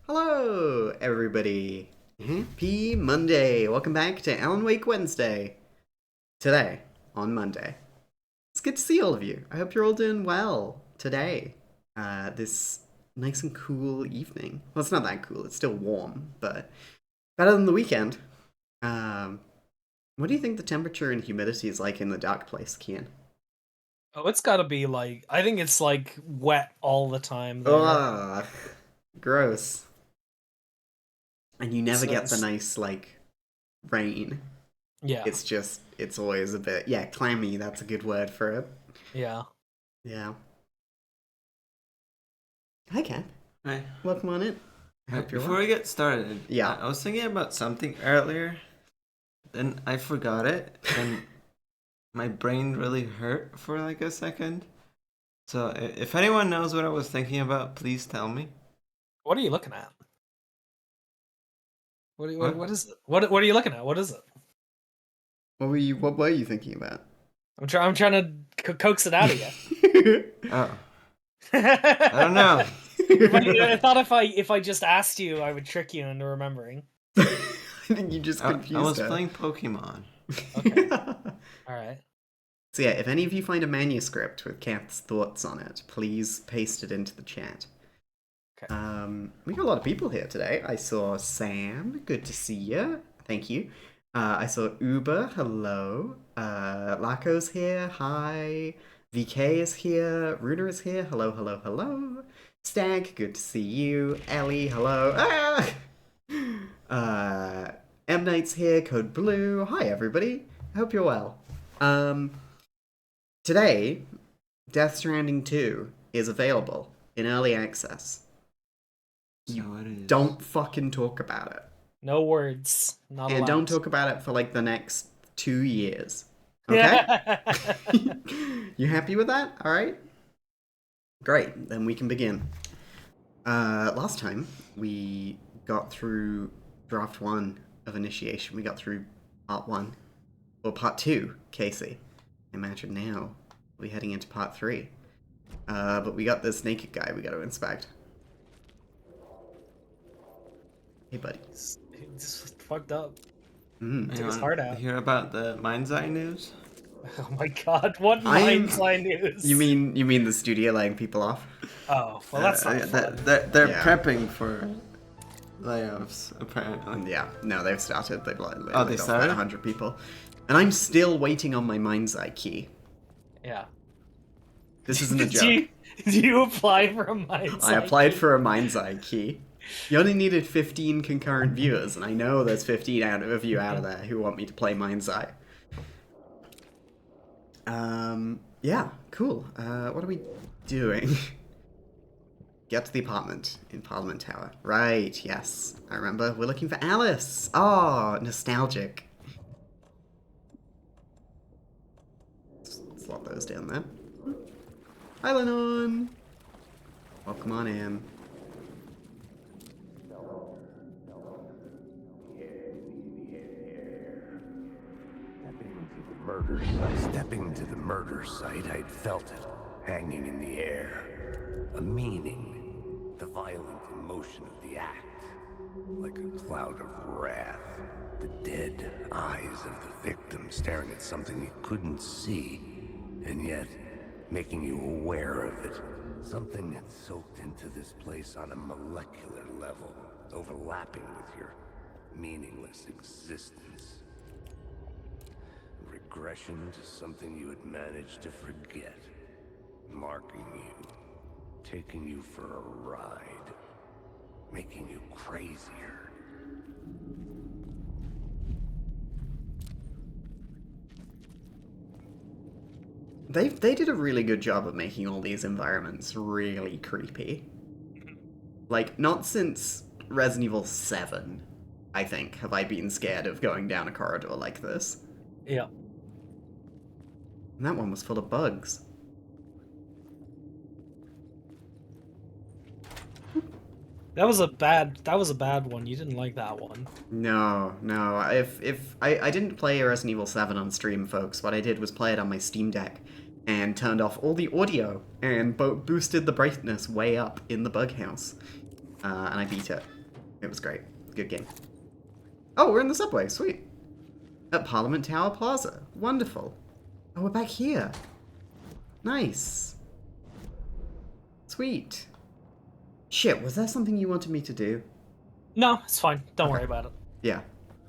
Hello, everybody. P Monday. Welcome back to Alan Wake Wednesday. Today, on Monday. It's good to see all of you. I hope you're all doing well today. This nice and cool evening. Well, it's not that cool. It's still warm, but better than the weekend. Um, what do you think the temperature and humidity is like in the dark place, Kian? Oh, it's gotta be like, I think it's like wet all the time there. Ugh, gross. And you never So get the nice, rain. yeah, It's always a bit, yeah, clammy, that's a good word for it. yeah. Yeah. Hi, Kat. Hi. Welcome on in. I hope you're Before well. we get started, Yeah. I was thinking about something earlier, then I forgot it, and my brain really hurt for like a second. So if anyone knows what I was thinking about, please tell me. What are you looking at? What? What is it? What are you looking at? What is it? What were you thinking about? I'm trying to coax it out of you. Oh, I don't know. I thought if I just asked you, I would trick you into remembering. I think you just I confused was her. playing Pokemon. Okay. All right. So yeah, if any of you find a manuscript with Kat's thoughts on it, please paste it into the chat. Okay. We got a lot of people here today. I saw Sam. Good to see you. Thank you. I saw Uber. Hello. Lako's here. Hi. VK is here. Runer is here. Hello, hello, hello. Stag. Good to see you. Ellie. Hello. Ah! M Knight's here. Code Blue. Hi, everybody. I hope you're well. Today, Death Stranding 2 is available in early access. So it is. Don't fucking talk about it. No words. Not And allowed. don't talk about it for like the next 2 years. Okay? You happy with that? Alright? Great, then we can begin. Last time, we got through draft 1 of Initiation. We got through part 1. Or part 2, Casey. Imagine now, we're heading into part 3. But we got this naked guy we gotta inspect. Hey, buddy. It's fucked up. Mm. Took his Anyone heart out. hear about the Mind's Eye news? Oh my god! What mind's eye news? You mean the studio laying people off? Oh well, that's not fun. They're Yeah. prepping for layoffs, apparently. Yeah, no, they've started. They've laid Oh, they off started? about 100 people, and I'm still waiting on my Mind's Eye key. Yeah. This isn't a Did joke. do you apply for a mind's I eye applied key? for a Mind's Eye key. You only needed 15 concurrent viewers, and I know there's 15 of you out of there who want me to play Mind's Eye. Yeah, cool. What are we doing? Get to the apartment in Parliament Tower. Right, yes. I remember. We're looking for Alice. Oh, nostalgic. Slot those down there. Hi, Lennon. Welcome on in. Stepping to the murder site, I'd felt it, hanging in the air. A meaning, the violent emotion of the act. Like a cloud of wrath. The dead eyes of the victim staring at something you couldn't see, and yet making you aware of it. Something that's soaked into this place on a molecular level, overlapping with your meaningless existence. Regression to something you had managed to forget. Marking you. Taking you for a ride. Making you crazier. They did a really good job of making all these environments really creepy. Like, not since Resident Evil 7, I think, have I been scared of going down a corridor like this. Yeah. And that one was full of bugs. That was a bad one. You didn't like that one. No. If I didn't play Resident Evil 7 on stream, folks. What I did was play it on my Steam Deck and turned off all the audio and boosted the brightness way up in the bug house. And I beat it. It was great. Good game. Oh, we're in the subway. Sweet. At Parliament Tower Plaza. Wonderful. Oh, we're back here. Nice. Sweet. Shit, was there something you wanted me to do? No, it's fine. Don't worry about it. Yeah.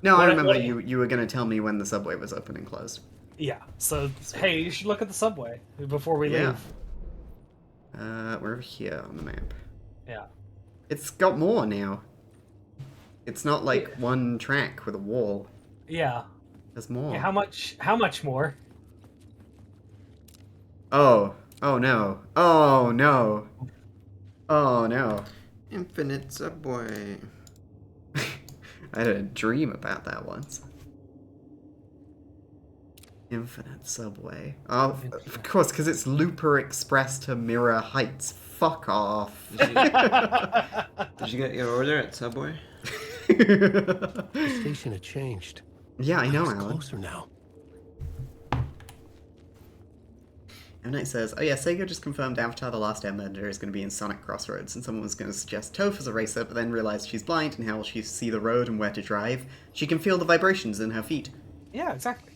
No, I What- remember what- you were going to tell me when the subway was open and closed. Yeah. So hey, you should look at the subway before we Yeah. leave. We're over here on the map. Yeah. It's got more now. It's not like Yeah. one track with a wall. Yeah. There's more. Yeah, how much more? Oh. Oh no. Oh no. Oh no. Infinite subway. I had a dream about that once. Infinite subway. Oh, of course, because it's Looper Express to Mirror Heights. Fuck off. Did you get your order at Subway? The station had changed. Yeah, I know, It's Alan. closer now. M. Night says, oh yeah, Sega just confirmed Avatar The Last Airbender is going to be in Sonic Crossroads, and someone was going to suggest Toph as a racer, but then realized she's blind, and how will she see the road and where to drive? She can feel the vibrations in her feet. Yeah, exactly.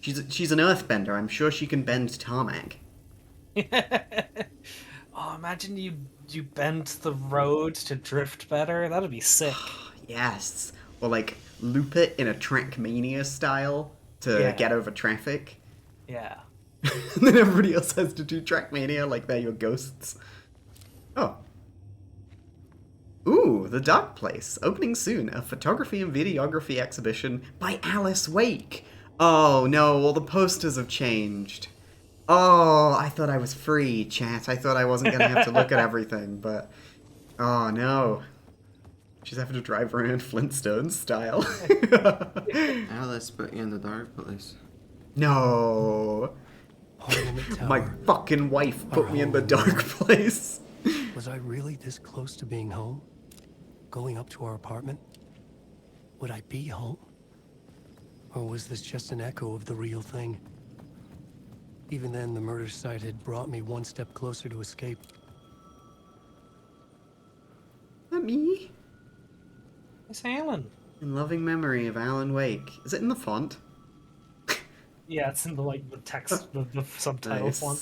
She's an earthbender. I'm sure she can bend tarmac. Oh, imagine you bent the road to drift better. That'd be sick. Yes. Or like loop it in a Trackmania style to Yeah. get over traffic. Yeah. And then everybody else has to do Trackmania like they're your ghosts. Oh. Ooh, The Dark Place. Opening soon. A photography and videography exhibition by Alice Wake. Oh no, all the posters have changed. Oh, I thought I was free, chat. I thought I wasn't going to have to look at everything, but... Oh no. She's having to drive around Flintstones style. Alice put you in the dark place. No. Parliament Tower. My fucking wife put me in the dark place. Was I really this close to being home? Going up to our apartment? Would I be home? Or was this just an echo of the real thing? Even then, the murder site had brought me one step closer to escape. Is that me? It's Alan. In loving memory of Alan Wake. Is it in the font? Yeah, it's in the the text, the subtitle Nice. font.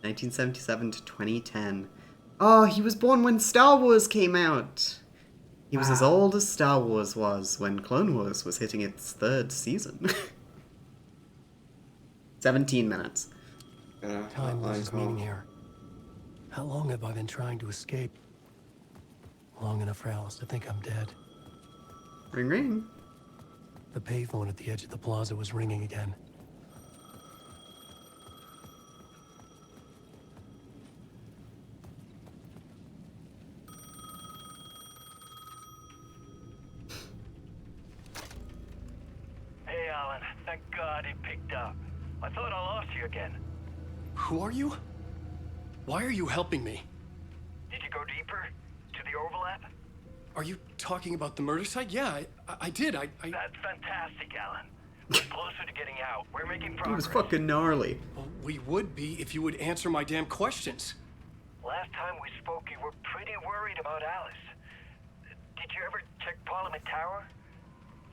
1977 to 2010. Oh, he was born when Star Wars came out. He was as Wow. old as Star Wars was when Clone Wars was hitting its 3rd season. 17 minutes. Got a Time hotline loses call. meaning here. How long have I been trying to escape? Long enough for Alice to think I'm dead. Ring ring. The payphone at the edge of the plaza was ringing again. Hey, Alan. Thank God it picked up. I thought I lost you again. Who are you? Why are you helping me? Did you go deeper? To the overlap? Are you talking about the murder site? Yeah, I did. I That's fantastic, Alan. We're closer to getting out. We're making He progress. was fucking gnarly. well, we would be if you would answer my damn questions. Last time we spoke, you were pretty worried about Alice. Did you ever check Parliament Tower?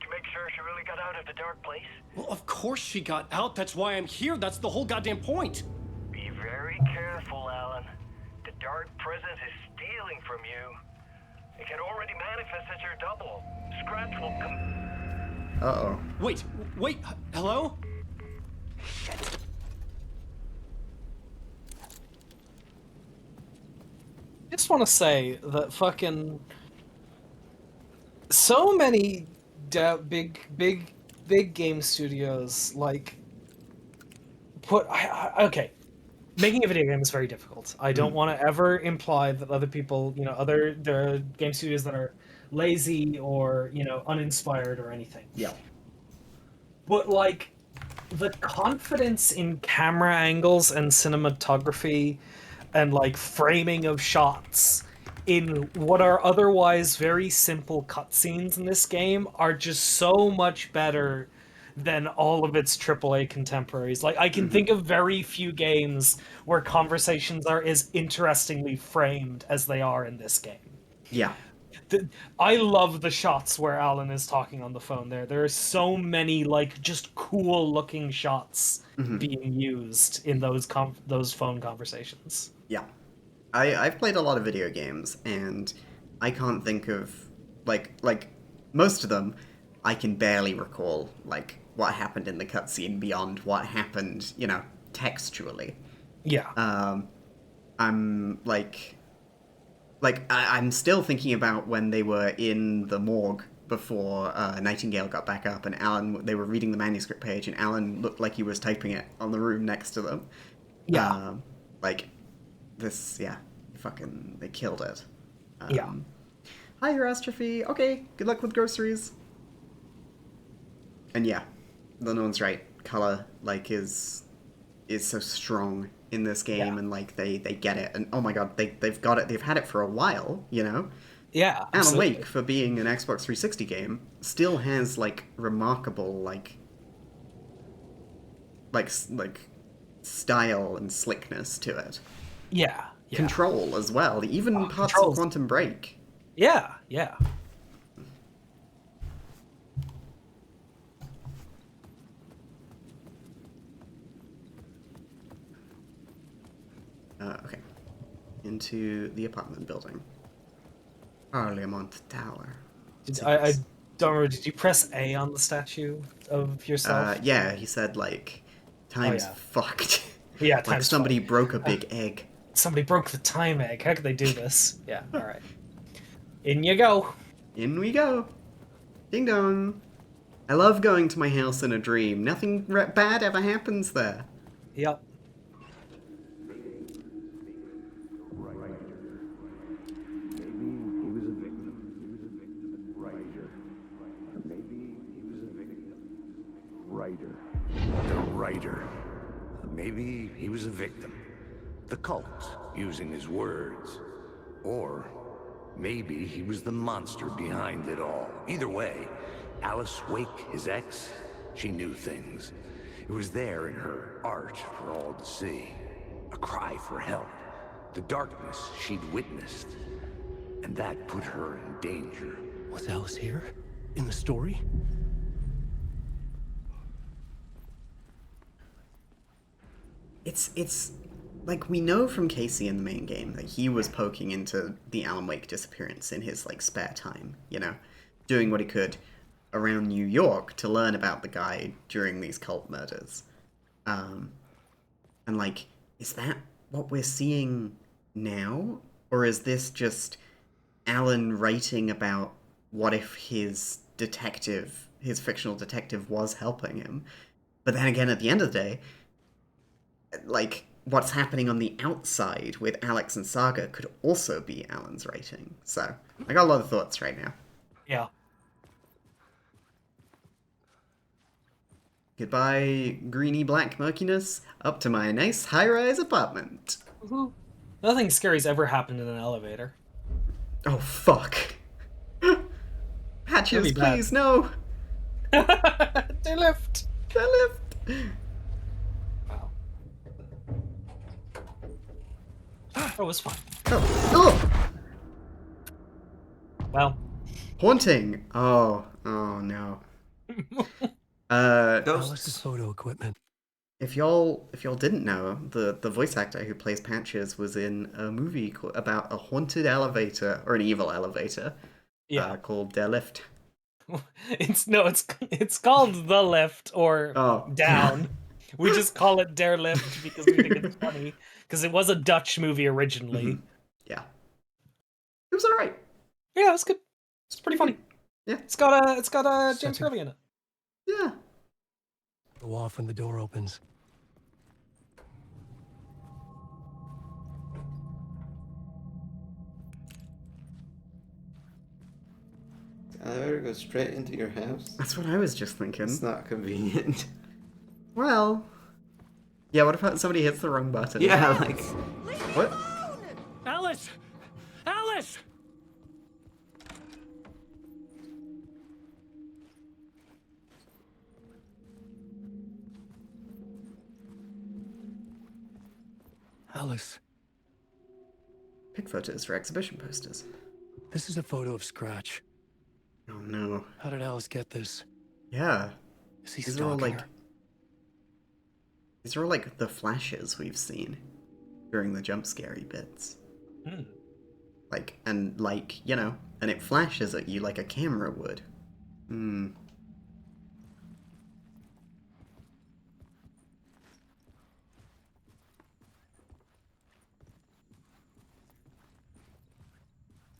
To make sure she really got out of the dark place? Well, of course she got out. That's why I'm here. That's the whole goddamn point. Be very careful, Alan. The dark presence is stealing from you. It can already manifest as your double. Scratch will come. Uh-oh. Wait, hello? I just want to say that fucking so many big game studios like put okay. Making a video game is very difficult. I don't want to ever imply that other people, there are game studios that are lazy or, uninspired or anything. Yeah. But like the confidence in camera angles and cinematography and like framing of shots in what are otherwise very simple cutscenes in this game are just so much better than all of its AAA contemporaries. Like I can think of very few games where conversations are as interestingly framed as they are in this game. Yeah. I love the shots where Alan is talking on the phone there. There are so many, like, just cool-looking shots being used in those phone conversations. Yeah. I've played a lot of video games, and I can't think of, like, most of them, I can barely recall, like, what happened in the cutscene beyond what happened, textually. Yeah. I'm, I'm still thinking about when they were in the morgue before Nightingale got back up, and they were reading the manuscript page, and Alan looked like he was typing it on the room next to them. Yeah. They killed it. Yeah. Hi, Eurastrophe. Okay, good luck with groceries. And yeah, Lenone's right. Color, is so strong in this game, and they get it. And oh my god, they've got it. They've had it for a while, Yeah. Alan absolutely. Wake, for being an Xbox 360 game, still has remarkable style and slickness to it. Yeah. Yeah. Control as well, even parts Control's- of Quantum Break. Yeah. Yeah. Okay. Into the apartment building. Parliament Tower. I don't remember. Did you press A on the statue of yourself? Yeah, he said, time's yeah. fucked. Yeah, like time's somebody fucked. broke a big egg. Somebody broke the time egg. How could they do this? Yeah. All right. In you go. In we go. Ding dong. I love going to my house in a dream. Nothing bad ever happens there. Yep. The writer. Maybe he was a victim. The cult, using his words. Or maybe he was the monster behind it all. Either way, Alice Wake, his ex, she knew things. It was there in her art for all to see. A cry for help. The darkness she'd witnessed. And that put her in danger. Was Alice here? In the story? It's we know from Casey in the main game that he was poking into the Alan Wake disappearance in his spare time, doing what he could around New York to learn about the guy during these cult murders. And is that what we're seeing now? Or is this just Alan writing about what if his fictional detective was helping him? But then again, at the end of the day, what's happening on the outside with Alex and Saga could also be Alan's writing. So, I got a lot of thoughts right now. Yeah. Goodbye, greeny black murkiness, up to my nice high-rise apartment. Woohoo. Nothing scary's ever happened in an elevator. Oh, fuck. Patches, Really bad. please, no! They left. The lift! Wow. Oh, it's fine. Oh! Well. Haunting! Oh no. Ghosts. Photo equipment. If y'all didn't know, the voice actor who plays Patches was in a movie about a haunted elevator, or an evil elevator, Yeah. called Der Lift. It's called The Lift or Oh. Down. We just call it Der Lift because we think it's funny. Because it was a Dutch movie originally. Yeah. It was alright. Yeah, it's good. It's pretty funny. Yeah. It's got James Such a- Hurley in it. Yeah. Go off when the door opens. Elevator goes straight into your house. That's what I was just thinking. It's not convenient. Well. Yeah, what if somebody hits the wrong button? Yeah, What? Alice! Alice! Alice. Pick photos for exhibition posters. This is a photo of Scratch. Oh no. How did Alice get this? Yeah. Is he These are all stalking like her? these are all like the flashes we've seen during the jump scary bits. Hmm. Like, and like, you know, and it flashes at you like a camera would. Hmm.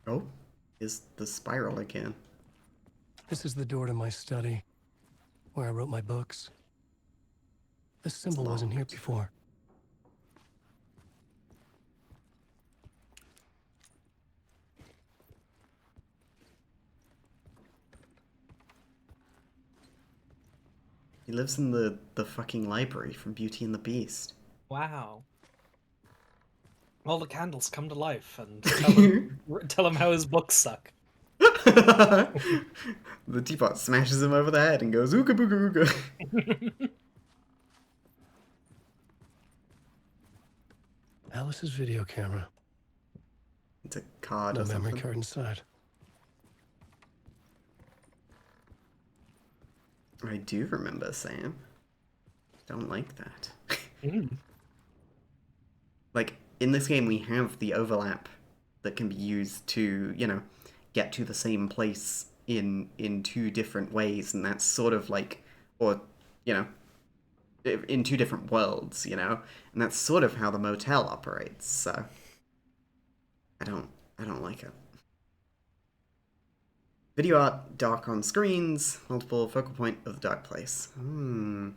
Oh, is the spiral again. This is the door to my study, where I wrote my books. This symbol wasn't here locked. before. He lives in the fucking library from Beauty and the Beast. Wow. All the candles come to life and tell him how his books suck. The teapot smashes him over the head and goes ooga booga ooga. Alice's video camera. It's a card No or memory something. card inside. I do remember Sam. Don't like that. Mm. Like, in this game we have the overlap that can be used to, you know, get to the same place in two different ways, and that's sort of like, or, you know, in two different worlds, you know? And that's sort of how the motel operates, so I don't like it. Video art, dark on screens, multiple focal point of the dark place. Hmm.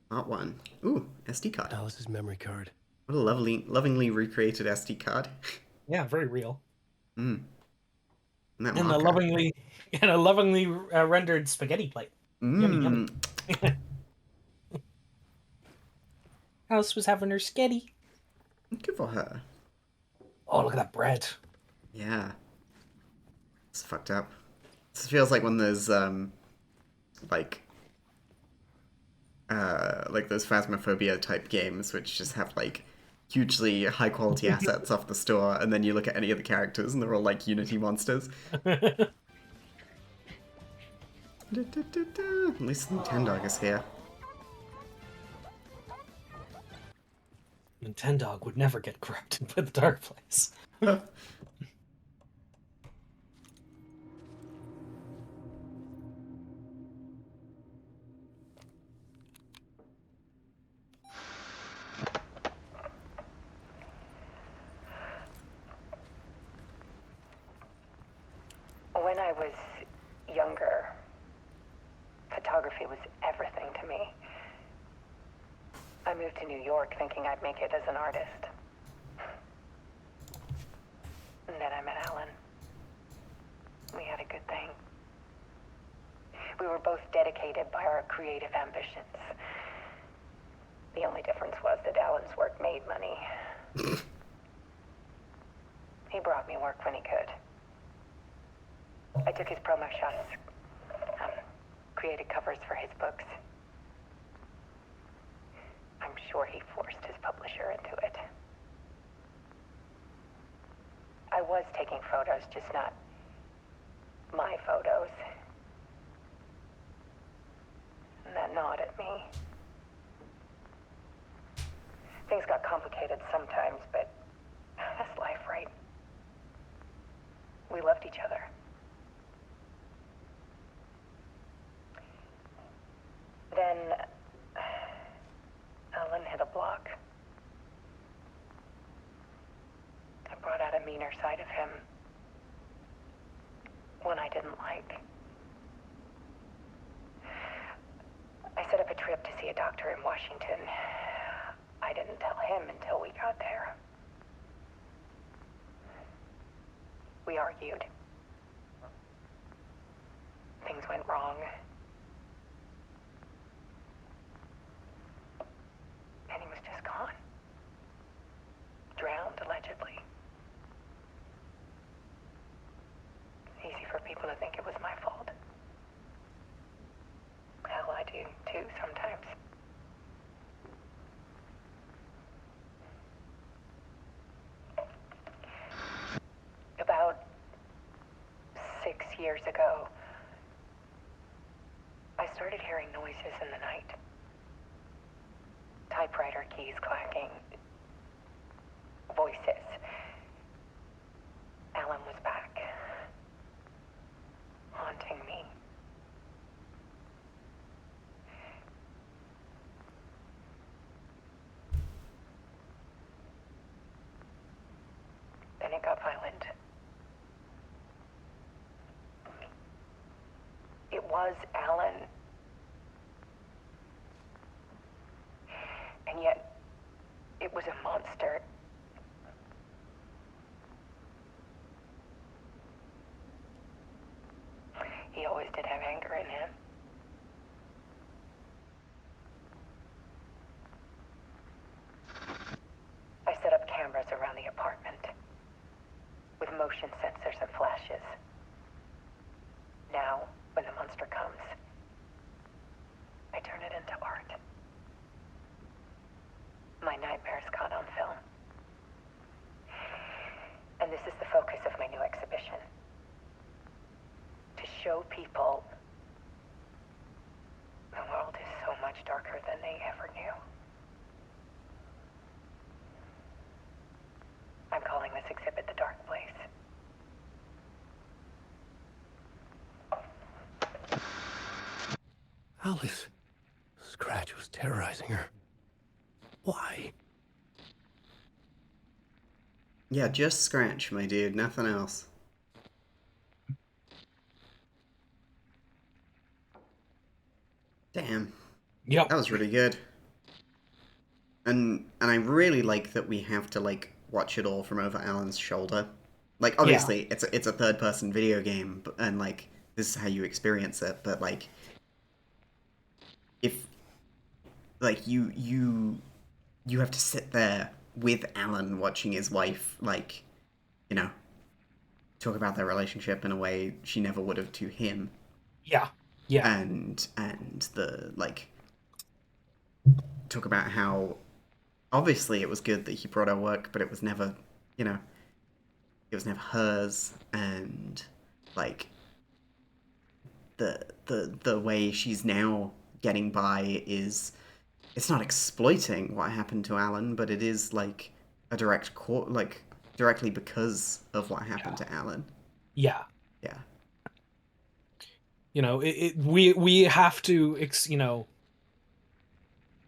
Art 1. Ooh, SD card. Alice's memory card. What a lovingly recreated SD card. Yeah, very real. Mm. And that And marker. a lovingly rendered spaghetti plate. Yummy, yummy. Alice was having her sketty. Good for her. Oh, look at that bread. Yeah. It's fucked up. This feels like one of those, like those Phasmophobia type games which just have, like, hugely high quality assets off the store, and then you look at any of the characters and they're all, like, Unity monsters. At least Nintendog is here. Nintendog would never get corrupted by the Dark Place. When I was younger, photography was everything to me. I moved to New York thinking I'd make it as an artist. And then I met Alan. We had a good thing. We were both dedicated by our creative ambitions. The only difference was that Alan's work made money. He brought me work when he could. I took his promo shots, created covers for his books. I'm sure he forced his publisher into it. I was taking photos, just not my photos. And that gnawed at me. Things got complicated sometimes, but that's life, right? We loved each other. Then Alan hit a block. I brought out a meaner side of him. One I didn't like. I set up a trip to see a doctor in Washington. I didn't tell him until we got there. We argued. Things went wrong. And he was just gone. Drowned, allegedly. It's easy for people to think it was my fault. too sometimes. About 6 years ago, I started hearing noises in the night. Typewriter keys clacking. Voices. Alan was back. Haunting me. Then it got violent. It was Alan. And yet, it was a monster. He always did have anger in him. I set up cameras around the apartment with motion sensors and flashes. Now, when the monster comes, I turn it into art. My nightmares caught on film. And this is the focus of my new exhibition. To show people the world is so much darker than they ever knew. I'm calling this exhibit The Dark Place. Alice. Scratch was terrorizing her. Why? Yeah, just Scratch, my dude, nothing else. Damn. Yep. That was really good. And I really like that we have to like watch it all from over Alan's shoulder. Like obviously it's a third person video game and like this is how you experience it, but like if like you have to sit there with Alan watching his wife like, you know, talk about their relationship in a way she never would have to him. Yeah. Yeah. And the like talk about how obviously it was good that he brought her work, but it was never, you know, it was never hers, and like the way she's now getting by is it's not exploiting what happened to Alan, but it is like a direct like directly because of what happened to Alan. Yeah. Yeah. You know, we have to, you know,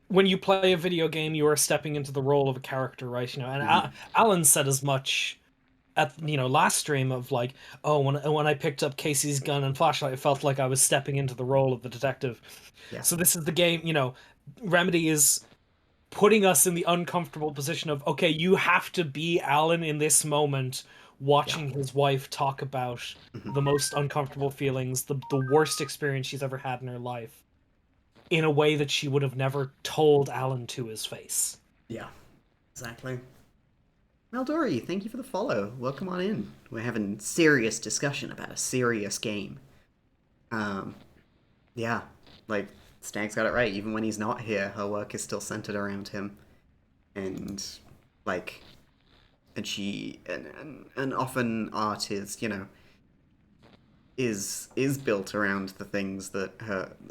when you play a video game, you are stepping into the role of a character, right? You know, and Alan said as much at, you know, last stream of like, oh, when I picked up Casey's gun and flashlight, it felt like I was stepping into the role of the detective. Yeah. So this is the game, you know, Remedy is putting us in the uncomfortable position of, okay, you have to be Alan in this moment, watching his wife talk about the most uncomfortable feelings, the worst experience she's ever had in her life, in a way that she would have never told Alan to his face. Yeah, exactly. Maldori, thank you for the follow. Welcome on in. We're having serious discussion about a serious game. Yeah, like, Stag's got it right. Even when he's not here, her work is still centered around him. And, like, and often art is, you know, is built around the things that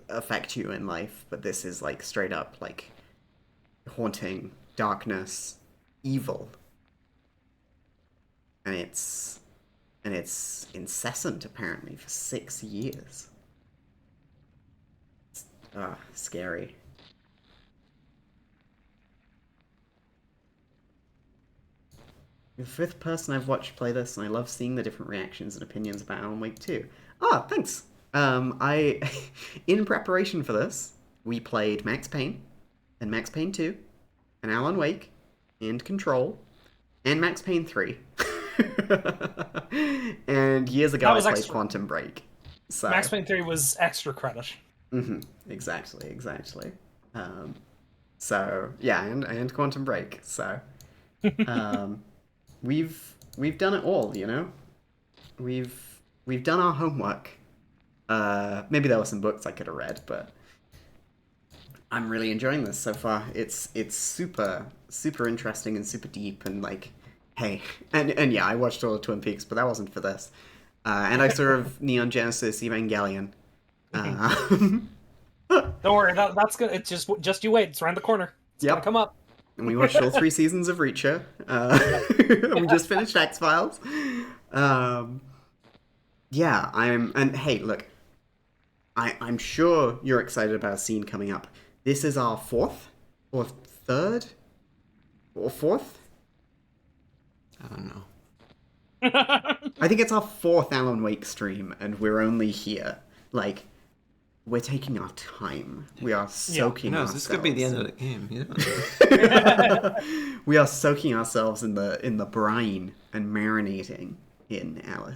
affect you in life, but this is, like, straight up, like, haunting, darkness, evil. And it's incessant, apparently, for 6 years. It's, scary. You're the fifth person I've watched play this, and I love seeing the different reactions and opinions about Alan Wake 2. Ah, thanks! I, in preparation for this, we played Max Payne, and Max Payne 2, and Alan Wake, and Control, and Max Payne 3. And years ago I played Quantum Break. So Max Payne 3 was extra credit. Exactly. So yeah, and Quantum Break. So we've done it all, you know. We've done our homework. Maybe there were some books I could have read, but I'm really enjoying this so far. It's super interesting and super deep and like, hey, and yeah, I watched all of Twin Peaks, but that wasn't for this. And I saw of Neon Genesis Evangelion. Don't worry, that's good. It's just you wait. It's around the corner. It's Yep. gonna come up. And we watched all 3 seasons of Reacher. And we just finished X Files. Yeah, and hey, look, I'm sure you're excited about a scene coming up. This is our 4th or 3rd or 4th. I don't know. I think it's our 4th Alan Wake stream, and we're only here. Like, we're taking our time. We are soaking No, ourselves. this could be the end of the game. You know? We are soaking ourselves in the brine and marinating in Alan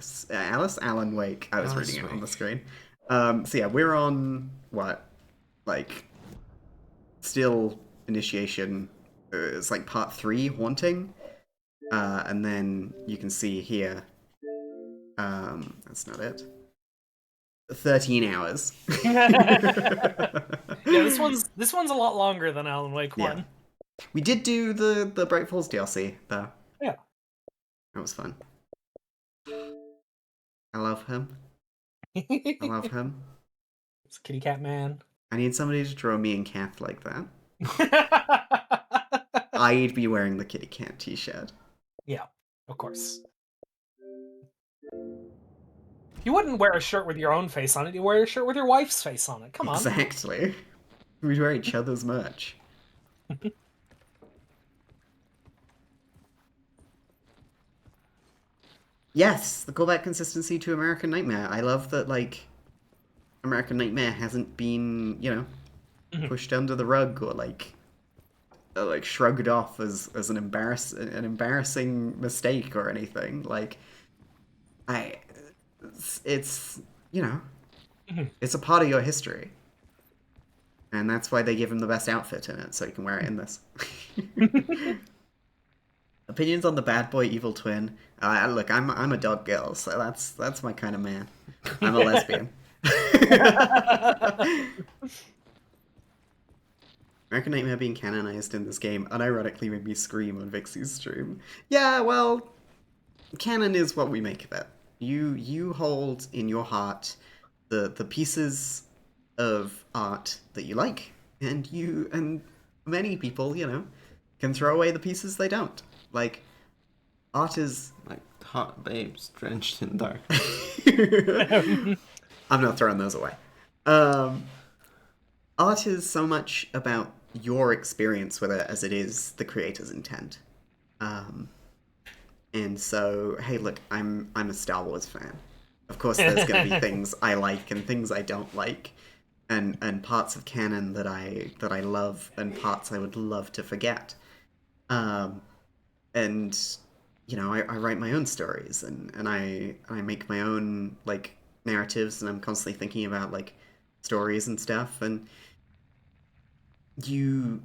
Wake. I was Alice reading it on Wake. the screen. So yeah, we're on what, like, still initiation. It's like part 3, haunting, and then you can see here. That's not it. 13 hours. Yeah, this one's a lot longer than Alan Wake Yeah. 1. We did do the Bright Falls DLC though. Yeah. That was fun. I love him. I love him. It's Kitty Cat Man. I need somebody to draw me and Kath like that. I'd be wearing the Kitty Cat t-shirt. Yeah, of course. You wouldn't wear a shirt with your own face on it. You wear a shirt with your wife's face on it. Come on. Exactly. We'd wear each other's merch. Yes, the callback consistency to American Nightmare. I love that, like, American Nightmare hasn't been, pushed under the rug or like shrugged off as an embarrassing mistake or anything. Like, it's it's a part of your history, and that's why they give him the best outfit in it, so he can wear it in this. Opinions on the bad boy evil twin. Look, I'm a dog girl, so that's my kind of man. I'm a lesbian. American Nightmare being canonized in this game unironically made me scream on Vixie's stream. Yeah, well, canon is what we make of it. You hold in your heart the pieces of art that you like, and many people, can throw away the pieces they don't. Like, art is Like hot babes drenched in dark. I'm not throwing those away. Art is so much about your experience with it as it is the creator's intent. And so, hey, look, I'm a Star Wars fan. Of course, there's going to be things I like and things I don't like, and parts of canon that I love and parts I would love to forget. And I write my own stories and I make my own like narratives, and I'm constantly thinking about like stories and stuff, and you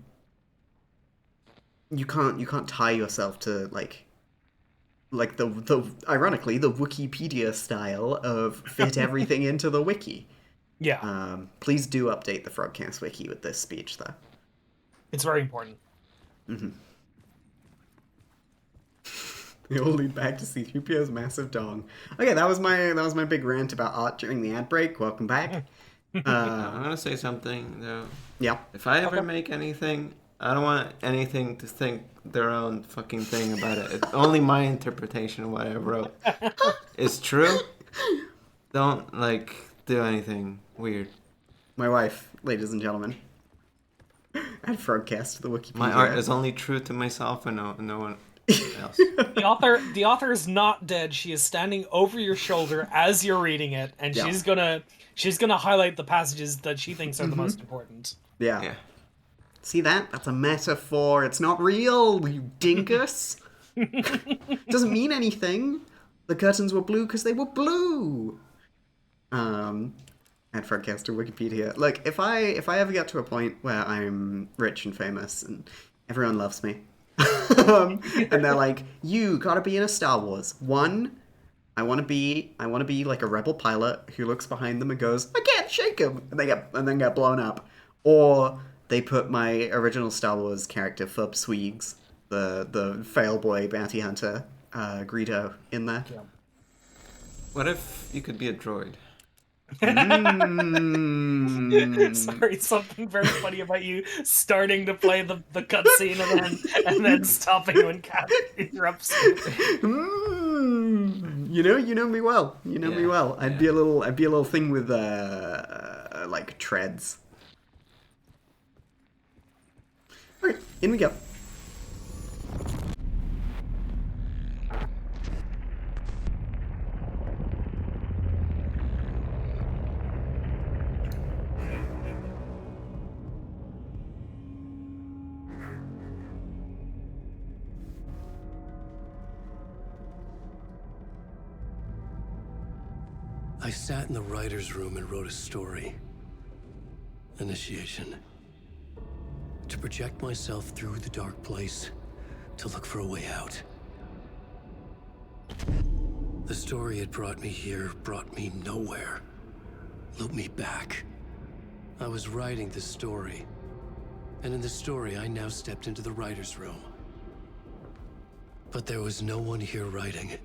can't tie yourself to like the ironically the Wikipedia style of fit everything into the wiki. Yeah, Please do update the Frogcast wiki with this speech though. it's very important. It will lead back to C-3PO's massive dong. Okay, that was my big rant about art during the ad break. Welcome back. I'm gonna say something though. Yeah. If I ever make anything, I don't want anything to think their own fucking thing about it. It's only my interpretation of what I wrote is true. Don't do anything weird. My wife, ladies and gentlemen. Add Frogcast to the Wikipedia. My art is only true to myself and no one else. The author is not dead. She is standing over your shoulder as you're reading it, and Yeah. she's gonna highlight the passages that she thinks are the most important. Yeah. Yeah. See that? That's a metaphor. It's not real, you dingus. Doesn't mean anything. The curtains were blue because they were blue. Add Frogcast to Wikipedia. Look, if I ever get to a point where I'm rich and famous and everyone loves me, and they're like, you gotta be in a Star Wars. One, I want to be like a rebel pilot who looks behind them and goes, I can't shake him, and then get blown up. Or they put my original Star Wars character Fub Sweegs, the fail boy bounty hunter, Greedo, in there. Yeah. What if you could be a droid? Sorry, something very funny about you starting to play the cutscene and then stopping when Kat interrupts you. You know me well. You know me Yeah, well. I'd be a little thing with like treads. All right, in we go. I sat in the writer's room and wrote a story. Initiation. To project myself through the dark place, to look for a way out. The story had brought me here, brought me nowhere. Looped me back. I was writing the story. And in the story, I now stepped into the writer's room. But there was no one here writing it.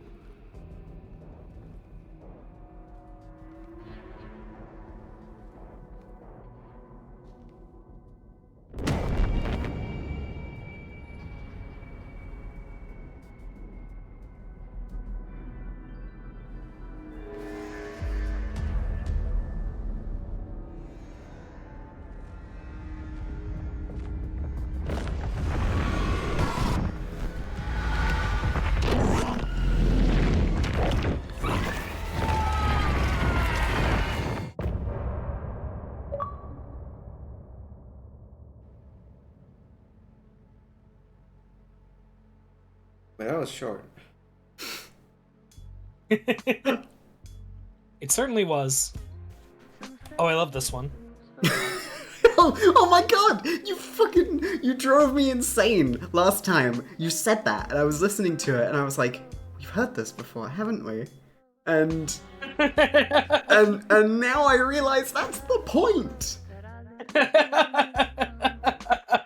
But that was short. It certainly was. Oh, I love this one. Oh my god! You drove me insane last time. You said that, and I was listening to it, and I was like, we've heard this before, haven't we? And now I realize that's the point.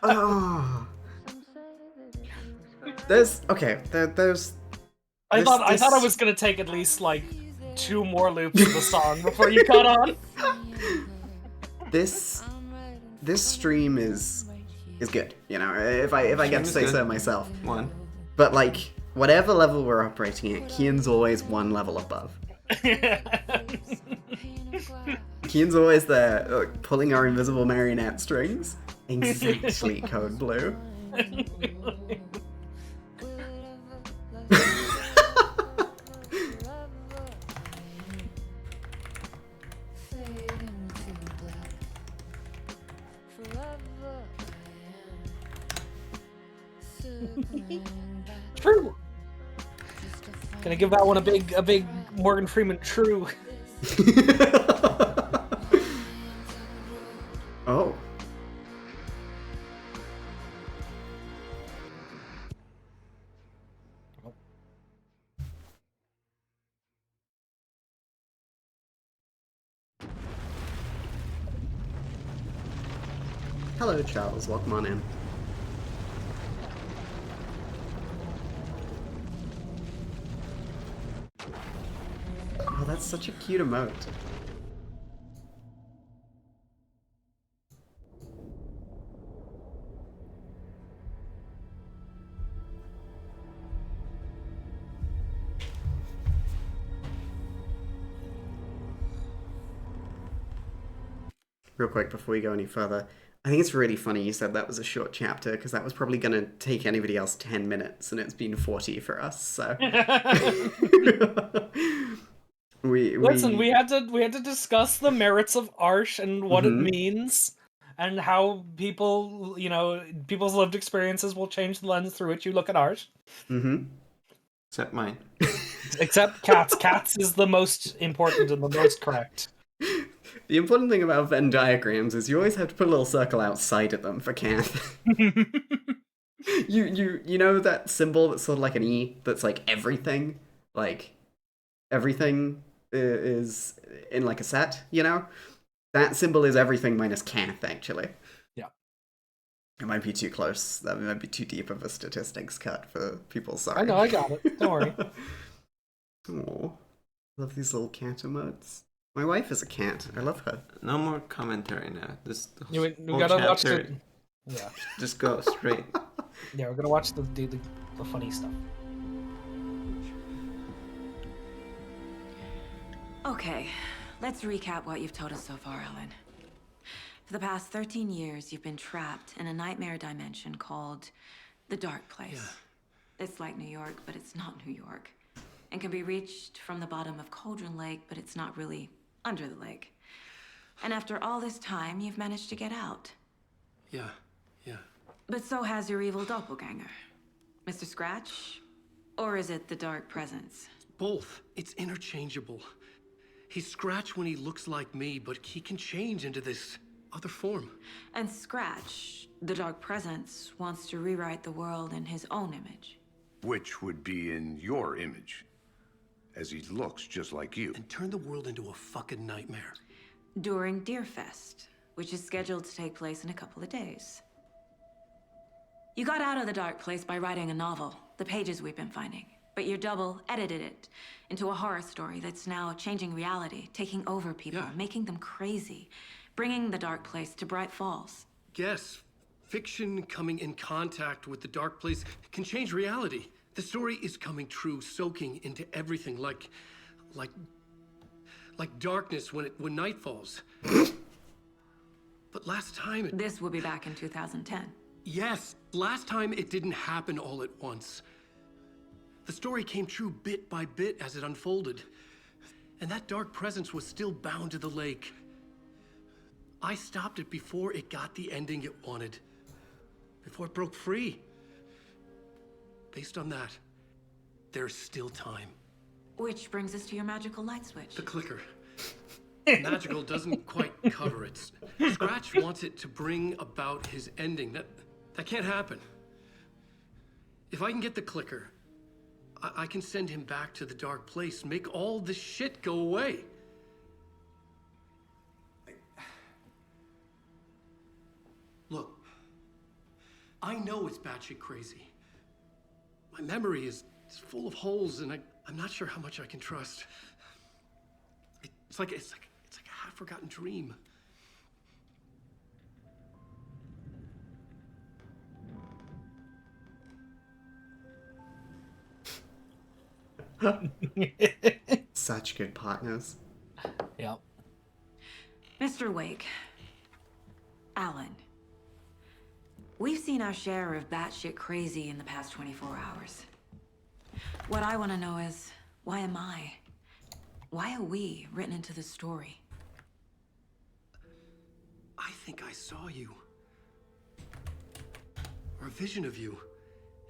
Oh. There's I thought I was gonna take at least like 2 more loops of the song before you caught on. This stream is good, you know, if I get to say good. so myself. One. But like, whatever level we're operating at, Kian's always one level above. Kian's always there, pulling our invisible marionette strings. Exactly, Code Blue. True. Gonna give that one a big Morgan Freeman true. Oh. Hello, Charles. Welcome on in. Oh, that's such a cute emote. Real quick before we go any further, I think it's really funny you said that was a short chapter, because that was probably going to take anybody else 10 minutes, and it's been 40 for us, so... Listen, we had to discuss the merits of Arsh and what it means, and how people, you know, people's lived experiences will change the lens through which you look at Arsh. Mm-hmm. Except mine. Except Cats. Cats is the most important and the most correct. The important thing about Venn diagrams is you always have to put a little circle outside of them for Kath. You know that symbol that's sort of like an E that's like everything? Like, everything is in like a set, you know? That symbol is everything minus Kath, actually. Yeah. It might be too close. That might be too deep of a statistics cut for people. Sorry. I know, I got it. Don't worry. Aw. Love these little cat emotes. My wife is a cat. I love her. No more commentary now. This We whole gotta watch chapter, the... Yeah. just go straight. Yeah, we're gonna watch the funny stuff. Okay, let's recap what you've told us so far, Alan. For the past 13 years, you've been trapped in a nightmare dimension called the Dark Place. Yeah. It's like New York, but it's not New York. And can be reached from the bottom of Cauldron Lake, but it's not really under the lake. And after all this time, you've managed to get out. Yeah. But so has your evil doppelganger. Mr. Scratch? Or is it the Dark Presence? Both. It's interchangeable. He's Scratch when he looks like me, but he can change into this other form. And Scratch, the Dark Presence, wants to rewrite the world in his own image. Which would be in your image, as he looks just like you. And turn the world into a fucking nightmare. During Deerfest, which is scheduled to take place in a couple of days. You got out of the Dark Place by writing a novel, the pages we've been finding. But your double edited it into a horror story that's now changing reality, taking over people, making them crazy, bringing the Dark Place to Bright Falls. Yes, fiction coming in contact with the Dark Place can change reality. The story is coming true, soaking into everything like darkness when night falls. But last time This will be back in 2010. Yes, last time it didn't happen all at once. The story came true bit by bit as it unfolded. And that dark presence was still bound to the lake. I stopped it before it got the ending it wanted. Before it broke free. Based on that, there's still time. Which brings us to your magical light switch. The clicker. Magical doesn't quite cover it. Scratch wants it to bring about his ending. That can't happen. If I can get the clicker, I can send him back to the Dark Place, make all this shit go away. Look, I know it's batshit crazy. My memory is full of holes, and I'm not sure how much I can trust. It's like a half-forgotten dream. Such good partners. Yep. Mr. Wake. Alan. We've seen our share of batshit crazy in the past 24 hours. What I want to know is, why am I? Why are we written into the story? I think I saw you. Or a vision of you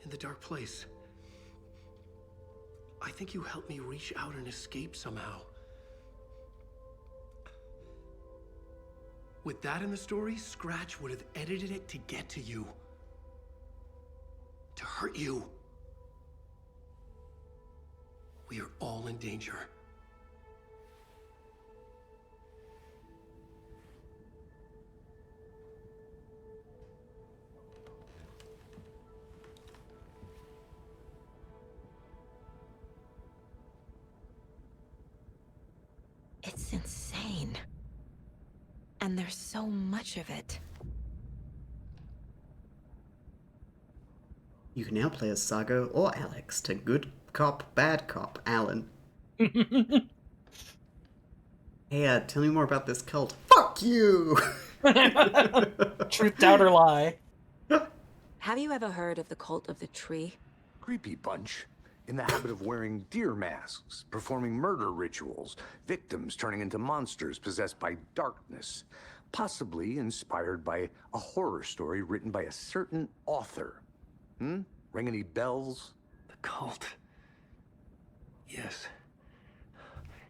in the Dark Place. I think you helped me reach out and escape somehow. With that in the story, Scratch would have edited it to get to you. To hurt you. We are all in danger. It's insane. And there's so much of it. You can now play as Sago or Alex to good cop, bad cop, Alan. Hey, tell me more about this cult. Fuck you! Truth, doubt, or lie. Have you ever heard of the Cult of the Tree? Creepy bunch. In the habit of wearing deer masks, performing murder rituals, victims turning into monsters possessed by darkness, possibly inspired by a horror story written by a certain author. Ring any bells? The cult. Yes.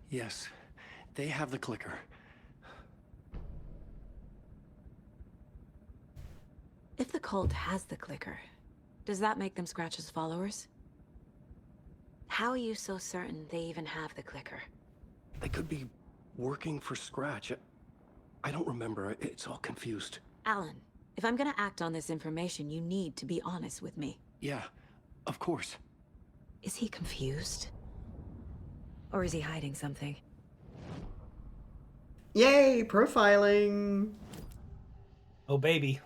Yes. They have the clicker. If the cult has the clicker, does that make them Scratch's followers? How are you so certain they even have the clicker? They could be working for Scratch. I don't remember. It's all confused. Alan, If I'm gonna act on this information, you need to be honest with me. Yeah, of course. Is he confused? Or is he hiding something? Yay, profiling! Oh, baby.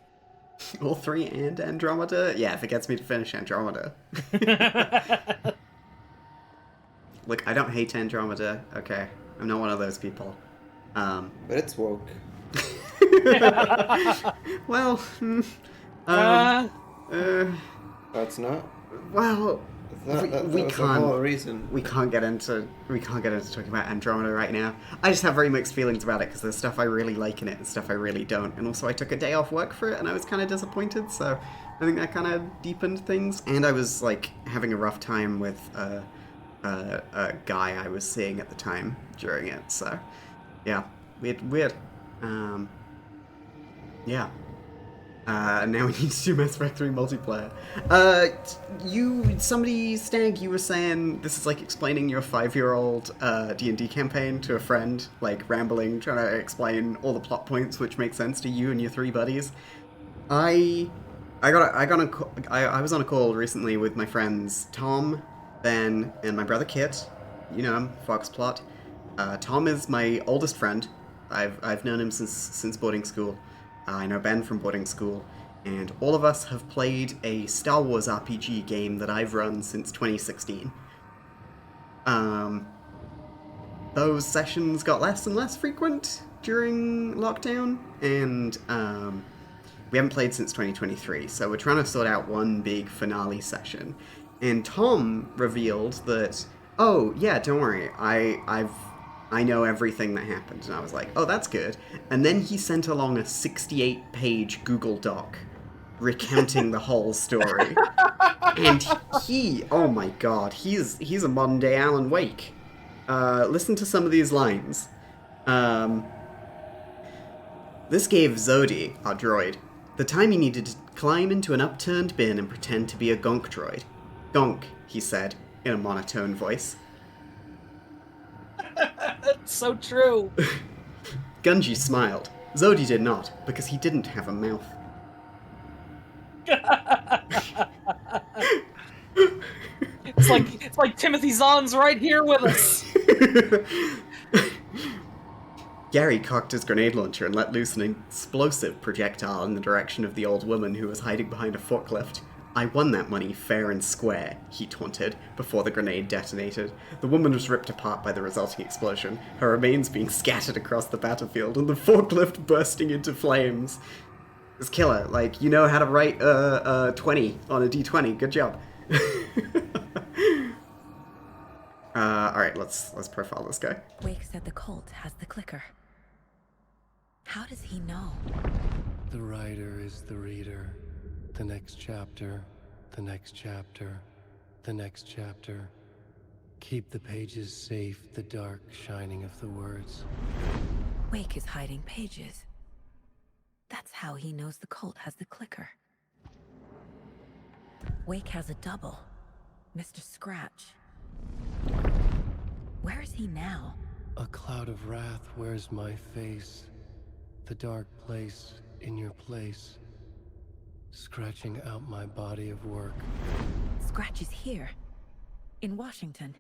All 3 and Andromeda? Yeah, if it gets me to finish Andromeda. Look, I don't hate Andromeda, okay? I'm not one of those people. But it's woke. Well, That's not. well, we That's the whole can't. reason. We can't get into talking about Andromeda right now. I just have very mixed feelings about it because there's stuff I really like in it and stuff I really don't. And also, I took a day off work for it, and I was kind of disappointed. So I think that kind of deepened things. And I was like having a rough time with a guy I was seeing at the time during it. So yeah, weird. Yeah. Now we need to do Mass Effect 3 multiplayer. Stag, you were saying this is like explaining your 5-year-old D&D campaign to a friend, like rambling, trying to explain all the plot points which make sense to you and your 3 buddies. I was on a call recently with my friends Tom, Ben, and my brother Kit. You know him, Foxplot. Tom is my oldest friend. I've known him since boarding school. I know Ben from boarding school, and all of us have played a Star Wars RPG game that I've run since 2016. Those sessions got less and less frequent during lockdown, and we haven't played since 2023, so we're trying to sort out one big finale session. And Tom revealed that, oh, yeah, don't worry, I know everything that happened. And I was like, oh, that's good. And then he sent along a 68-page Google Doc recounting the whole story. And oh my god, he's a modern-day Alan Wake. Listen to some of these lines. This gave Zodi, our droid, the time he needed to climb into an upturned bin and pretend to be a gonk droid. Gonk, he said, in a monotone voice. That's so true. Gunji smiled. Zodi did not, because he didn't have a mouth. It's like Timothy Zahn's right here with us. Gary cocked his grenade launcher and let loose an explosive projectile in the direction of the old woman who was hiding behind a forklift. I won that money fair and square, he taunted, before the grenade detonated. The woman was ripped apart by the resulting explosion, her remains being scattered across the battlefield, and the forklift bursting into flames. It's killer. Like, you know how to write 20 on a D20. Good job. Alright, let's profile this guy. Wake said the cult has the clicker. How does he know? The writer is the reader. The next chapter, the next chapter, the next chapter. Keep the pages safe, the dark shining of the words. Wake is hiding pages. That's how he knows the cult has the clicker. Wake has a double. Mr. Scratch. Where is he now? A cloud of wrath wears my face. The dark place in your place. Scratching out my body of work. Scratch is here. In Washington.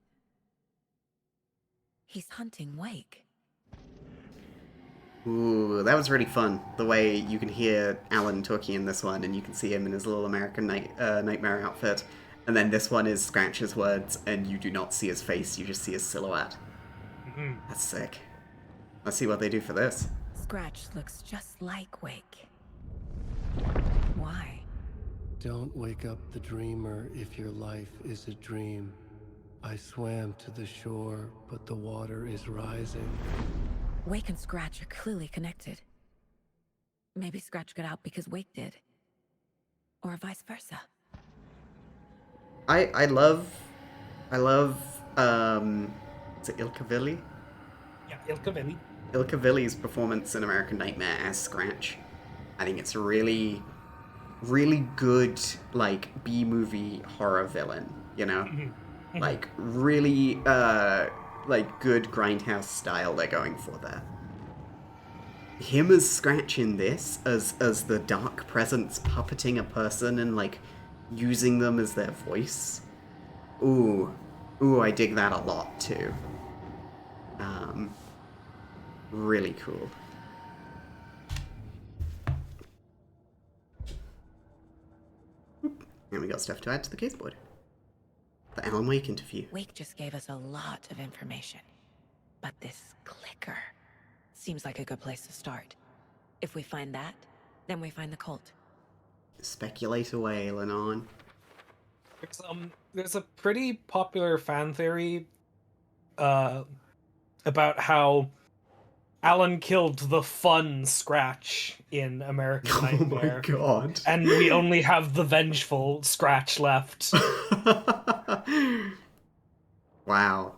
He's hunting Wake. Ooh, that was really fun. The way you can hear Alan talking in this one, and you can see him in his little American nightmare outfit. And then this one is Scratch's words, and you do not see his face, you just see his silhouette. Mm-hmm. That's sick. Let's see what they do for this. Scratch looks just like Wake. Why? Don't wake up the dreamer if your life is a dream. I swam to the shore, but the water is rising. Wake and Scratch are clearly connected. Maybe Scratch got out because Wake did. Or vice versa. I love, is it Ilka Villi? Yeah, Ilka Villi. Ilka Villi's performance in American Nightmare as Scratch. I think it's a really, really good, like, B-movie horror villain, you know? Mm-hmm. Like, really, like, good grindhouse style they're going for there. him as Scratch in this, as the dark presence puppeting a person and like using them as their voice. Ooh, I dig that a lot too. Really cool. And we got stuff to add to the caseboard. The Alan Wake interview. Wake just gave us a lot of information. But this clicker seems like a good place to start. If we find that, then we find the cult. Speculate away, Lenon. There's a pretty popular fan theory about how Alan killed the fun Scratch in American Nightmare. Oh my god. And we only have the vengeful Scratch left. Wow.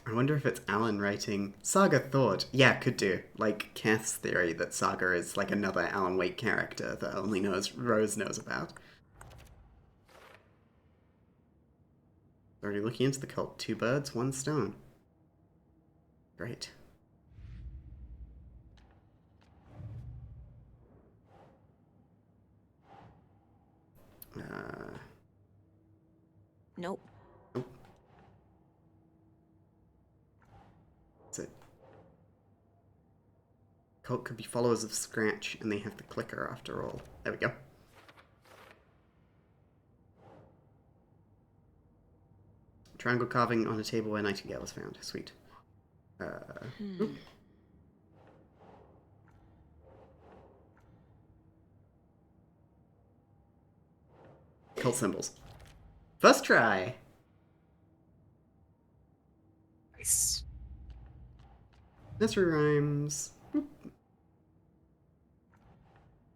I wonder if it's Alan writing. Saga thought. Yeah, could do. Like Kath's theory that Saga is like another Alan Wake character that only Rose knows about. Already looking into the cult. 2 birds, 1 stone. Great. Nope. Nope. That's it. Cult could be followers of Scratch, and they have the clicker after all. There we go. Triangle carving on a table where Nightingale was found. Sweet. Oop. Cult symbols. First try! Nice. Nursery rhymes. Boop.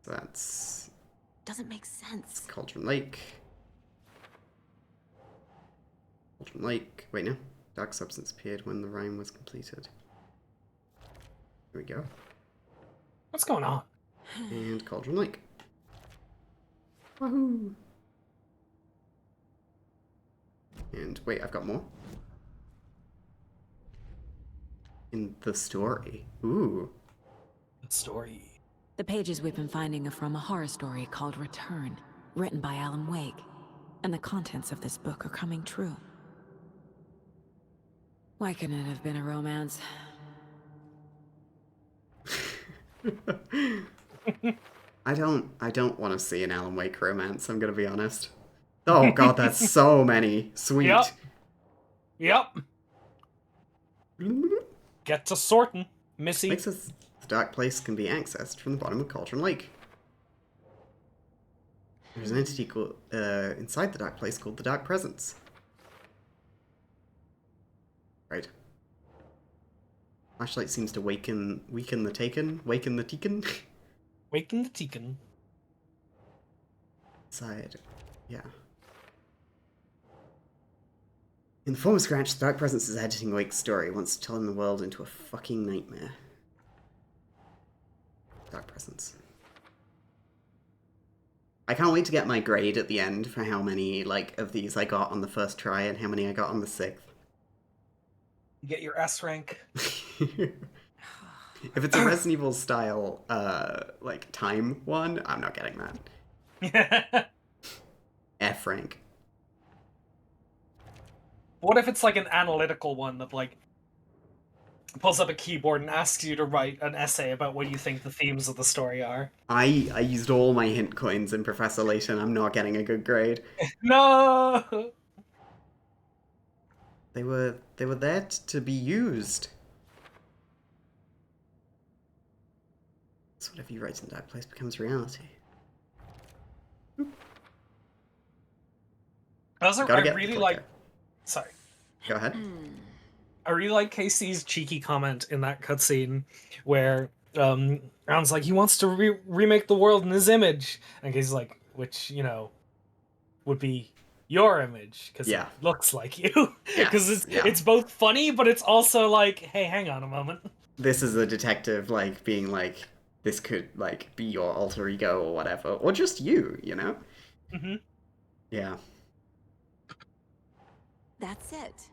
So that's Doesn't make sense. Cauldron Lake. Cauldron Lake. Wait, no. Dark substance appeared when the rhyme was completed. Here we go. What's going on? And Cauldron Lake. Woohoo! And wait, I've got more. In the story. Ooh. The story. The pages we've been finding are from a horror story called Return, written by Alan Wake. And the contents of this book are coming true. Why couldn't it have been a romance? I don't want to see an Alan Wake romance, I'm gonna be honest. Oh god, that's so many. Sweet. Yep. Get to sorting, Missy. Makes us the dark place can be accessed from the bottom of Cauldron Lake. There's an entity called, inside the dark place called the Dark Presence. Right. Flashlight seems to weaken the Taken. Waken the Tekken. Waking the Tekken. Side. Yeah. In the form of Scratch, the Dark Presence is editing Wake's story, wants to turn the world into a fucking nightmare. Dark Presence. I can't wait to get my grade at the end for how many, like, of these I got on the first try and how many I got on the 6th. You get your S rank. If it's a Resident Evil style, like, time one, I'm not getting that. F rank. What if it's like an analytical one that like pulls up a keyboard and asks you to write an essay about what you think the themes of the story are? I used all my hint coins in Professor Layton. I'm not getting a good grade. No. They were there to be used. So whatever you write in Dark Place becomes reality. Also, I really like. Sorry. Go ahead. I really like Casey's cheeky comment in that cutscene where Alan's like, he wants to remake the world in his image, and Casey's like, which, you know, would be your image because it looks like you. Because it's both funny, but it's also like, hey, hang on a moment. This is a detective like being like, this could like be your alter ego or whatever, or just you know. Mm-hmm. Yeah. That's it.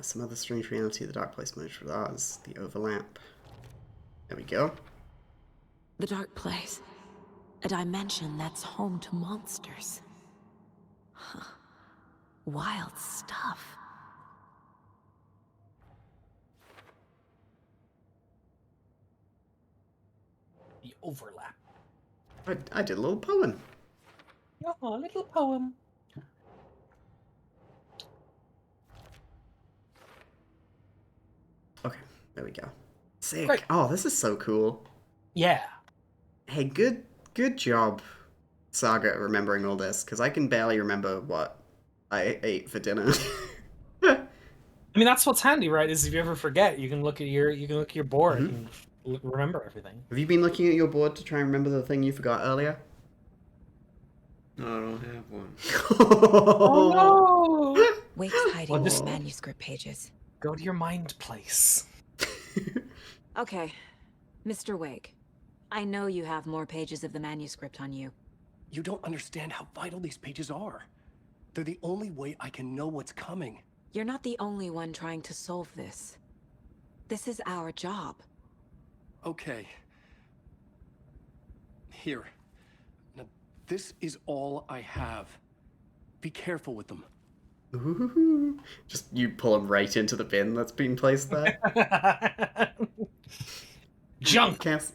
Some other strange reality, the dark place merged with ours, the overlap. There we go. The dark place. A dimension that's home to monsters. Huh. Wild stuff. The overlap. I did a little poem. Oh, a little poem. Okay, there we go. Sick. Great. Oh, this is so cool. Yeah. Hey, good job, Saga, at remembering all this, because I can barely remember what I ate for dinner. I mean, that's what's handy, right? Is if you ever forget, you can look at your board and remember everything. Have you been looking at your board to try and remember the thing you forgot earlier? No, I don't have one. Oh no! Wake's hiding Well, the just- manuscript pages. Go to your mind place. Okay, Mr. Wake. I know you have more pages of the manuscript on you. You don't understand how vital these pages are. They're the only way I can know what's coming. You're not the only one trying to solve this. This is our job. Okay. Here. Now, this is all I have. Be careful with them. Ooh. Just you pull them right into the bin that's been placed there. Junk. Cass,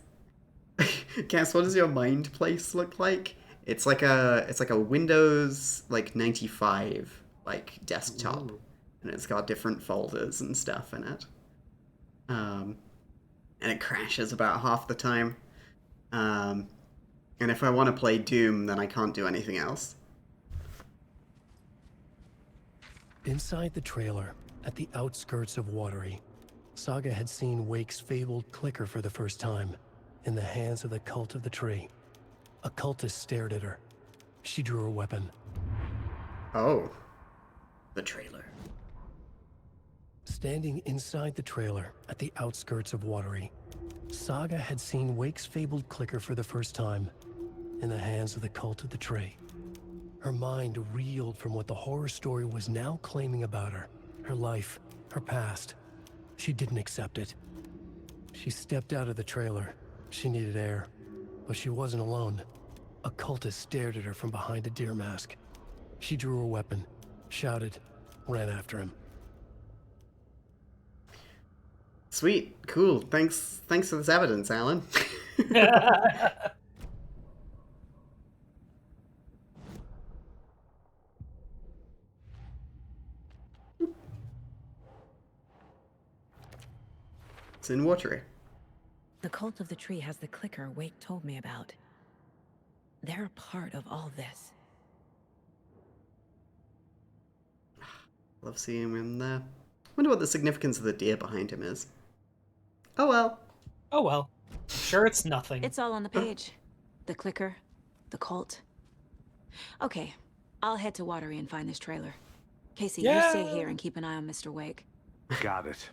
Cass, what does your mind place look like? It's like a Windows like 95 like desktop, and it's got different folders and stuff in it. And it crashes about half the time. And if I want to play Doom, then I can't do anything else. Inside the trailer, at the outskirts of Watery, Saga had seen Wake's fabled clicker for the first time, in the hands of the Cult of the Tree. A cultist stared at her. She drew her weapon. Oh. The trailer. Standing inside the trailer, at the outskirts of Watery, Saga had seen Wake's fabled clicker for the first time, in the hands of the Cult of the Tree. Her mind reeled from what the horror story was now claiming about her. Her life, her past. She didn't accept it. She stepped out of the trailer. She needed air. But she wasn't alone. A cultist stared at her from behind a deer mask. She drew her weapon, shouted, ran after him. Sweet. Cool. Thanks for this evidence, Alan. It's in Watery. The Cult of the Tree has the clicker Wake told me about. They're a part of all this. Love seeing him there. Wonder what the significance of the deer behind him is. Oh well. Oh well. Sure, it's nothing. It's all on the page. The clicker, the cult. Okay, I'll head to Watery and find this trailer. Casey, you stay here and keep an eye on Mr. Wake. Got it.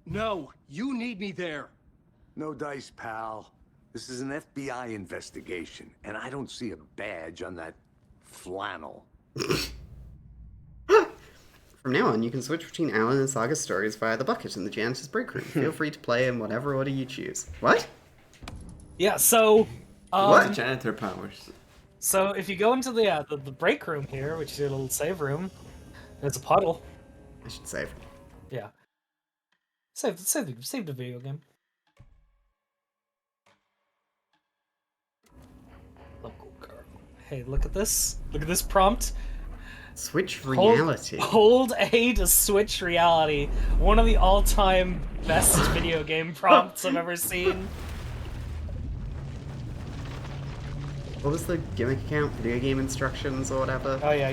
No, you need me there. No dice, pal. This is an FBI investigation, and I don't see a badge on that flannel. From now on, you can switch between Alan and Saga stories via the bucket in the janitor's break room. Feel free to play in whatever order you choose. What? Yeah, so... What? Janitor powers. So if you go into the break room here, which is your little save room, there's a puddle. I should save. Yeah. Save the video game. Local girl. Hey, look at this. Look at this prompt. Switch reality. Hold A to switch reality. One of the all-time best video game prompts I've ever seen. What was the gimmick account? Video game instructions or whatever? Oh yeah,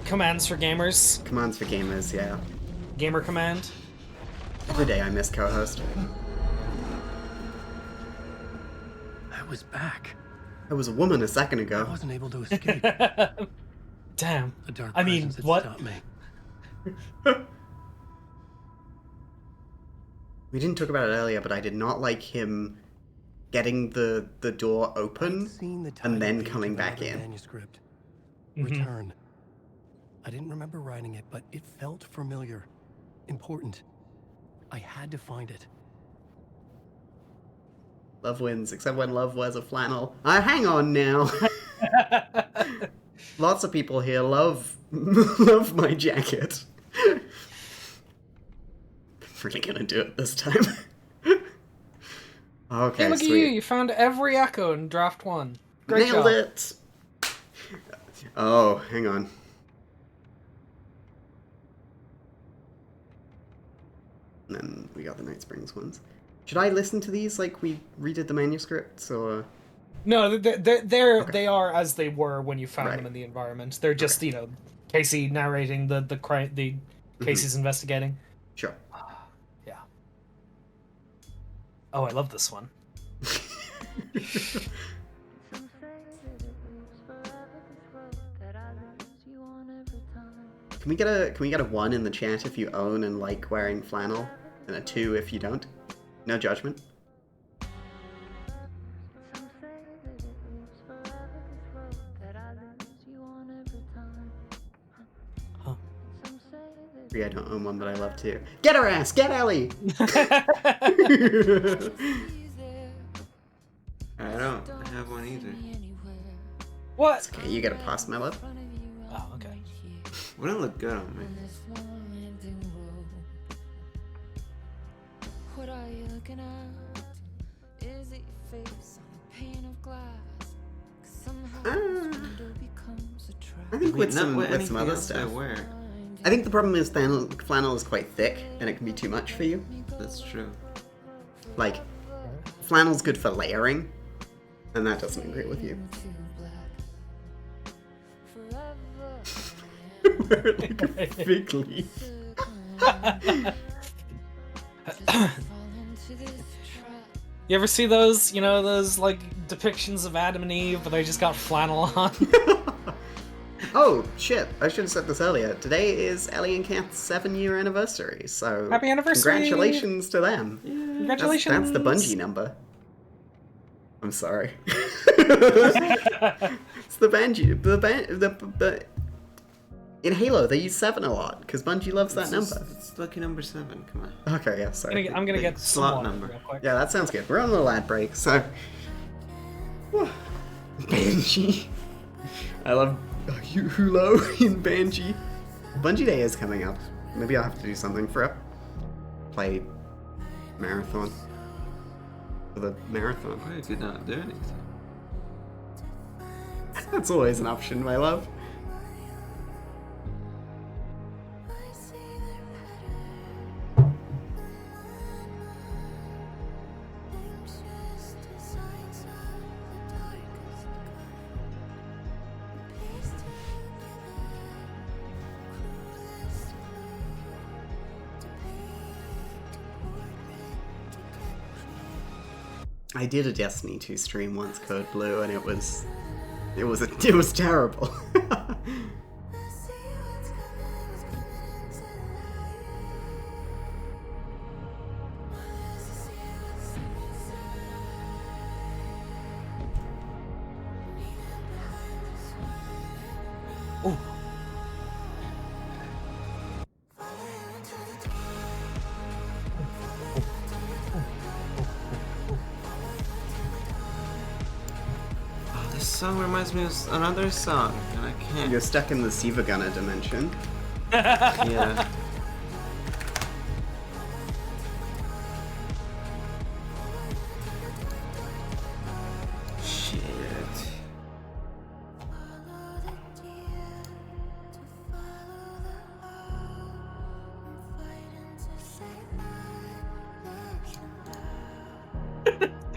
commands for gamers. Commands for gamers, yeah. Gamer command. Every day I miss co-host. I was back. I was a woman a second I ago. wasn't able to escape. Damn. A dark I mean, presence had what? stopped me. We didn't talk about it earlier, but I did not like him getting the door open I'd seen the and then tiny page coming of back another in. Manuscript. Mhm. Return. I didn't remember writing it, but it felt familiar. important. I had to find it. Love wins, except when love wears a flannel. Hang on now. Lots of people here love my jacket. I'm really gonna do it this time. Okay, Hey, look sweet. at you! You found every echo in Draft 1. Great Nailed job. it! Oh, hang on. And then we got the Night Springs ones. Should I listen to these like we redid the manuscripts, or...? No, they are as they were when you found Right. them in the environment. They're just Casey narrating the crime, the Casey's investigating. Sure. Yeah. Oh, I love this one. Can we get a 1 in the chat if you own and like wearing flannel, and a 2 if you don't? No judgment. Huh. I don't own one, but I love to. Get her ass! Get Ellie! I don't have one either. What? Okay, you get a pass, Mello. Oh, okay. Wouldn't look good on me. What are you looking at? Is it your face on a pane of glass? 'Cause somehow this window becomes a trap. I think with some anything other else I stuff. wear. I think the problem is flannel is quite thick, and it can be too much for you. That's true. Like, flannel's good for layering, and that doesn't agree with you. Wear it like a fig leaf. You ever see those, those like depictions of Adam and Eve, but they just got flannel on? Oh, shit. I should have said this earlier. Today is Ellie and Kath's 7-year anniversary, so... Happy anniversary! Congratulations to them. Congratulations! That's the Bungie number. I'm sorry. It's the Bungie... The in Halo, they use 7 a lot, because Bungie loves that number. It's lucky number 7, come on. Okay, yeah, sorry. I'm gonna get some slot water number. real quick. Yeah, that sounds good. We're on the lad break, so... Banshee. I love Hulo in Banshee. Bungie Day is coming up. Maybe I'll have to do something for it. Play marathon. For the marathon. I did not do anything. That's always an option, my love. I did a Destiny 2 stream once, Code Blue, and it was terrible. This song reminds me of another song, and I can't. You're stuck in the Siva Gunner dimension. Yeah. Shit.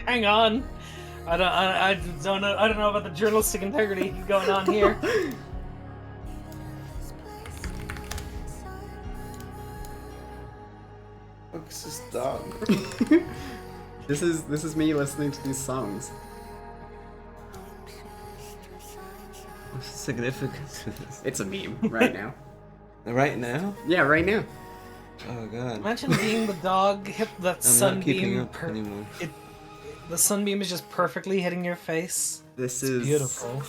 Hang on. I don't know about the journalistic integrity going on here. What's this dog? This is me listening to these songs. What's the significance of this? It's a meme right now. Right now? Yeah, right now. Oh god. Imagine being the dog hit that I'm not keeping sunbeam. up anymore. The sunbeam is just perfectly hitting your face. This It's is beautiful.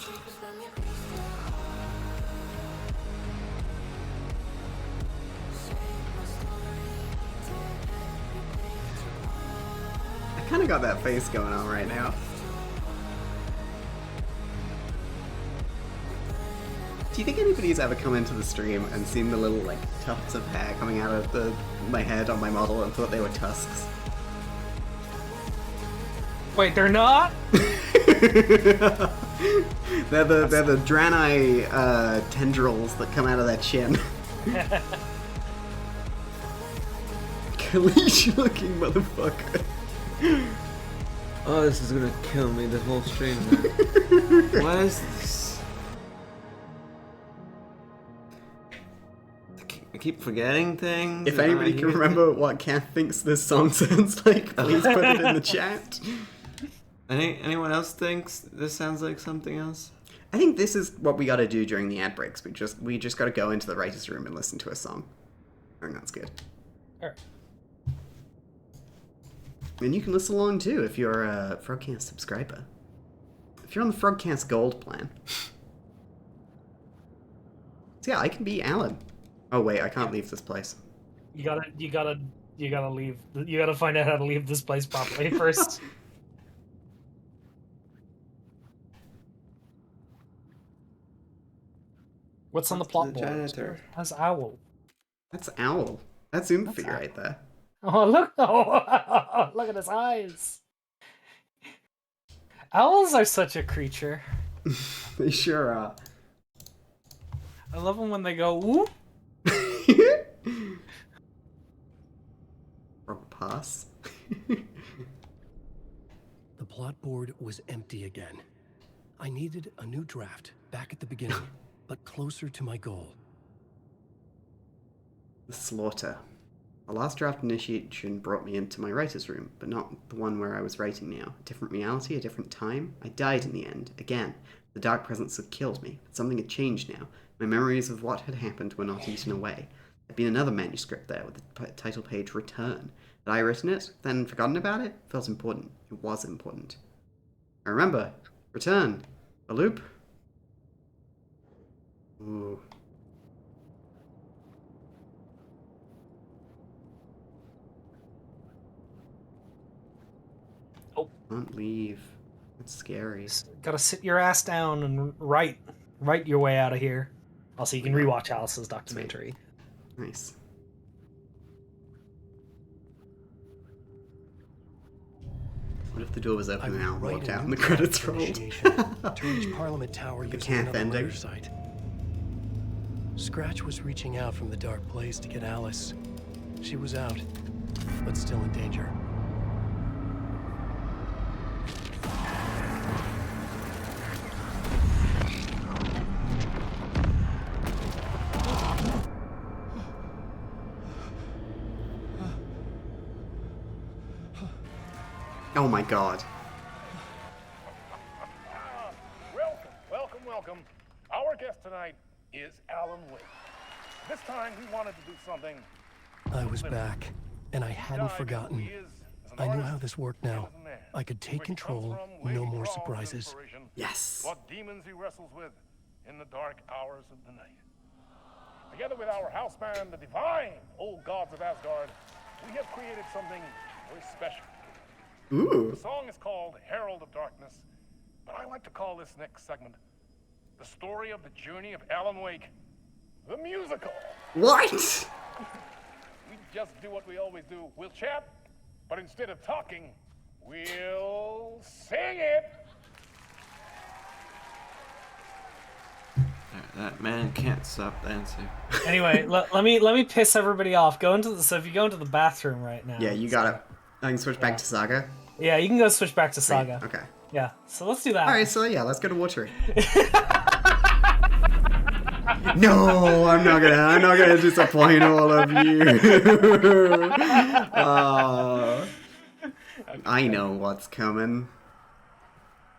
kind of got that face going on right now. Do you think anybody's ever come into the stream and seen the little like tufts of hair coming out of my head on my model and thought they were tusks? Wait, they're not? they're the Draenei tendrils that come out of their chin. Kalish looking motherfucker. Oh, this is gonna kill me the whole stream, man. What is this? I keep forgetting things. If anybody can remember what Kath thinks this song sounds like, please put it in the chat. Anyone else thinks this sounds like something else? I think this is what we gotta do during the ad breaks. We just gotta go into the writer's room and listen to a song. I think that's good. Alright. And you can listen along too if you're a Frogcast subscriber. If you're on the Frogcast Gold plan. So yeah, I can be Alan. Oh wait, I can't leave this place. You gotta leave. You gotta find out how to leave this place properly first. What's on the plot board? Janitor. That's Owl. That's Owl. That's Oomphy right there. Oh look! Oh, look at his eyes. Owls are such a creature. They sure are. I love them when they go whoop. Frog pass. The plot board was empty again. I needed a new draft back at the beginning, but closer to my goal. The slaughter. The last draft initiation brought me into my writer's room, but not the one where I was writing now. A different reality, a different time. I died in the end, again. The dark presence had killed me, but something had changed now. My memories of what had happened were not eaten away. There'd been another manuscript there with the title page Return. Had I written it, then forgotten about it? It felt important. It was important. I remember. Return. A loop. Ooh. Oh. Don't leave. That's scary. Gotta sit your ass down and write your way out of here. Also, you can rewatch Alice's documentary. Nice. What if the door was open now and walked out and the credits rolled? To reach Parliament Tower using Kath another ending. murder site. Scratch was reaching out from the dark place to get Alice. She was out, but still in danger. Oh my god. Welcome. Our guest tonight is Alan Wake. This time we wanted to do something. I was back, and I hadn't forgotten. I knew how this worked now. I could take control, no more surprises. Yes. What demons he wrestles with in the dark hours of the night. Together with our house band, the divine old gods of Asgard, we have created something very special. Ooh. The song is called Herald of Darkness, but I like to call this next segment the story of the journey of Alan Wake, the musical. What? We just do what we always do. We'll chat, but instead of talking, we'll sing it. That man can't stop dancing. Anyway, let me piss everybody off. So if you go into the bathroom right now. Yeah, you got it. I can switch back to Saga. Yeah, you can go switch back to Saga. Okay. Yeah, so let's do that. Alright, so yeah, let's go to Watery. No, I'm not gonna disappoint all of you. I know what's coming.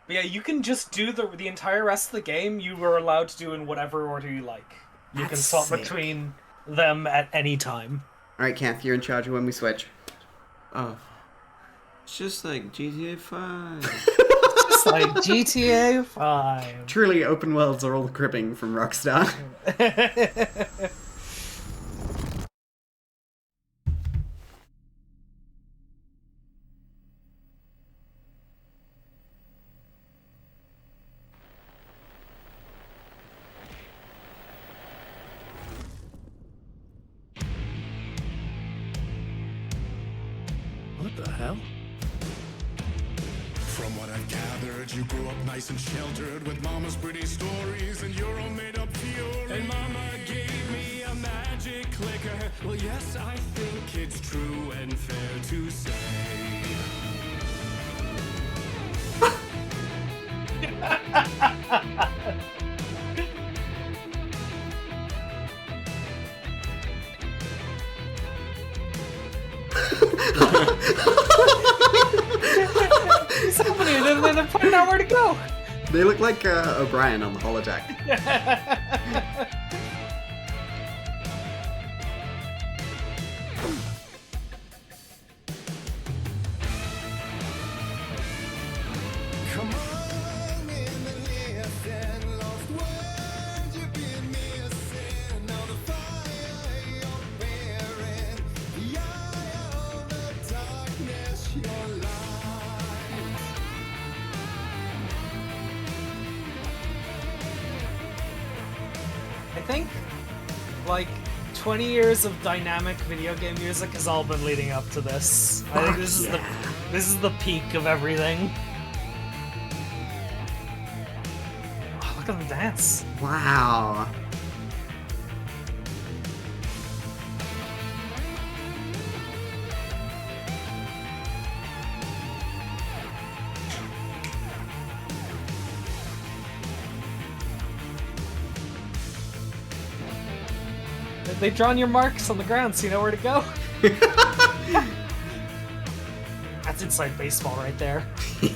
But yeah, you can just do the entire rest of the game. You were allowed to do in whatever order you like. You can That's swap sick. between them at any time. Alright, Kath, you're in charge of when we switch. Oh. It's just like GTA 5. Just like GTA 5. Truly, open worlds are all cribbing from Rockstar. What the hell? From what I've gathered, you grew up nice and sheltered with mama's pretty stories and your own made-up theories. And mama gave me a magic clicker. Well, yes, I think it's true and fair to say. What's happening? They're pointing out where to go. They look like O'Brien on the holodeck. Come on in the listen, lost words you've been missing. Now the fire you're bearing, the eye of the darkness, your light. I think, like, 20 years of dynamic video game music has all been leading up to this. I think this is the peak of everything. Oh, look at them dance. Wow. They've drawn your marks on the ground, so you know where to go. That's inside baseball right there. So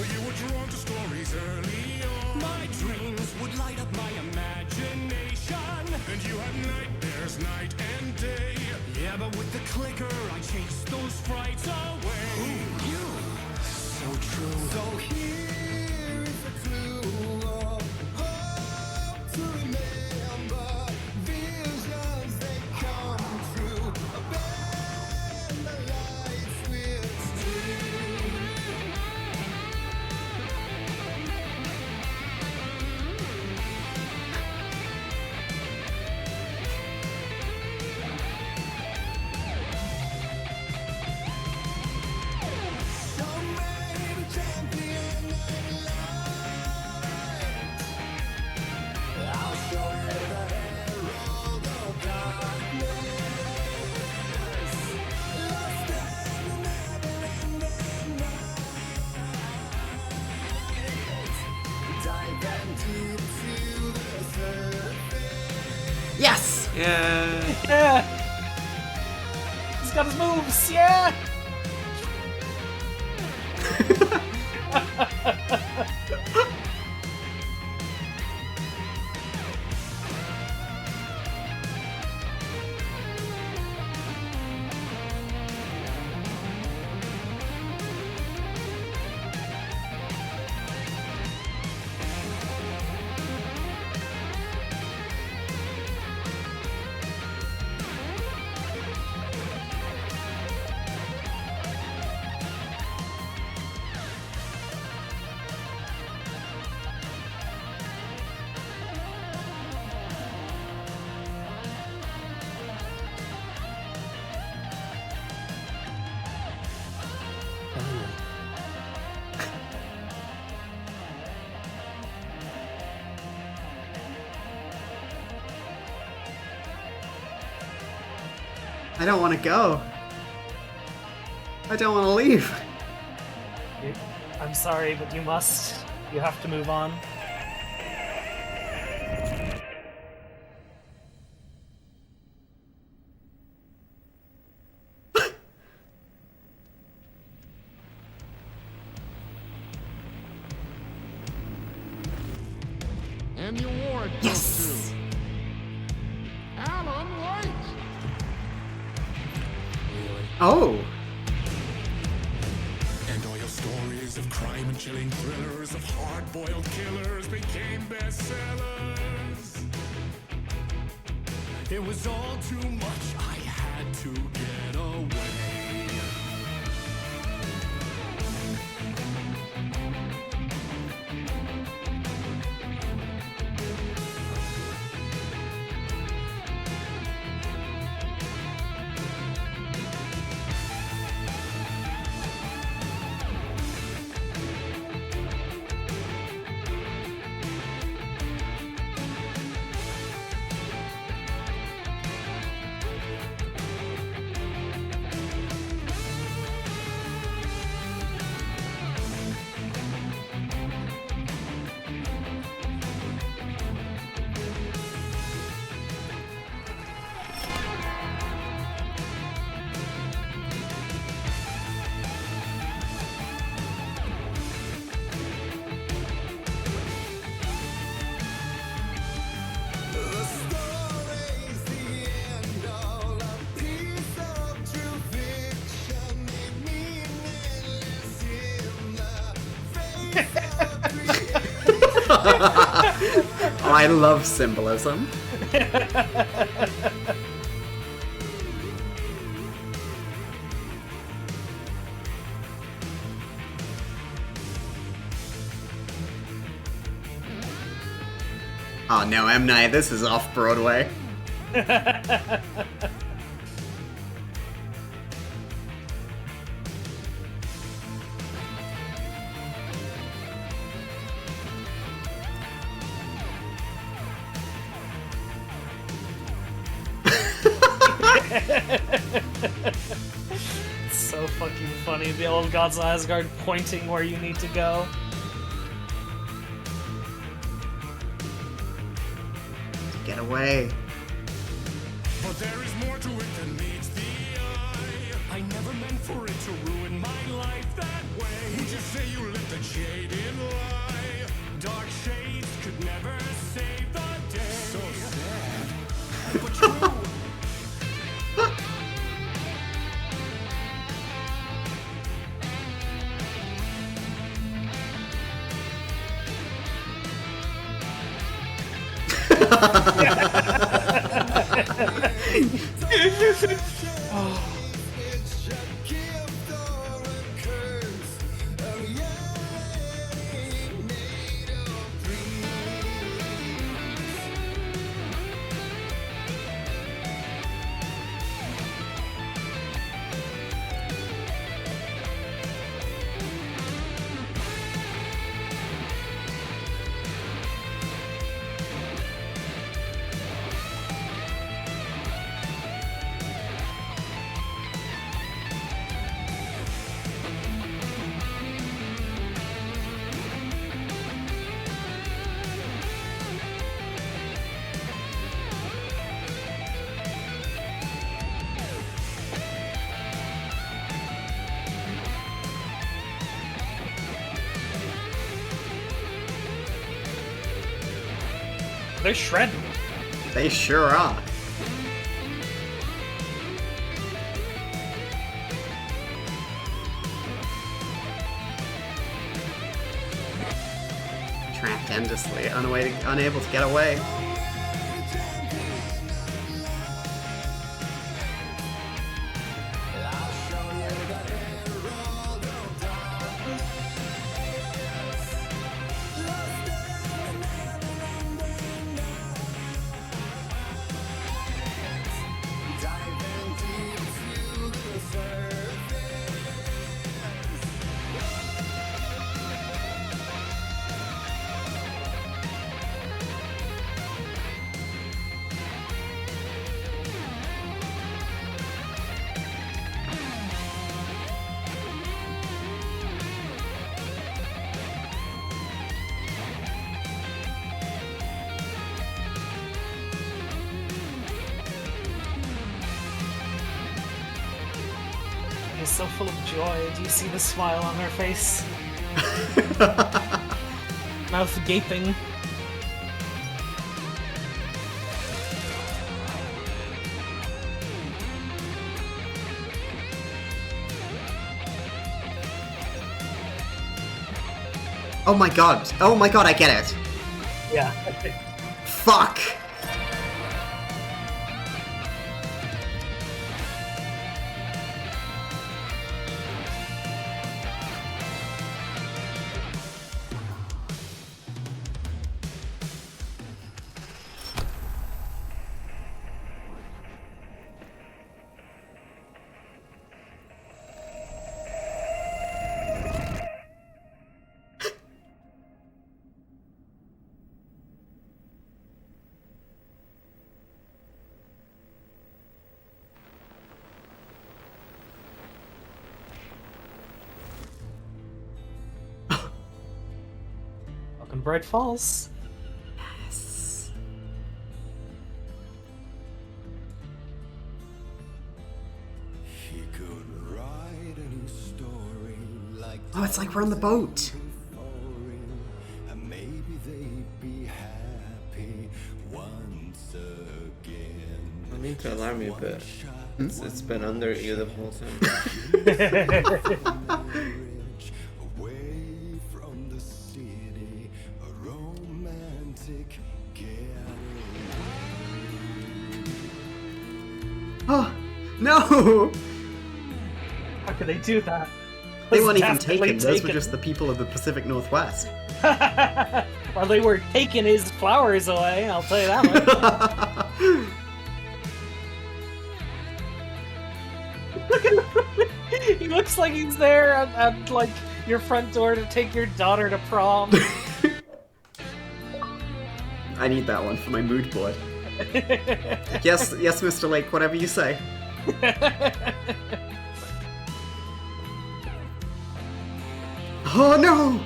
you were drawn to stories early on. My dreams would light up my imagination. And you had nightmares night and day. Yeah, but with the clicker, I chased those frights away. Who you? So true. So here is a clue of hope to remember. Visions they come true. Abandon the lights with steel. Some may be champion of light. I'll show you the herald of darkness. Lost in the never-ending night. Dive down deep to the surface. Yes! Yeah. Yeah! He's got his moves, yeah! I don't want to go. I don't want to leave. I'm sorry, but you must. You have to move on. And the award goes to Alan White. Oh. And all your stories of crime and chilling thrillers of hard-boiled killers became bestsellers. It was all too much. I had to get away. Oh, I love symbolism. Oh no, M. Night, this is off Broadway. It's so fucking funny. The old gods of Asgard pointing where you need to go. Get away. But there is more to it than meets the eye. I never meant for it to ruin my life that way. Would you say you let the jade in lie? Dark shades could never save the day. So sad, but true. They're shredding. They sure are. Trapped endlessly, unable to get away. He's so full of joy. Do you see the smile on her face? Mouth gaping. Oh my god. Oh my god, I get it. Yeah. Fuck. Welcome, Bright Falls. Yes. He could write any story like Oh, it's like we're on the boat. and maybe they'd be happy once again. I mean to alarm you, but it's been under you the whole time. Away from the city, a Oh, no! How could they do that? They Was weren't even definitely taken. Those were just the people of the Pacific Northwest. Well, they were taking his flowers away, I'll tell you that much. He looks like he's there at like your front door to take your daughter to prom. I need that one for my mood board. Yes, Mr. Lake, whatever you say. Oh no!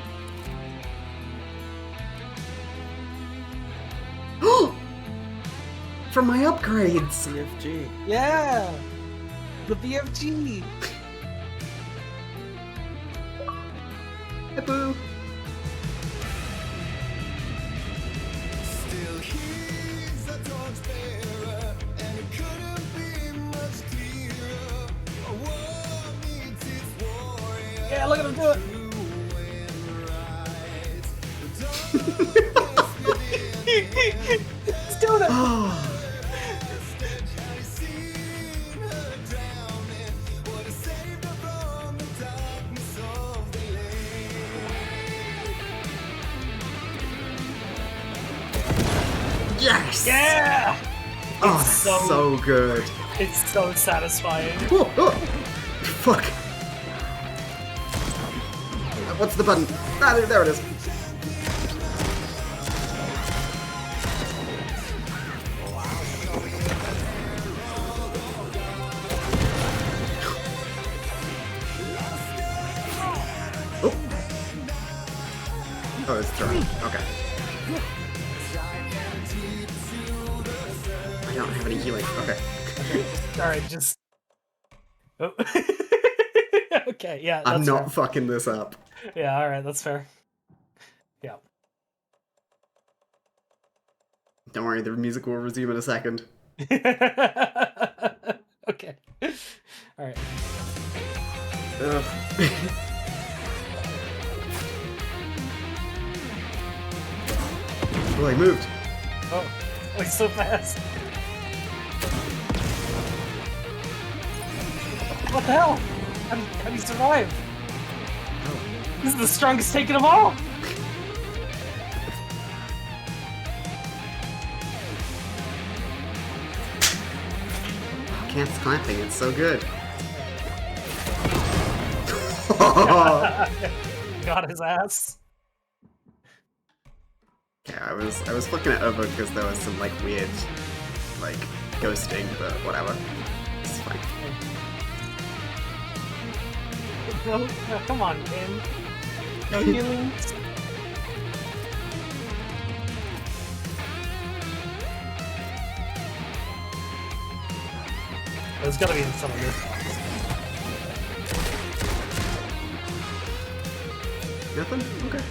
From my upgrades! CFG. Yeah! The BFG! Hey, boo! Still he's a torchbearer, and it couldn't be much clearer. A war meets its warrior. Yeah, look at him do it! He's doing it! Yes! Yeah! Oh, It's that's so good. It's so satisfying. Oh, oh. Fuck. What's the button? Ah, there it is. Oh. Oh, it's throwing. Okay. I don't have any healing. Okay. Alright, just... Oh. Okay, yeah, that's I'm not fair. fucking this up. Yeah, alright, that's fair. Yeah. Don't worry, the music will resume in a second. Okay. Alright. Ugh. Well, I moved. Oh, he's so fast. What the hell? How do you survive? This is the strongest take of all! Can't clamping, it's so good. Got his ass. Yeah, I was looking it over because there was some like weird like ghosting, but whatever. It's fine. No, come on, Ken. No healings. There's gotta be some of this. Nothing? Okay.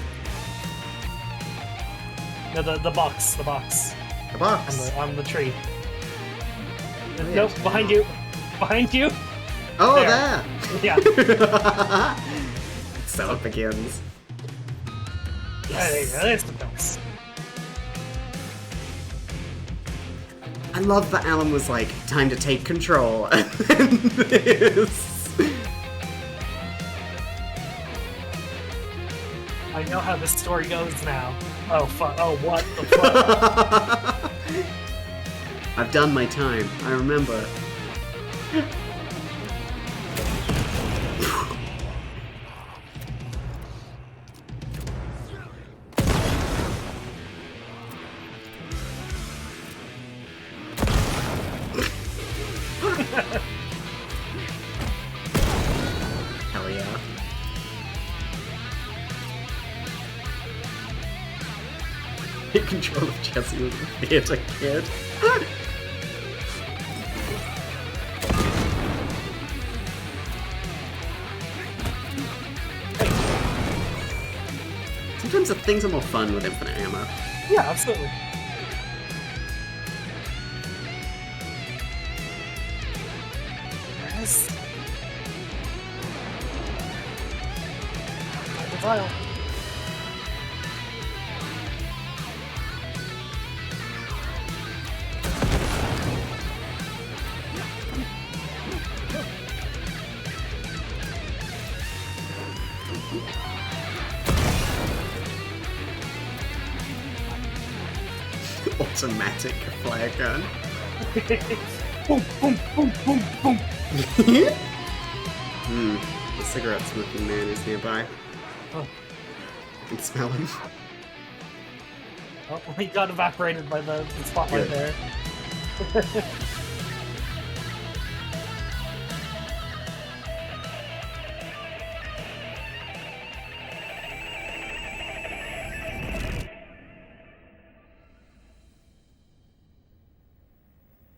No, the box. The box. The box? On the tree. Oh, yeah. Nope, behind you. Behind you. Oh, there. there! Yeah. So it begins. There you go, there's the box. I love that Alan was like, time to take control, and then this. I know how this story goes now. Oh fuck! Oh what the fuck? I've done my time. I remember. Hell yeah. Take control of Jesse with a theater kid. Sometimes the things are more fun with infinite ammo. Yeah, absolutely. Yes. The vial. automatic flare gun. Boom, boom, boom, boom, boom. The cigarette smoking man is nearby. Oh. I can smell him. Oh, he got evaporated by the spotlight there.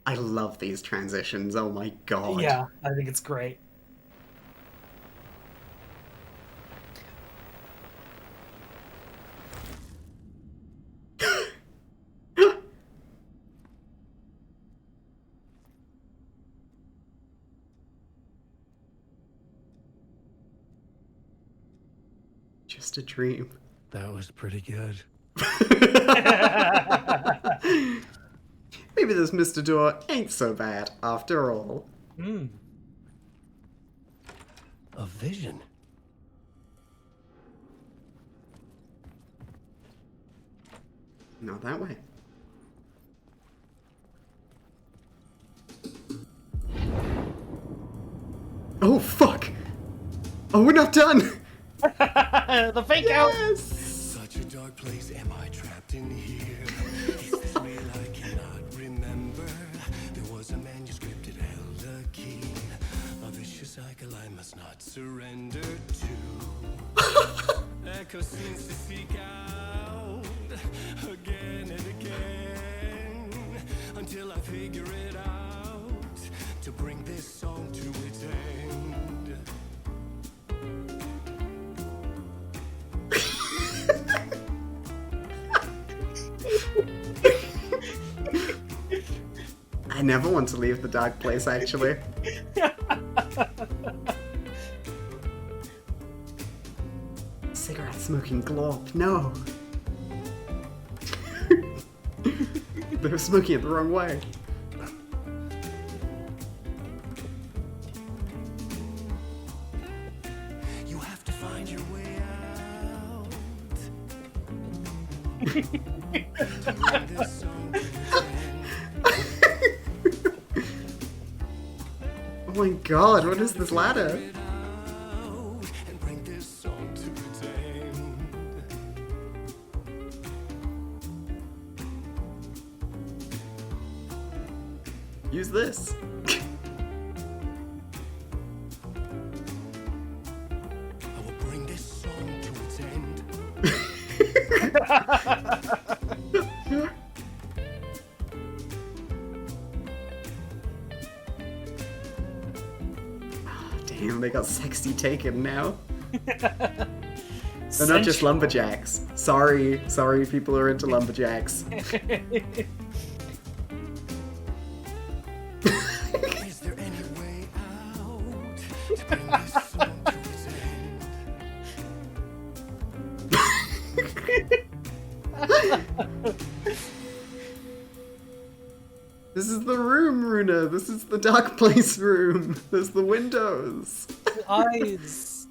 I love these transitions, oh my god. Yeah, I think it's great. Just a dream. That was pretty good. Maybe this Mr. Door ain't so bad after all. A vision. Not that way. Oh, fuck! Oh, we're not done! The fake out! Such a dark place, am I trapped in here? Is this real? I cannot remember. There was a manuscript, it held a key. A vicious cycle I must not surrender to. Echo seems to seek out again and again until I figure it out to bring this song to its end. I never want to leave the dark place, actually. Cigarette smoking glorp, no! They were smoking it the wrong way. You have to find your way out. This song to its end. Oh my god, what is this ladder? And bring this song to its end. Use this. I will bring this song to its end. Damn, they got sexy taken now. They're not just lumberjacks. Sorry people who are into lumberjacks. Is there any way out to bring this song to its end? This is the room, Runa. This is the dark place room. There's the windows. Eyes.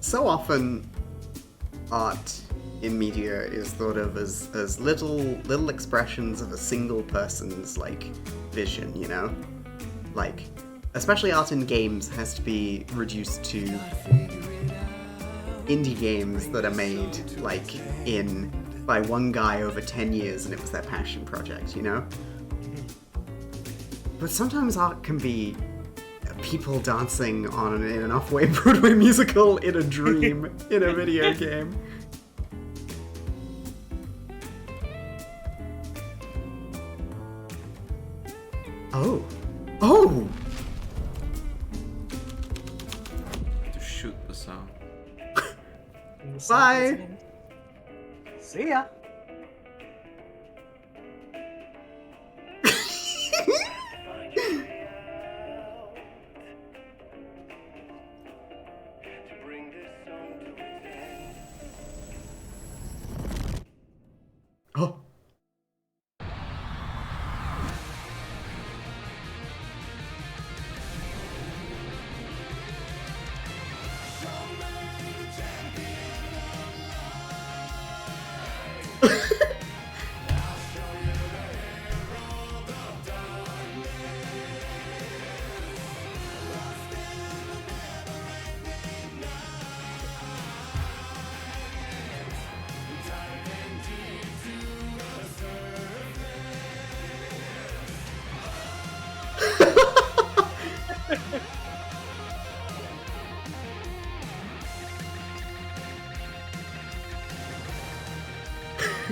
So often, art in media is thought of as little expressions of a single person's like vision, you know? Like, especially art in games has to be reduced to indie games that are made like by one guy over 10 years and it was their passion project, you know? But sometimes art can be people dancing in an off-way Broadway musical in a dream in a video game. Oh. Oh! To shoot the sound. Bye! See ya! Oh.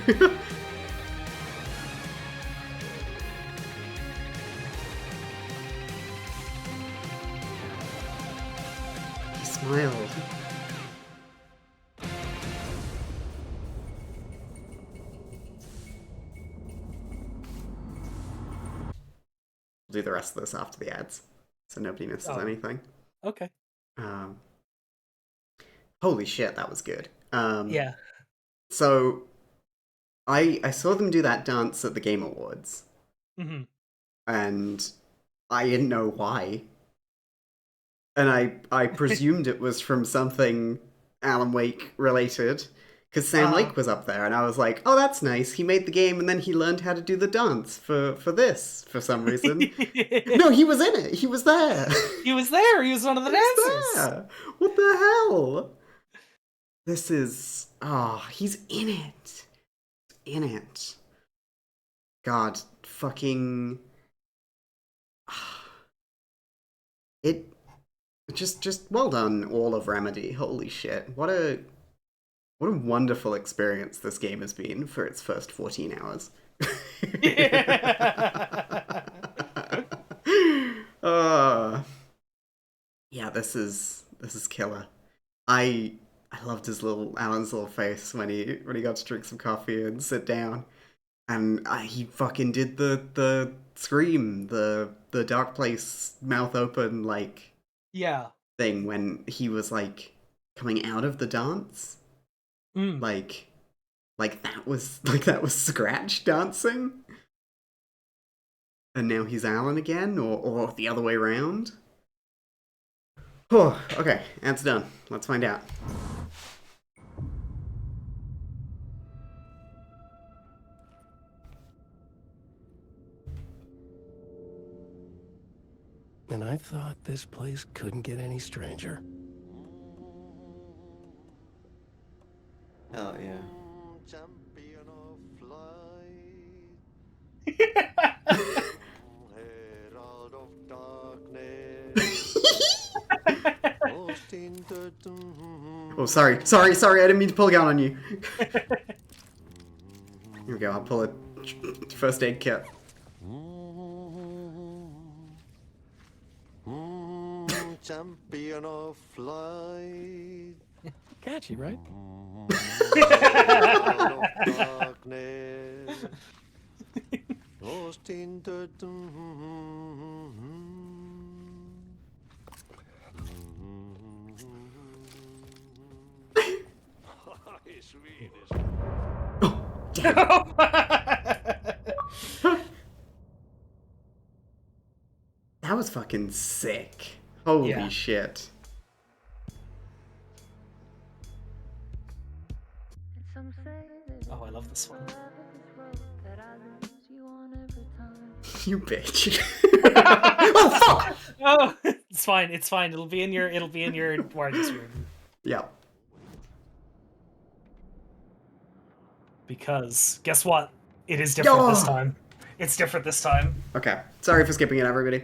He smiled. Do the rest of this after the ads, so nobody misses Oh. anything. Okay. Holy shit, that was good. Yeah. So, I saw them do that dance at the Game Awards, hmm and I didn't know why. And I presumed it was from something Alan Wake related, because Sam Lake was up there, and I was like, oh, that's nice. He made the game, and then he learned how to do the dance for this for some reason. No, he was in it. He was there. He was there. He was one of the dancers. Yeah. What the hell? This is... Oh, he's in it. In it. God, fucking... It... Just well done, all of Remedy. Holy shit. What a wonderful experience this game has been for its first 14 hours. Yeah, this is killer. I loved Alan's little face when he got to drink some coffee and sit down, and he fucking did the scream, the dark place mouth open like Yeah. thing when he was like coming out of the dance. Like that was Scratch dancing, and now he's Alan again, or the other way around. Oh, okay, that's done. Let's find out. And I thought this place couldn't get any stranger. Hell yeah. Champion of flight. Herald of darkness. Lost in the Oh, sorry, I didn't mean to pull a gun on you. Here we go, I'll pull a first aid kit. Champion of flight. Catchy, right? Herald of darkness. Lost in the Swedish. That was fucking sick. Holy Yeah. shit. Oh, I love this one. You bitch. Oh fuck! Oh, it's fine. It's fine. It'll be in your Wardies room. Yeah. Because guess what? It is different this Yo! time. It's different this time. Okay. Sorry for skipping it, everybody.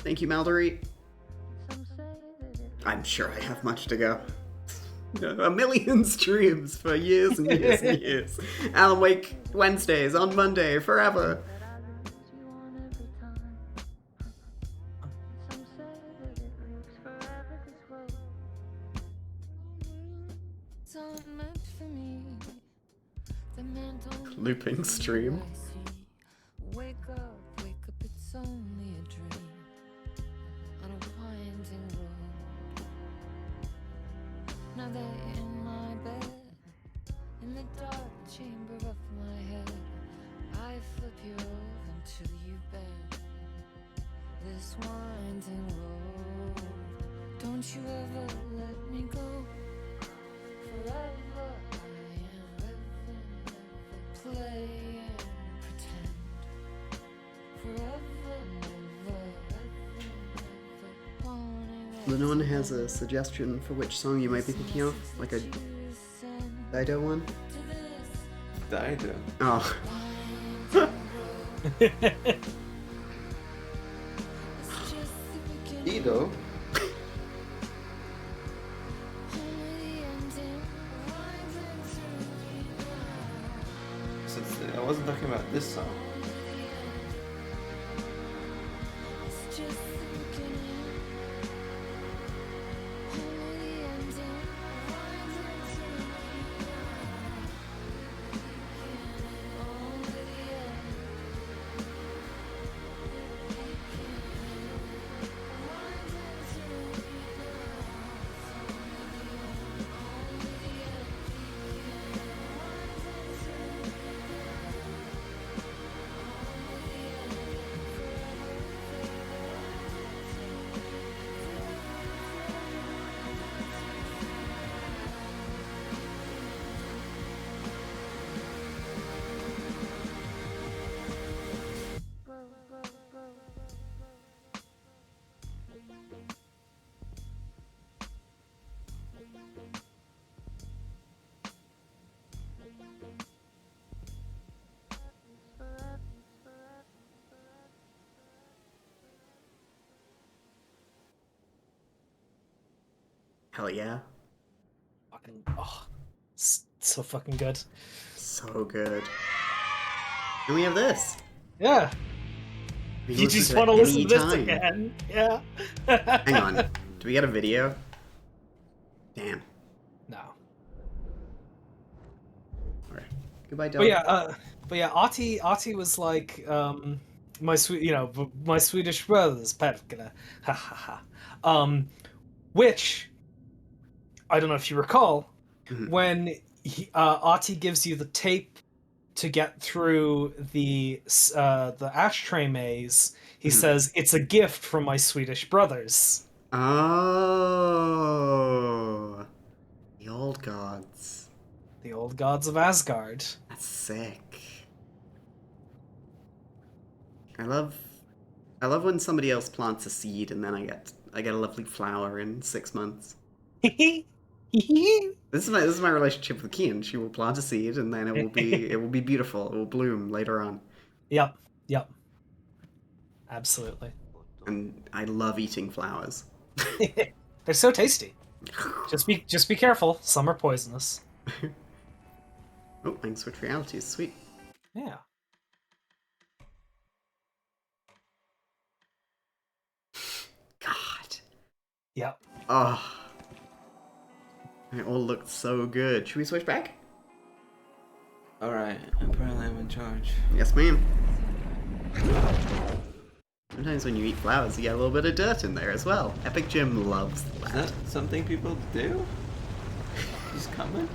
Thank you, Maldory. I'm sure I have much to go. A million streams for years and years and years. Alan Wake Wednesdays on Monday forever. Looping stream. Wake up, it's only a dream on a winding road. Now they're in my bed, in the dark chamber of my head. I flip you Don't you ever let me go. Forever I am never play and pretend. Forever never wanting Lenore has a suggestion for which song you might be thinking of, like a Dido one. Dido. Oh. Dido? So I wasn't talking about this song. Hell yeah. Fucking, so fucking good. So good. And we have this. Yeah. We You can just to want to it listen to this anytime. again. Yeah. Hang on. Do we get a video? Damn. No. Alright. Goodbye, dog. But yeah, Ahti was like, my Swedish brothers, Perkele, ha ha ha. Which, I don't know if you recall, when Ahti gives you the tape to get through the ashtray maze, he says, "It's a gift from my Swedish brothers." Oh. The old gods. The old gods of Asgard. That's sick. I love when somebody else plants a seed and then I get a lovely flower in 6 months. This is my relationship with Kian. She will plant a seed and then it will be beautiful. It will bloom later on. Yep. Absolutely. And I love eating flowers. They're so tasty. Just be careful. Some are poisonous. Oh, I can switch realities. Sweet. Yeah. God. Yep. Oh. It all looked so good. Should we switch back? Alright, apparently I'm in charge. Yes, ma'am. Sometimes when you eat flowers, you get a little bit of dirt in there as well. Epic Jim loves that. Is that something people do? He's coming?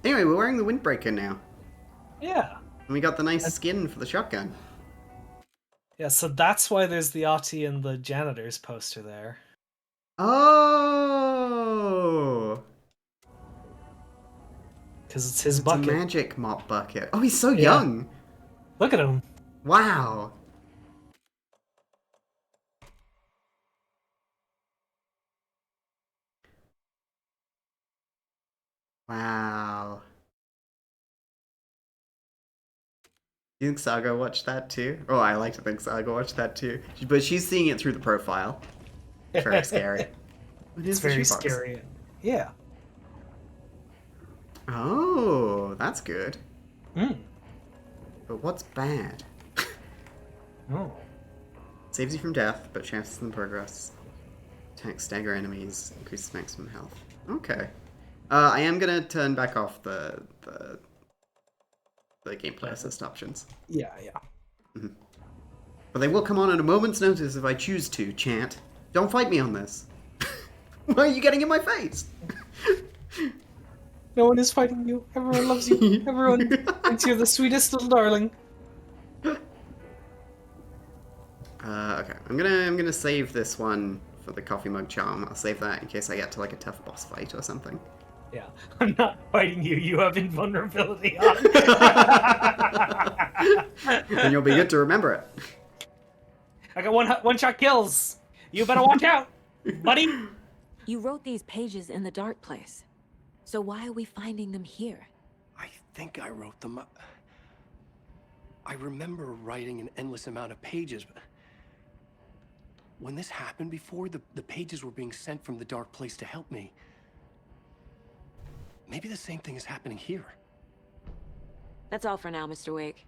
Anyway, we're wearing the windbreaker now. Yeah. And we got the nice skin for the shotgun. Yeah, so that's why there's the Ahti and the janitor's poster there. Oh! Because it's his It's bucket. a magic mop bucket. Oh, he's so young! Look at him. Wow! Wow. Do you think Saga watched that too? Oh, I like to think Saga watched that too. But she's seeing it through the profile. It's very scary. What It's is the very shoebox? scary. Yeah. Oh, that's good. Mm. But what's bad? Oh. Saves you from death, but chances in progress. Attack stagger enemies, increases maximum health. Okay. I am gonna turn back off the gameplay assist options. Yeah. But they will come on at a moment's notice if I choose to, chat. Don't fight me on this. Why are you getting in my face? No one is fighting you. Everyone loves you. Everyone thinks you're the sweetest little darling. Okay, I'm gonna save this one for the coffee mug charm. I'll save that in case I get to like a tough boss fight or something. Yeah, I'm not fighting you. You have invulnerability on. And you'll be good to remember it. I got one shot kills. You better watch out, buddy. You wrote these pages in the dark place. So why are we finding them here? I think I wrote them. I remember writing an endless amount of pages, but when this happened before, the pages were being sent from the dark place to help me. Maybe the same thing is happening here. That's all for now, Mr. Wake.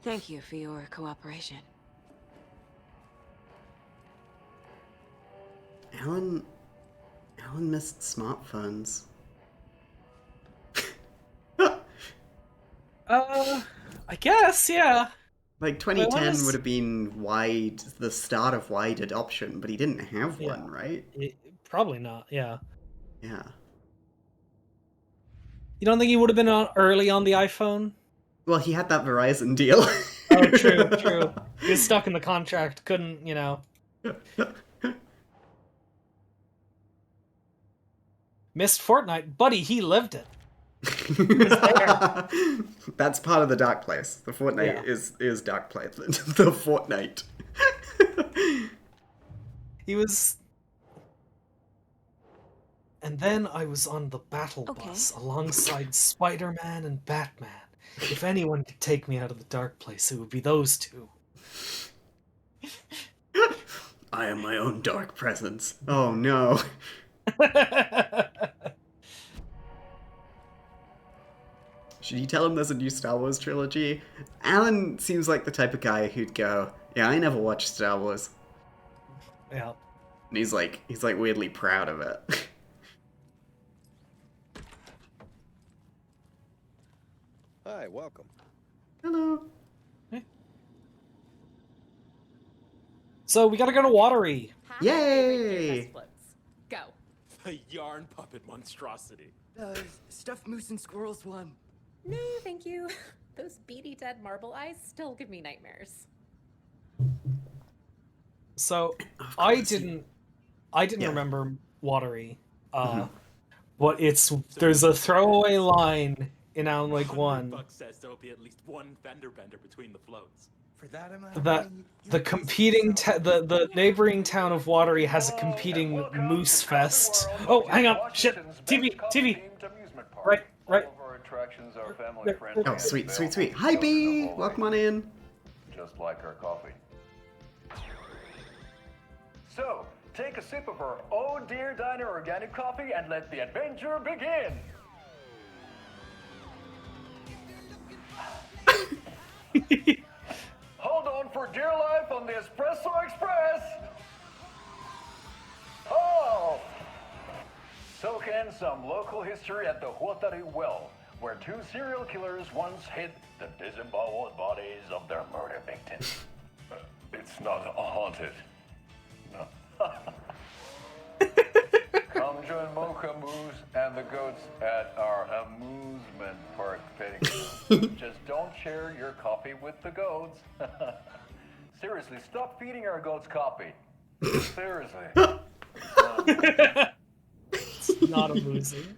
Thank you for your cooperation. Alan missed smartphones. I guess, yeah. Like 2010 would have been the start of wide adoption, but he didn't have one, right? Probably not, yeah. Yeah. You don't think he would have been early on the iPhone? Well, he had that Verizon deal. Oh, true. He was stuck in the contract, couldn't, you know. Missed Fortnite. Buddy, he lived it. That's part of the dark place. The Fortnite is dark place. The Fortnite. He was... And then I was on the battle bus alongside Spider-Man and Batman. If anyone could take me out of the dark place, it would be those two. I am my own dark presence. Oh no. Should you tell him there's a new Star Wars trilogy? Alan seems like the type of guy who'd go, yeah, I never watched Star Wars. Yeah. And he's like weirdly proud of it. Hi, welcome. Hello. So we gotta go to Watery. Yay! Go. The yarn puppet monstrosity. Stuffed moose and squirrels one. No, thank you. Those beady dead marble eyes still give me nightmares. So I didn't remember Watery. But there's a throwaway line in Alan Wake 1 Buck says there'll be at least one fender bender between the floats. For that amount that the competing the neighboring town of Watery has a competing Moose Fest. Oh, hang on, shit, TV. Right. Oh, sweet. Hi, Bee! Welcome on in. Just like our coffee. So, take a sip of our Oh Dear Diner organic coffee and let the adventure begin. Hold on for dear life on the Espresso Express. Oh! Soak in some local history at the Huatari Well, where two serial killers once hid the disemboweled bodies of their murder victims. It's not haunted. No. Come join Mocha Moose and the goats at our amusement park petting zoo. Just don't share your coffee with the goats. Seriously, stop feeding our goats coffee. Seriously. It's not amusing.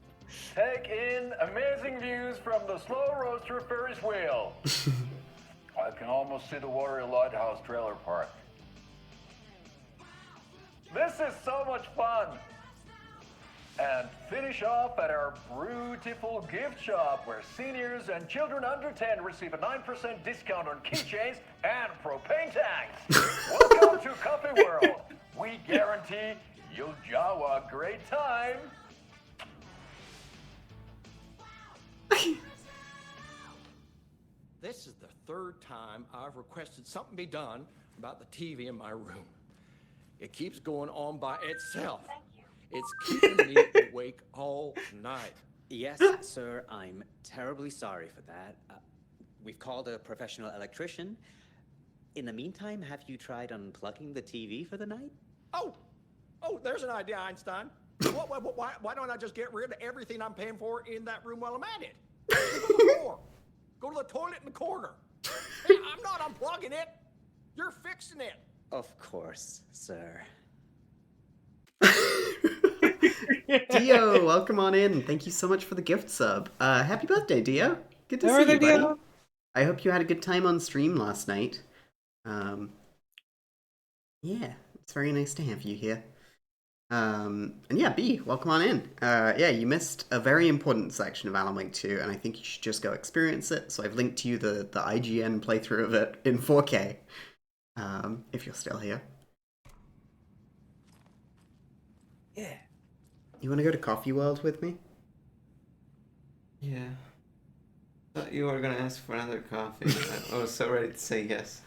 Take in amazing views from the Slow Roaster Ferris wheel. I can almost see the Watery Lighthouse trailer park. This is so much fun. And finish off at our beautiful gift shop where seniors and children under 10 receive a 9% discount on keychains and propane tanks. Welcome to Coffee World. We guarantee you'll have a great time. This is the third time I've requested something be done about the TV in my room. It keeps going on by itself. It's keeping me awake all night. Yes, sir, I'm terribly sorry for that. We've called a professional electrician. In the meantime, have you tried unplugging the TV for the night? Oh, there's an idea, Einstein. Why don't I just get rid of everything I'm paying for in that room while I'm at it? Go to the floor. Go to the toilet in the corner. Hey, I'm not unplugging it. You're fixing it. Of course, sir. Dio, welcome on in. Thank you so much for the gift sub. Happy birthday, Dio. Good to see you, buddy. Dio. I hope you had a good time on stream last night. Yeah, it's very nice to have you here. And yeah, B, welcome on in. Yeah, you missed a very important section of Alan Wake 2, and I think you should just go experience it. So I've linked to you the IGN playthrough of it in 4K, if you're still here. Yeah. You want to go to Coffee World with me? Yeah. Thought you were gonna ask for another coffee. I was so ready to say yes.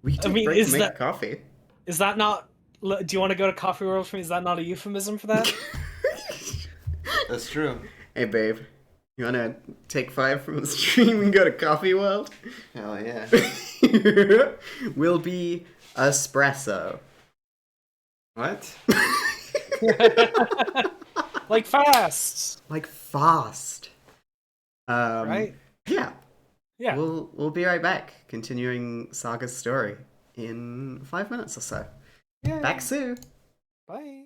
We can take break to make coffee. Is that not? Do you want to go to Coffee World for me? Is that not a euphemism for that? That's true. Hey, babe. You want to take 5 from the stream and go to Coffee World? Hell yeah. We'll be espresso. What? Like fast. Like fast. Right? Yeah. Yeah. We'll be right back, continuing Saga's story in 5 minutes or so. Yeah. Back soon. Bye.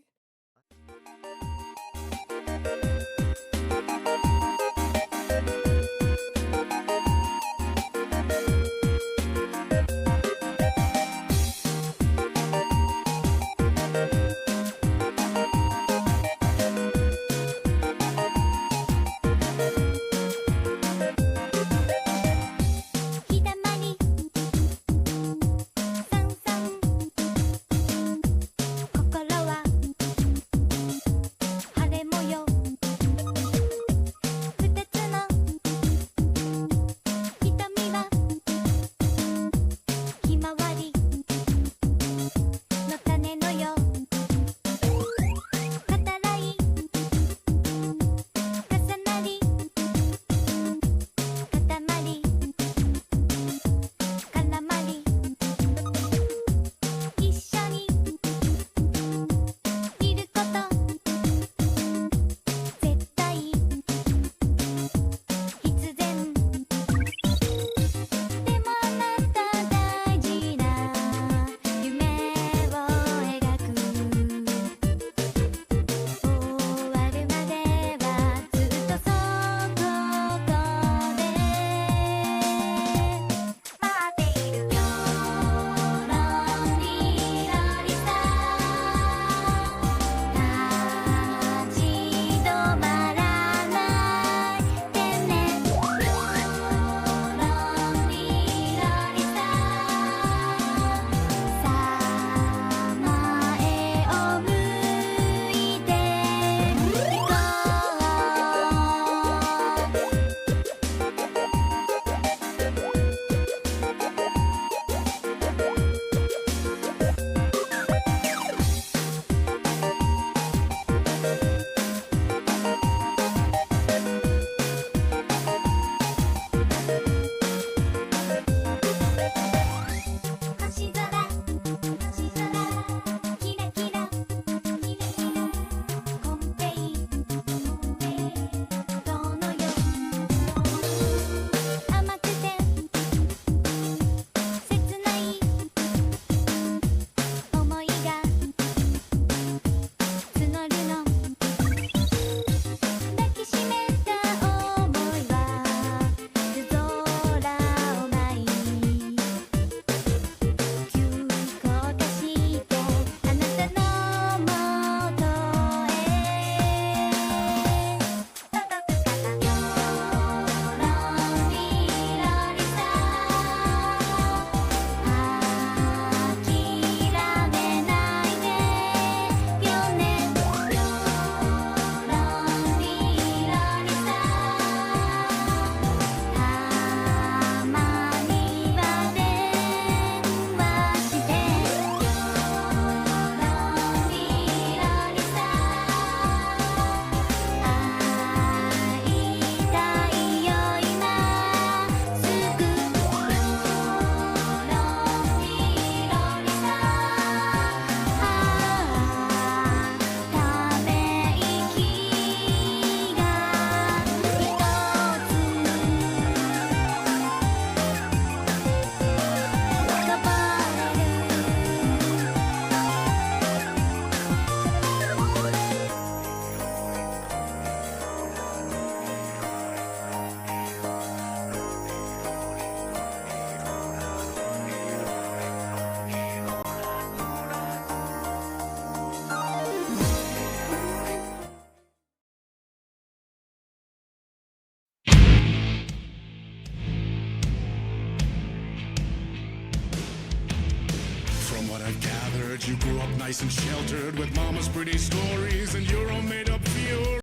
what I've gathered, you grew up nice and sheltered with mama's pretty stories and your own made-up fury.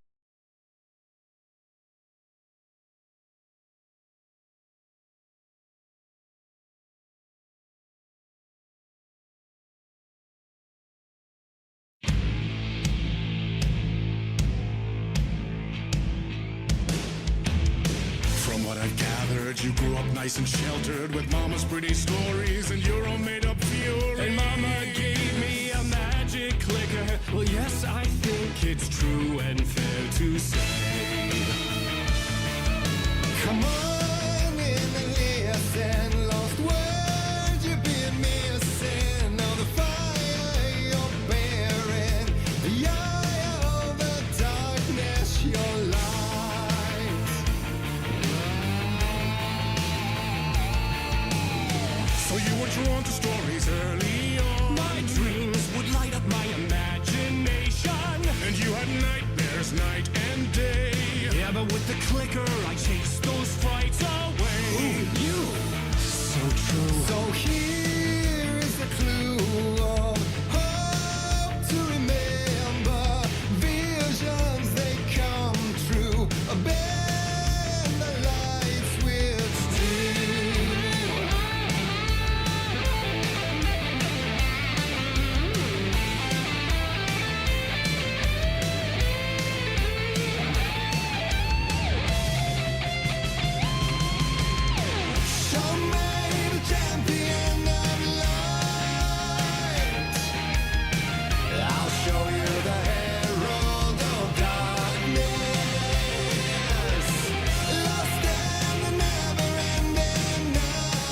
From what I've gathered, you grew up nice and sheltered with mama's pretty stories and your own made-up fury. And mama gave me a magic clicker. Well, yes, I think it's true and fair to say. Come on in and listen, lost words you've been missing. All the fire you're bearing, the eye of the darkness, your light. So you were drawn to stories early on. My dreams would light up my imagination. And you had nightmares night and day. Yeah, but with the clicker, I chased those frights away. Ooh, you! So true. So here is the clue of hope to remember. Visions, they come true. Bend the light switch too. Show me the champion of light. I'll show you the herald of darkness. Lost in the never-ending night.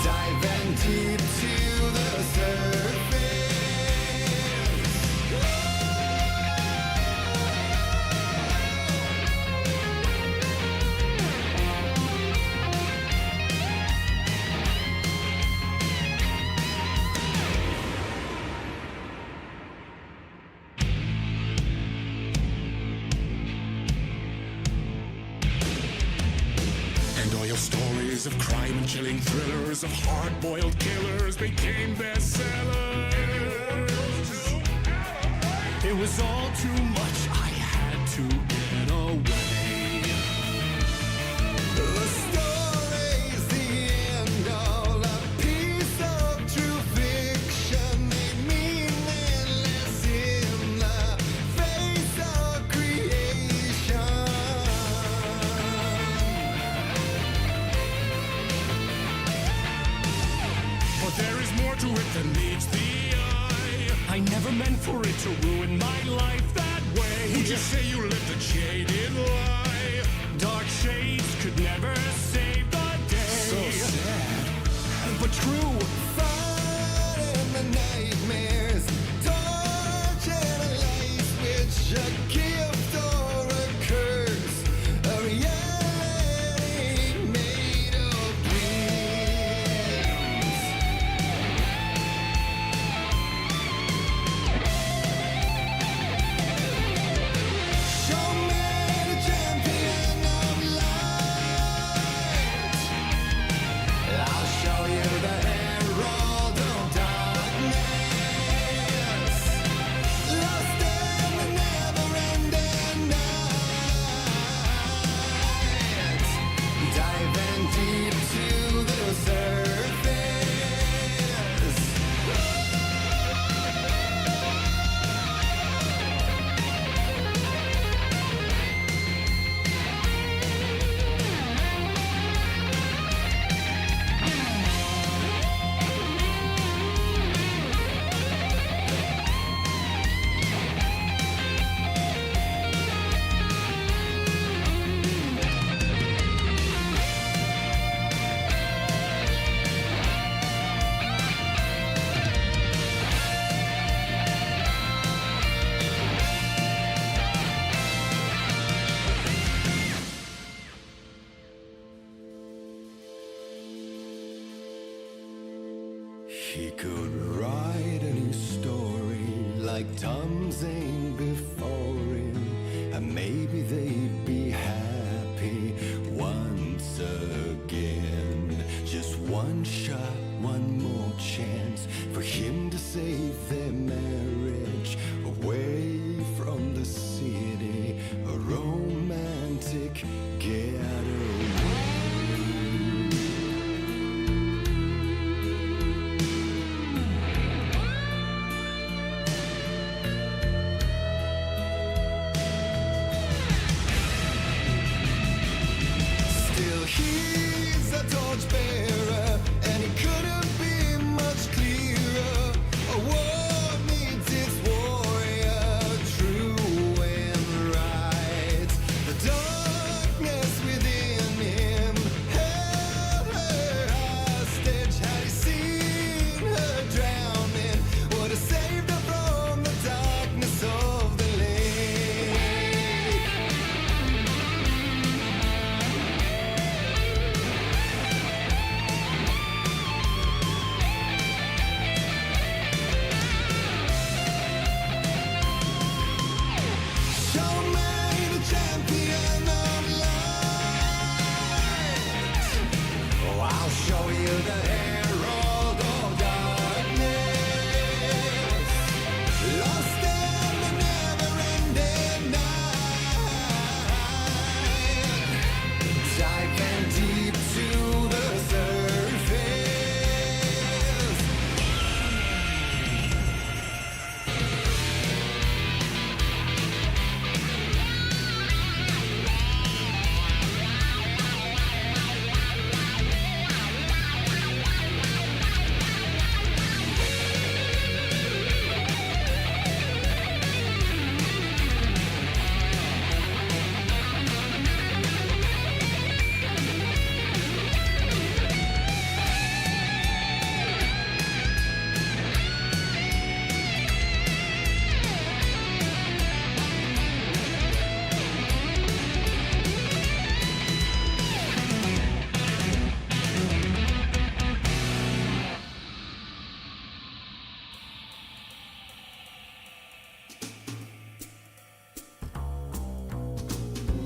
Diving deep to the surface. And all your stories of crime and chilling thrillers of hard-boiled killers became bestsellers. It was all too much, I had to get away. The story's the end, all a piece of true fiction. They mean endless in the face of creation. But there is more to it than meets the eye. I never meant for it to ruin my life that way. Would you say you lived a jaded lie? Dark shades could never save the day. So sad, but true. Fighting the nightmares, torching a light switch, a gift or a curse, a reality made of dreams. Show me the champion of light. I'll show you the herald of darkness. Lost in the never-ending night. Diving deep to the surface. He could write a new story like Tom Zane before him, and maybe they'd be happy once again. Just one one shot, one more chance for him to save their marriage. Away from the city, a romantic getaway. Still he's a torchbearer, and he couldn't be much clearer. A war needs its warrior, true and right. The darkness within him held her hostage. Had he seen her drowning, would have saved her from the darkness of the lake. Show me the champion of light. Oh, I'll show you the herald of darkness. Lost in the never-ending night. Diving deep to the surface.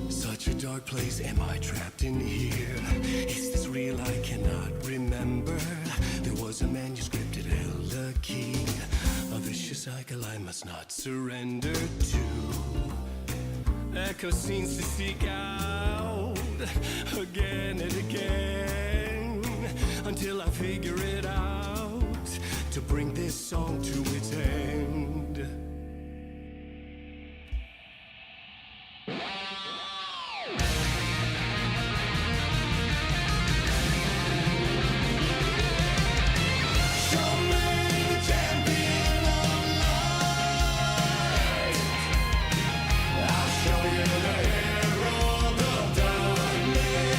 Such a dark place, am I trapped in here? Is this real? I cannot remember. There was a manuscript, it held a key. A vicious cycle I must not surrender to. Echo scenes to seek out again and again until I figure it out to bring this song to its end. Show me the champion of light. I'll show you the herald of darkness.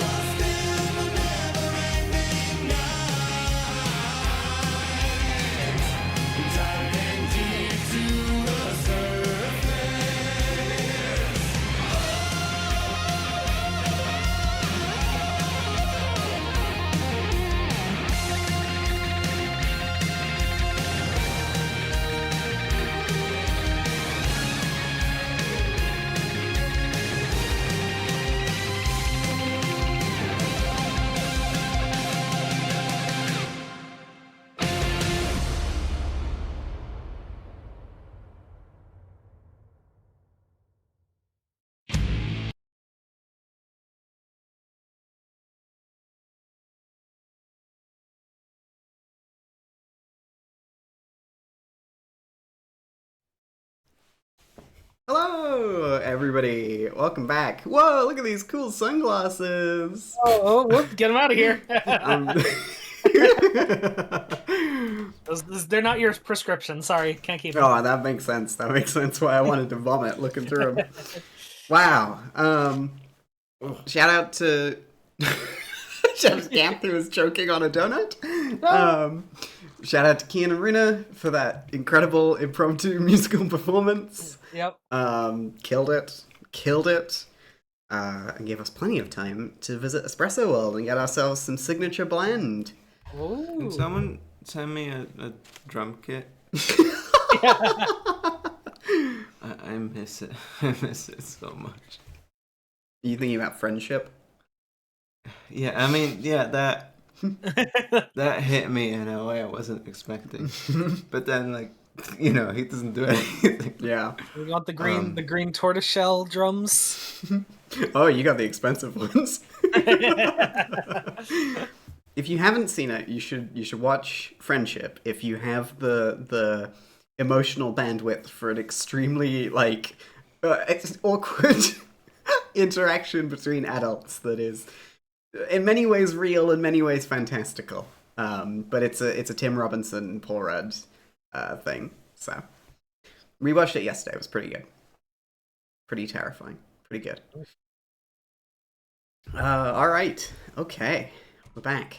Lost in the never-ending night. Diving deep to the surface. Hello, everybody. Welcome back. Whoa, look at these cool sunglasses. Oh, whoop, get them out of here. They're not your prescription. Sorry, can't keep them. Oh, that makes sense. That makes sense why I wanted to vomit looking through them. Wow. Shout out to Chef Scamp, who was choking on a donut. Shout out to Kian and Runa for that incredible impromptu musical performance. Yep. Killed it. And gave us plenty of time to visit Espresso World and get ourselves some signature blend. Can someone send me a drum kit? I miss it. I miss it so much. Are you thinking about friendship? Yeah, I mean, yeah, that hit me in a way I wasn't expecting. But then, like, he doesn't do anything. Yeah. We got the green tortoiseshell drums. Oh, you got the expensive ones. If you haven't seen it, you should watch Friendship. If you have the emotional bandwidth for an extremely awkward interaction between adults that is in many ways real, in many ways fantastical. But it's a Tim Robinson, Paul Rudd thing. So we watched it yesterday. It was pretty good. Pretty terrifying. Pretty good. All right. Okay. We're back.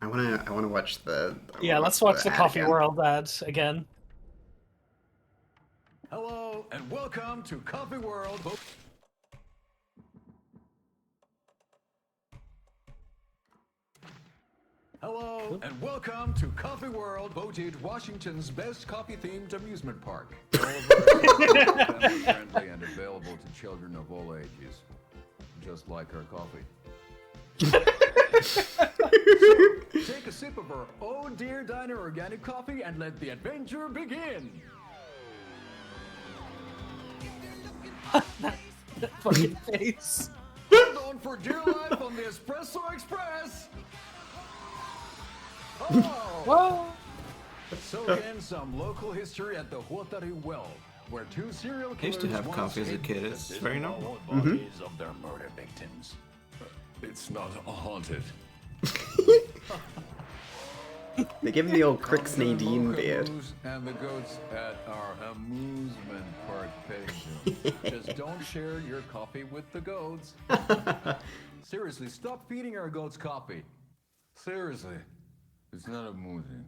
I wanna watch the. Yeah, let's watch the ad Coffee again. World ad again. Hello and welcome to Coffee World. Hello and welcome to Coffee World, voted Washington's best coffee-themed amusement park. All very family-friendly and available to children of all ages, just like our coffee. So, take a sip of our Oh Dear Diner organic coffee and let the adventure begin. That fucking face. Hold on for dear life on the Espresso Express. Oh! Whoa! Soak in some local history at the Huatari Well, where two serial I killers used to have once coffee as a hid kid. the It's very normal. bodies of their murder victims. It's not haunted. They give him the old Crix Come to Nadine Mocha beard. Moose and the goats at our amusement park petting zoo. Just don't share your coffee with the goats. Seriously, stop feeding our goats coffee. Seriously, it's not amusing.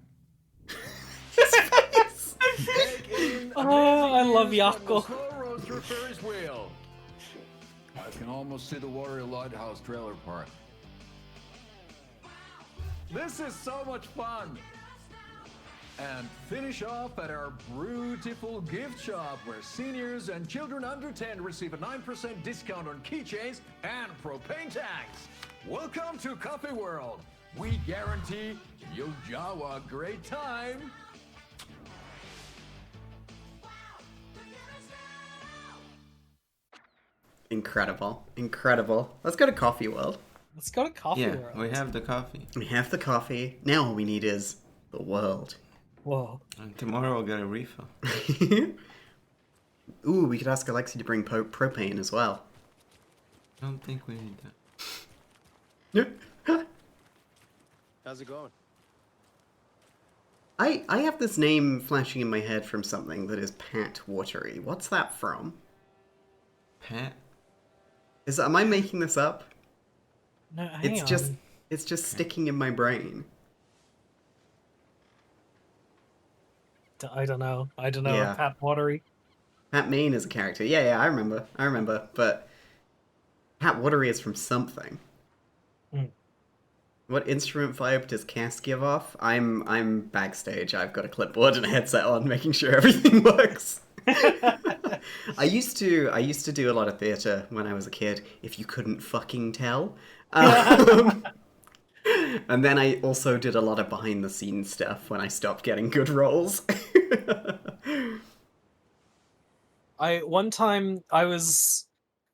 Oh, I love Yako. Slow roaster Ferris wheel. I can almost see the Watery Lighthouse trailer park. This is so much fun! And finish off at our beautiful gift shop where seniors and children under 10 receive a 9% discount on keychains and propane tanks. Welcome to Coffee World. We guarantee you'll have a great time. Incredible. Incredible. Let's go to Coffee World. Let's go to Coffee Yeah, World. we have the coffee. We have the coffee. Now all we need is the world. Whoa. And tomorrow we'll get a refill. Ooh, we could ask Alexi to bring propane as well. I don't think we need that. How's it going? I have this name flashing in my head from something that is Pat Watery. What's that from? Pat? Am I making this up? No, hang It's just sticking in my brain. I don't know. Yeah. Pat Watery. Pat Main is a character. Yeah, I remember. But Pat Watery is from something. Hmm. What instrument vibe does Cass give off? I'm backstage. I've got a clipboard and a headset on, making sure everything works. I used to do a lot of theatre when I was a kid, if you couldn't fucking tell. And then I also did a lot of behind the scenes stuff when I stopped getting good roles. One time I was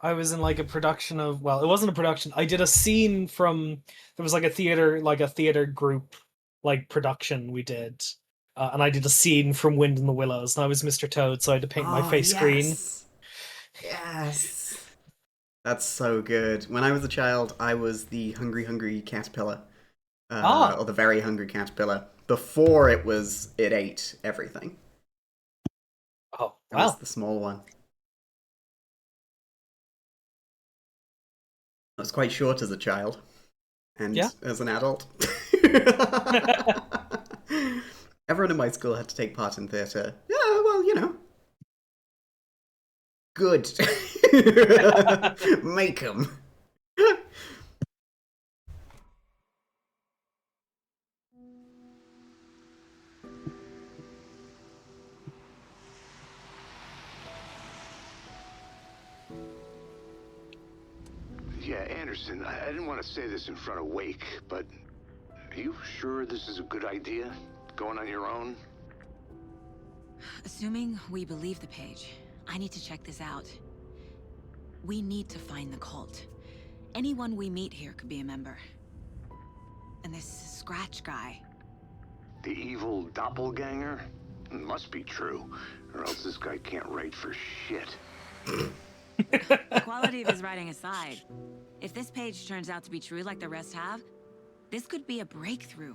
in like a production of, well, it wasn't a production. I did a scene from, there was like a theater group like production we did. And I did a scene from Wind in the Willows, and I was Mr. Toad, so I had to paint my face green. Yes. That's so good. When I was a child, I was the hungry caterpillar. Or the very hungry caterpillar. Before it ate everything. Oh, I was the small one. I was quite short as a child. And as an adult. Everyone in my school had to take part in theatre. Yeah, well, you know. Good. Make 'em. Yeah, Anderson, I didn't want to say this in front of Wake, but are you sure this is a good idea? Going on your own? Assuming we believe the page, I need to check this out. We need to find the cult. Anyone we meet here could be a member. And this Scratch guy. The evil doppelganger? Must be true, or else this guy can't write for shit. The quality of his writing aside, if this page turns out to be true like the rest have, this could be a breakthrough.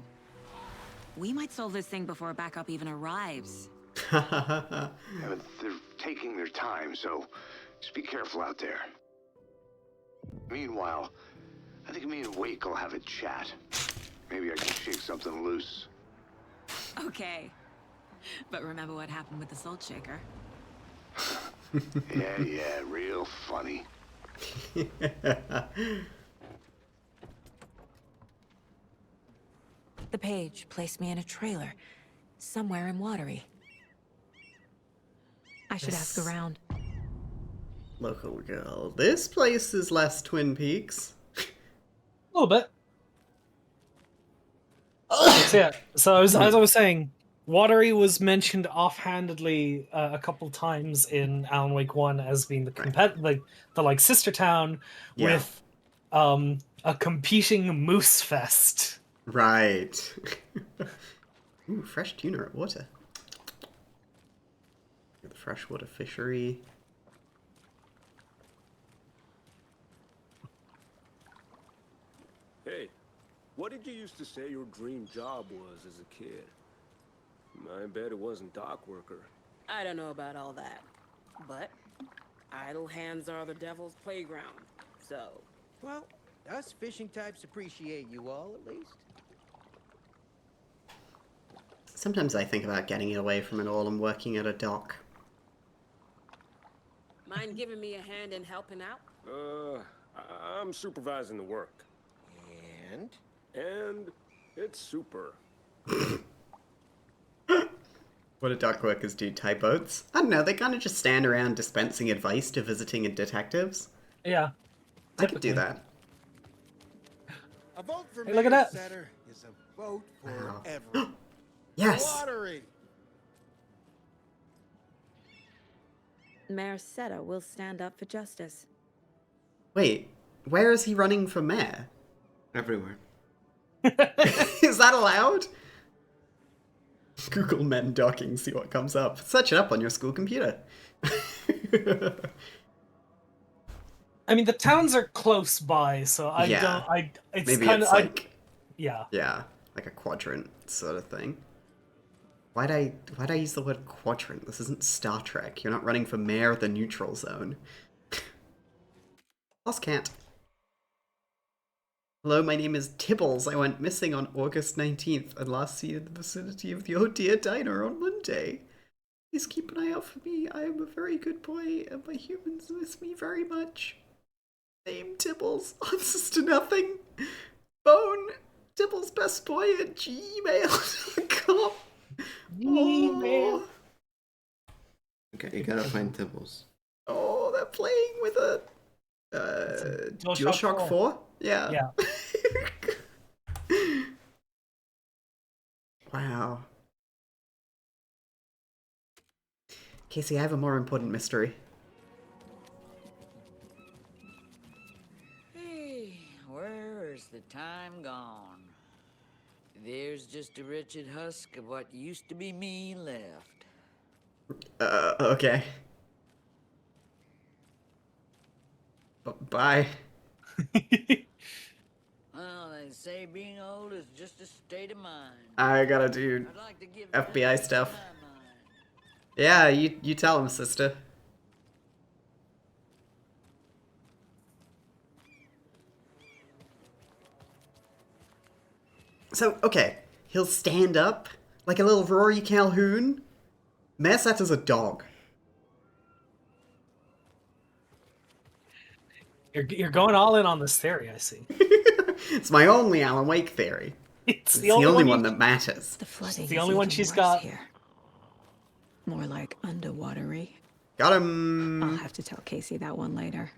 We might solve this thing before backup even arrives. Yeah, but they're taking their time, so just be careful out there. Meanwhile, I think me and Wake will have a chat. Maybe I can shake something loose. Okay. But remember what happened with the Salt Shaker? Yeah, real funny. The page placed me in a trailer, somewhere in Watery. I should ask around. Local girl. This place is less Twin Peaks. A little bit. So yeah, so as I was saying, Watery was mentioned offhandedly a couple times in Alan Wake 1 as being the like sister town with a competing moose fest. Right. Ooh, fresh tuna at water. The freshwater fishery. Hey, what did you used to say your dream job was as a kid? I bet it wasn't dock worker. I don't know about all that, but idle hands are the devil's playground, so... Well, us fishing types appreciate you all, at least. Sometimes I think about getting away from it all and working at a dock. Mind giving me a hand in helping out? I'm supervising the work. And? And it's super. What do dock workers do? Tie boats? I don't know, they kind of just stand around dispensing advice to visiting detectives. Yeah. I could do that. A vote for Hey, look at that. Setter is a vote for Wow. everyone. Yes! Watery! Mayor Seta will stand up for justice. Wait, where is he running for mayor? Everywhere. Is that allowed? Google men docking, see what comes up. Search it up on your school computer. I mean, the towns are close by, so I Yeah. don't. It's Maybe kind it's of like yeah. Yeah, like a quadrant sort of thing. Why'd I use the word quadrant? This isn't Star Trek. You're not running for mayor of the neutral zone. Lost cat. Hello, my name is Tibbles. I went missing on August 19th and last seen in the vicinity of the Oh Dear Diner on Monday. Please keep an eye out for me. I am a very good boy and my humans miss me very much. Name Tibbles. Answers to nothing. Phone tibblesbestboy at gmail.com. Email. Okay, you gotta find Tibbles. Oh, they're playing with a DualShock 4? Yeah. Yeah. Wow. Casey, I have a more important mystery. Hey, where is the time gone? There's just a wretched husk of what used to be me left. Okay. Bye. Well, they say being old is just a state of mind. I gotta do I'd like to give FBI stuff. Yeah, you tell him, sister. So, okay, he'll stand up like a little Rory Calhoun. Mayor Seta's a dog. You're going all in on this theory, I see. It's my only Alan Wake theory. It's the only one that matters. The flooding the is only one even she's worse got. Here. More like underwatery. Got him. I'll have to tell Casey that one later.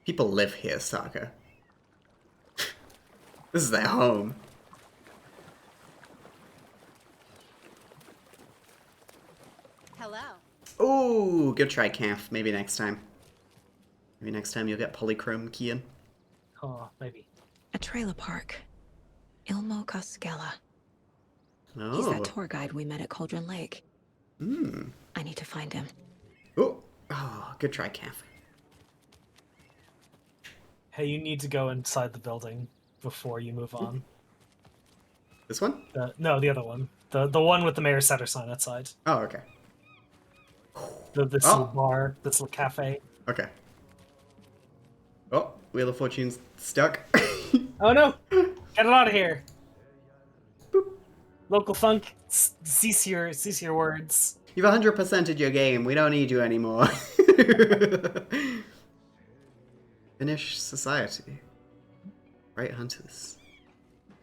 People live here, Saga. This is their home. Hello. Ooh, good try, Calf. Maybe next time. Maybe next time you'll get polychrome keying. Oh, maybe. A trailer park. Ilmo Koskela. Oh. He's that tour guide we met at Cauldron Lake. Hmm. I need to find him. Oh, good try, Calf. Hey, you need to go inside the building before you move on. This one? No, the other one. The one with the Mayor Setter sign outside. Oh, okay. This little bar, this little cafe. Okay. Oh, Wheel of Fortune's stuck. Oh no! Get it out of here! Boop. Local funk, cease your words. You've 100%ed your game. We don't need you anymore. Finish society. Right hunters.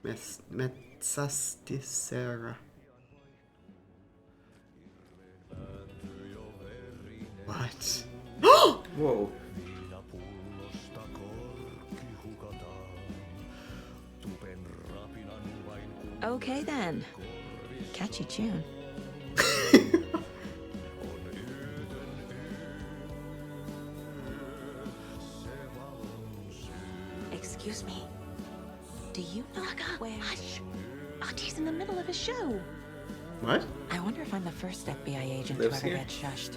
Metsasticera. What? Whoa. Okay then. Catchy tune. Excuse me. Do you know where... Hush! Artie's in the middle of a show. What? I wonder if I'm the first FBI agent Lives to ever here? get shushed.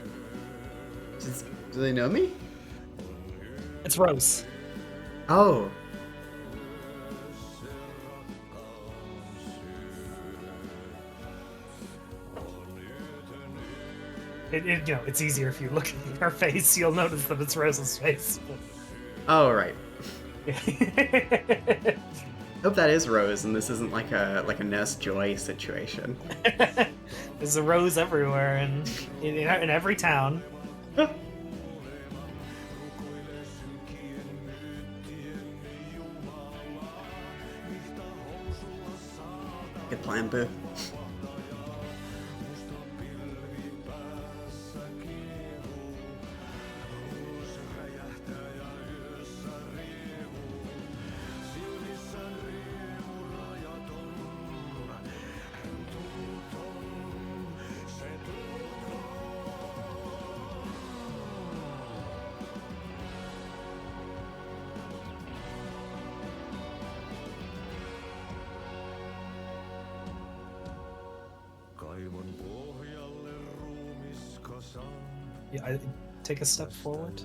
Do they know me? It's Rose. Oh. It's easier if you look at her face. You'll notice that it's Rose's face. Oh, right. Hope that is Rose, and this isn't like a Nurse Joy situation. There's a Rose everywhere, and in every town. Good plan, Boo. Yeah, take a step forward.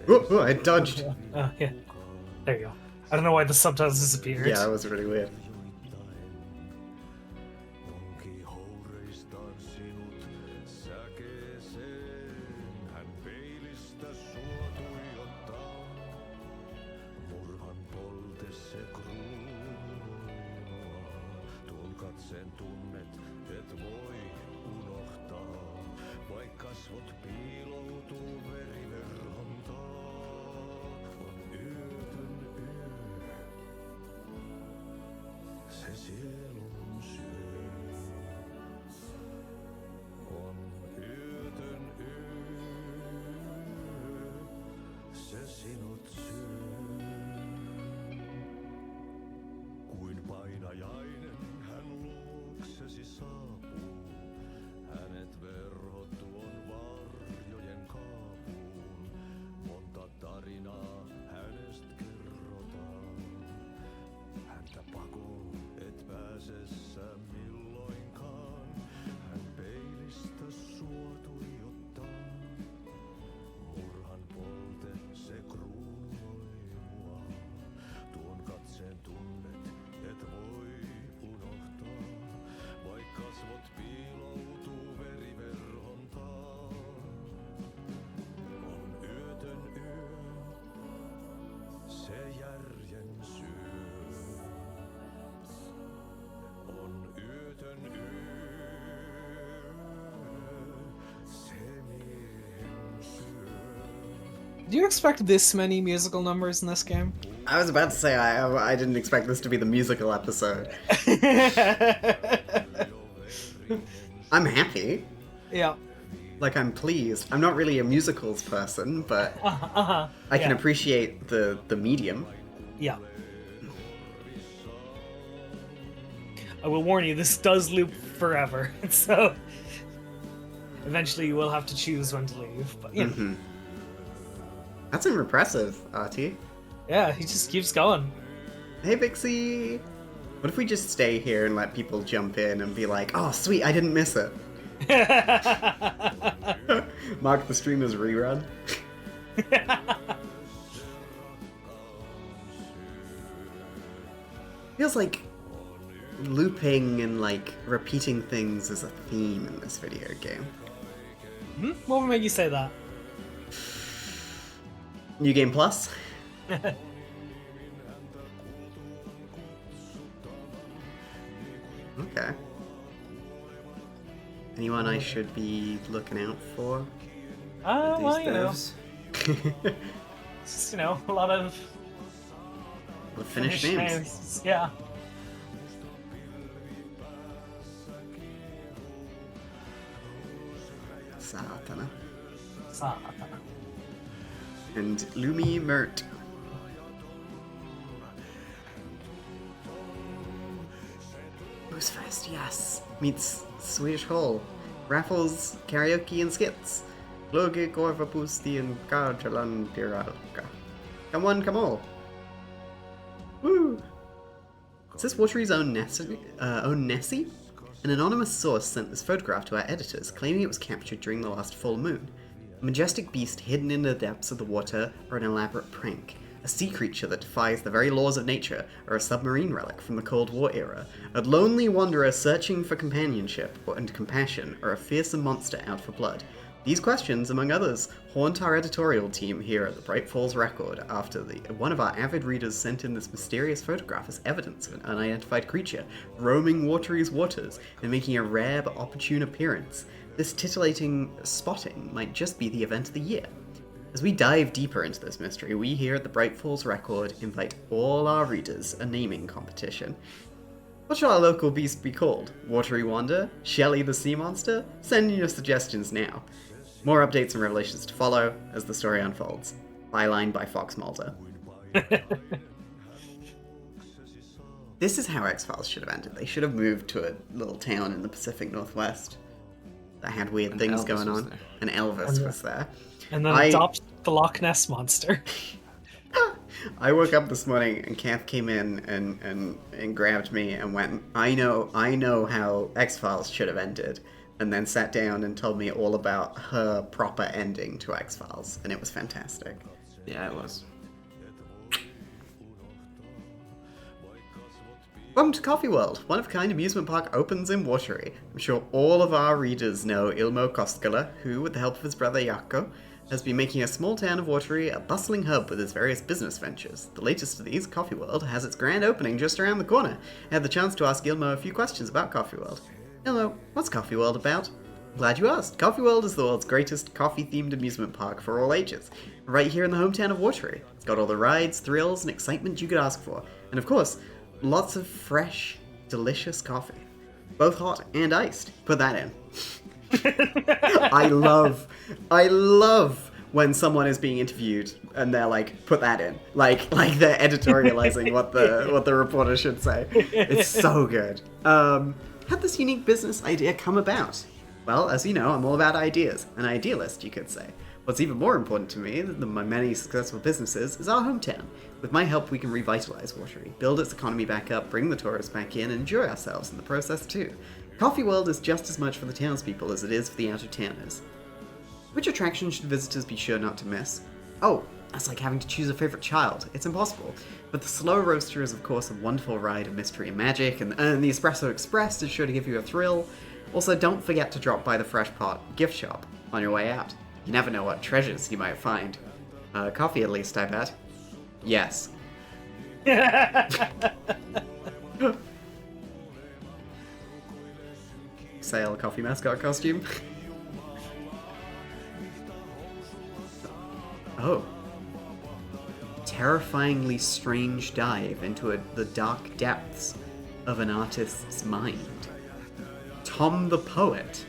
Oh, I dodged. Yeah. There you go. I don't know why the subtitles disappeared. Yeah, that was really weird. Do you expect this many musical numbers in this game? I was about to say I didn't expect this to be the musical episode. I'm happy. Yeah. Like, I'm pleased. I'm not really a musicals person, but I can appreciate the medium. Yeah. I will warn you, this does loop forever. So eventually you will have to choose when to leave. But you know. That's impressive, Artie. Yeah, he just keeps going. Hey, Vixie! What if we just stay here and let people jump in and be like, oh, sweet, I didn't miss it. Mark the stream as rerun. Feels like looping and like repeating things is a theme in this video game. What would make you say that? New Game Plus? Okay. Anyone I should be looking out for? Well, These you know. devs? It's just, you know, a lot of Finished names. Yeah. Satana. Satana. And Lumi Mert. Boozefest, yes. Meets Swedish Hall. Raffles, karaoke and skits. Loge Korvapusti and Karjalan Piralka. Come one, come all. Woo! Is this Watery's own Nessie? An anonymous source sent this photograph to our editors, claiming it was captured during the last full moon. A majestic beast hidden in the depths of the water, or an elaborate prank. A sea creature that defies the very laws of nature, or a submarine relic from the Cold War era. A lonely wanderer searching for companionship and compassion, or a fearsome monster out for blood. These questions, among others, haunt our editorial team here at the Bright Falls Record after one of our avid readers sent in this mysterious photograph as evidence of an unidentified creature roaming Watery's waters and making a rare but opportune appearance. This titillating spotting might just be the event of the year. As we dive deeper into this mystery, we here at the Bright Falls Record invite all our readers a naming competition. What shall our local beast be called? Watery Wonder? Shelly the Sea Monster? Send in your suggestions now. More updates and revelations to follow as the story unfolds. Byline by Fox Mulder. This is how X-Files should have ended. They should have moved to a little town in the Pacific Northwest that had weird things Elvis going was on. there. And Elvis was there. And then adopt the Loch Ness Monster. I woke up this morning and Kath came in and grabbed me and went, I know how X-Files should have ended. And then sat down and told me all about her proper ending to X-Files. And it was fantastic. Yeah, it was. Welcome to Coffee World. One-of-a-kind amusement park opens in Watery. I'm sure all of our readers know Ilmo Koskela, who, with the help of his brother Jaakko, has been making a small town of Watery a bustling hub with his various business ventures. The latest of these, Coffee World, has its grand opening just around the corner. I had the chance to ask Ilmo a few questions about Coffee World. Ilmo, what's Coffee World about? I'm glad you asked. Coffee World is the world's greatest coffee-themed amusement park for all ages. Right here in the hometown of Watery. It's got all the rides, thrills, and excitement you could ask for. And of course, lots of fresh, delicious coffee. Both hot and iced. Put that in. I love when someone is being interviewed and they're like, put that in. Like they're editorializing what the reporter should say. It's so good. How'd this unique business idea come about? Well, as you know, I'm all about ideas. An idealist, you could say. What's even more important to me than my many successful businesses is our hometown. With my help, we can revitalize Watery, build its economy back up, bring the tourists back in, and enjoy ourselves in the process too. Coffee World is just as much for the townspeople as it is for the out-of-towners. Which attraction should visitors be sure not to miss? Oh, that's like having to choose a favorite child. It's impossible. But the Slow Roaster is of course a wonderful ride of mystery and magic, and the Espresso Express is sure to give you a thrill. Also, don't forget to drop by the Fresh Pot gift shop on your way out. You never know what treasures you might find. Coffee at least, I bet. Yes. Sale coffee mascot costume. Oh. Terrifyingly strange dive into the dark depths of an artist's mind. Tom the Poet,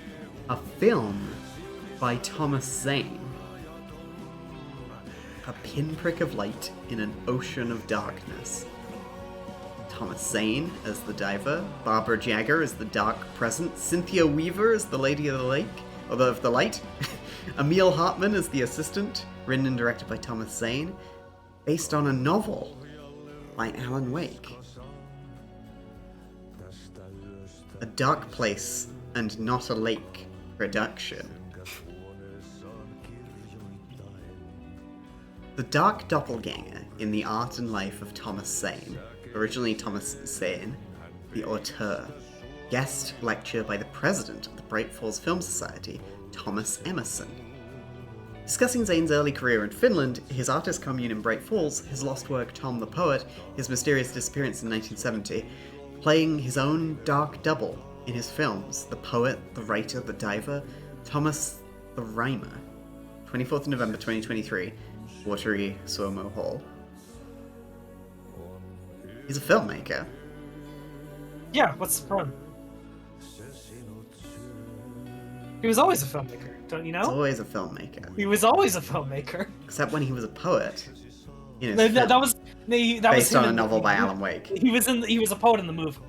a film by Thomas Zane. A pinprick of light in an ocean of darkness. Thomas Zane as the diver, Barbara Jagger as the dark present, Cynthia Weaver as the Lady of the Lake, or of the Light, Emil Hartman as the assistant, written and directed by Thomas Zane, based on a novel by Alan Wake. A Dark Place and Not a Lake production. The Dark Doppelganger in the Art and Life of Thomas Zane, originally Thomas Zane, the auteur. Guest lecture by the president of the Bright Falls Film Society, Thomas Emerson. Discussing Zane's early career in Finland, his artist commune in Bright Falls, his lost work Tom the Poet, his mysterious disappearance in 1970, playing his own dark double in his films, The Poet, The Writer, The Diver, Thomas the Rhymer. 24th November 2023, Watery Suomo Hall. He's a filmmaker. Yeah, what's the problem? He was always a filmmaker, don't you know? He's always a filmmaker. He was always a filmmaker. Except when he was a poet. That was based on a novel by Alan Wake. He was a poet in the movie.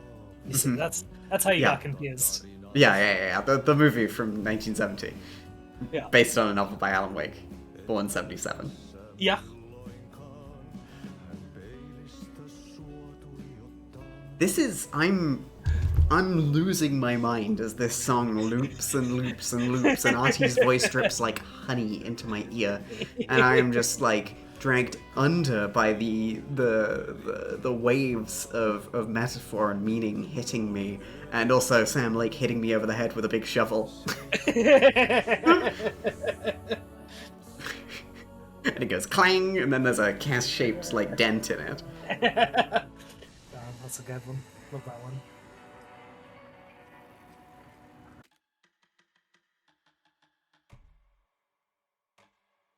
You see, that's how you got confused. Yeah. The movie from 1970. Yeah. Based on a novel by Alan Wake, born 77. Yeah. This is I'm losing my mind as this song loops and loops and loops, and Artie's voice drips like honey into my ear, and I am just like dragged under by the waves of metaphor and meaning hitting me, and also Sam Lake hitting me over the head with a big shovel. And it goes clang, and then there's a cast-shaped like dent in it. That's a good one. Love that one.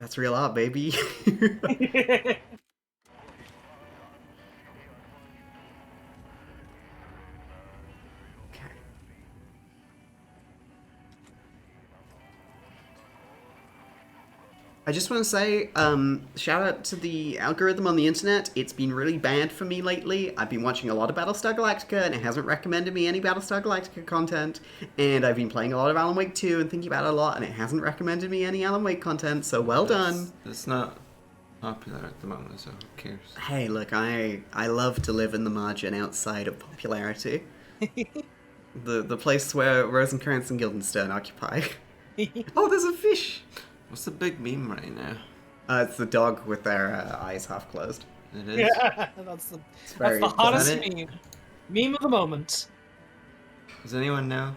That's real art, baby. I just want to say, shout out to the algorithm on the internet. It's been really bad for me lately. I've been watching a lot of Battlestar Galactica, and it hasn't recommended me any Battlestar Galactica content. And I've been playing a lot of Alan Wake 2 and thinking about it a lot, and it hasn't recommended me any Alan Wake content, so well done. It's not popular at the moment, so who cares? Hey, look, I love to live in the margin outside of popularity. the place where Rosencrantz and Guildenstern occupy. Oh, there's a fish! What's the big meme right now? It's the dog with their eyes half closed. It is? Yeah, that's the hottest meme. Meme of the moment. Does anyone know?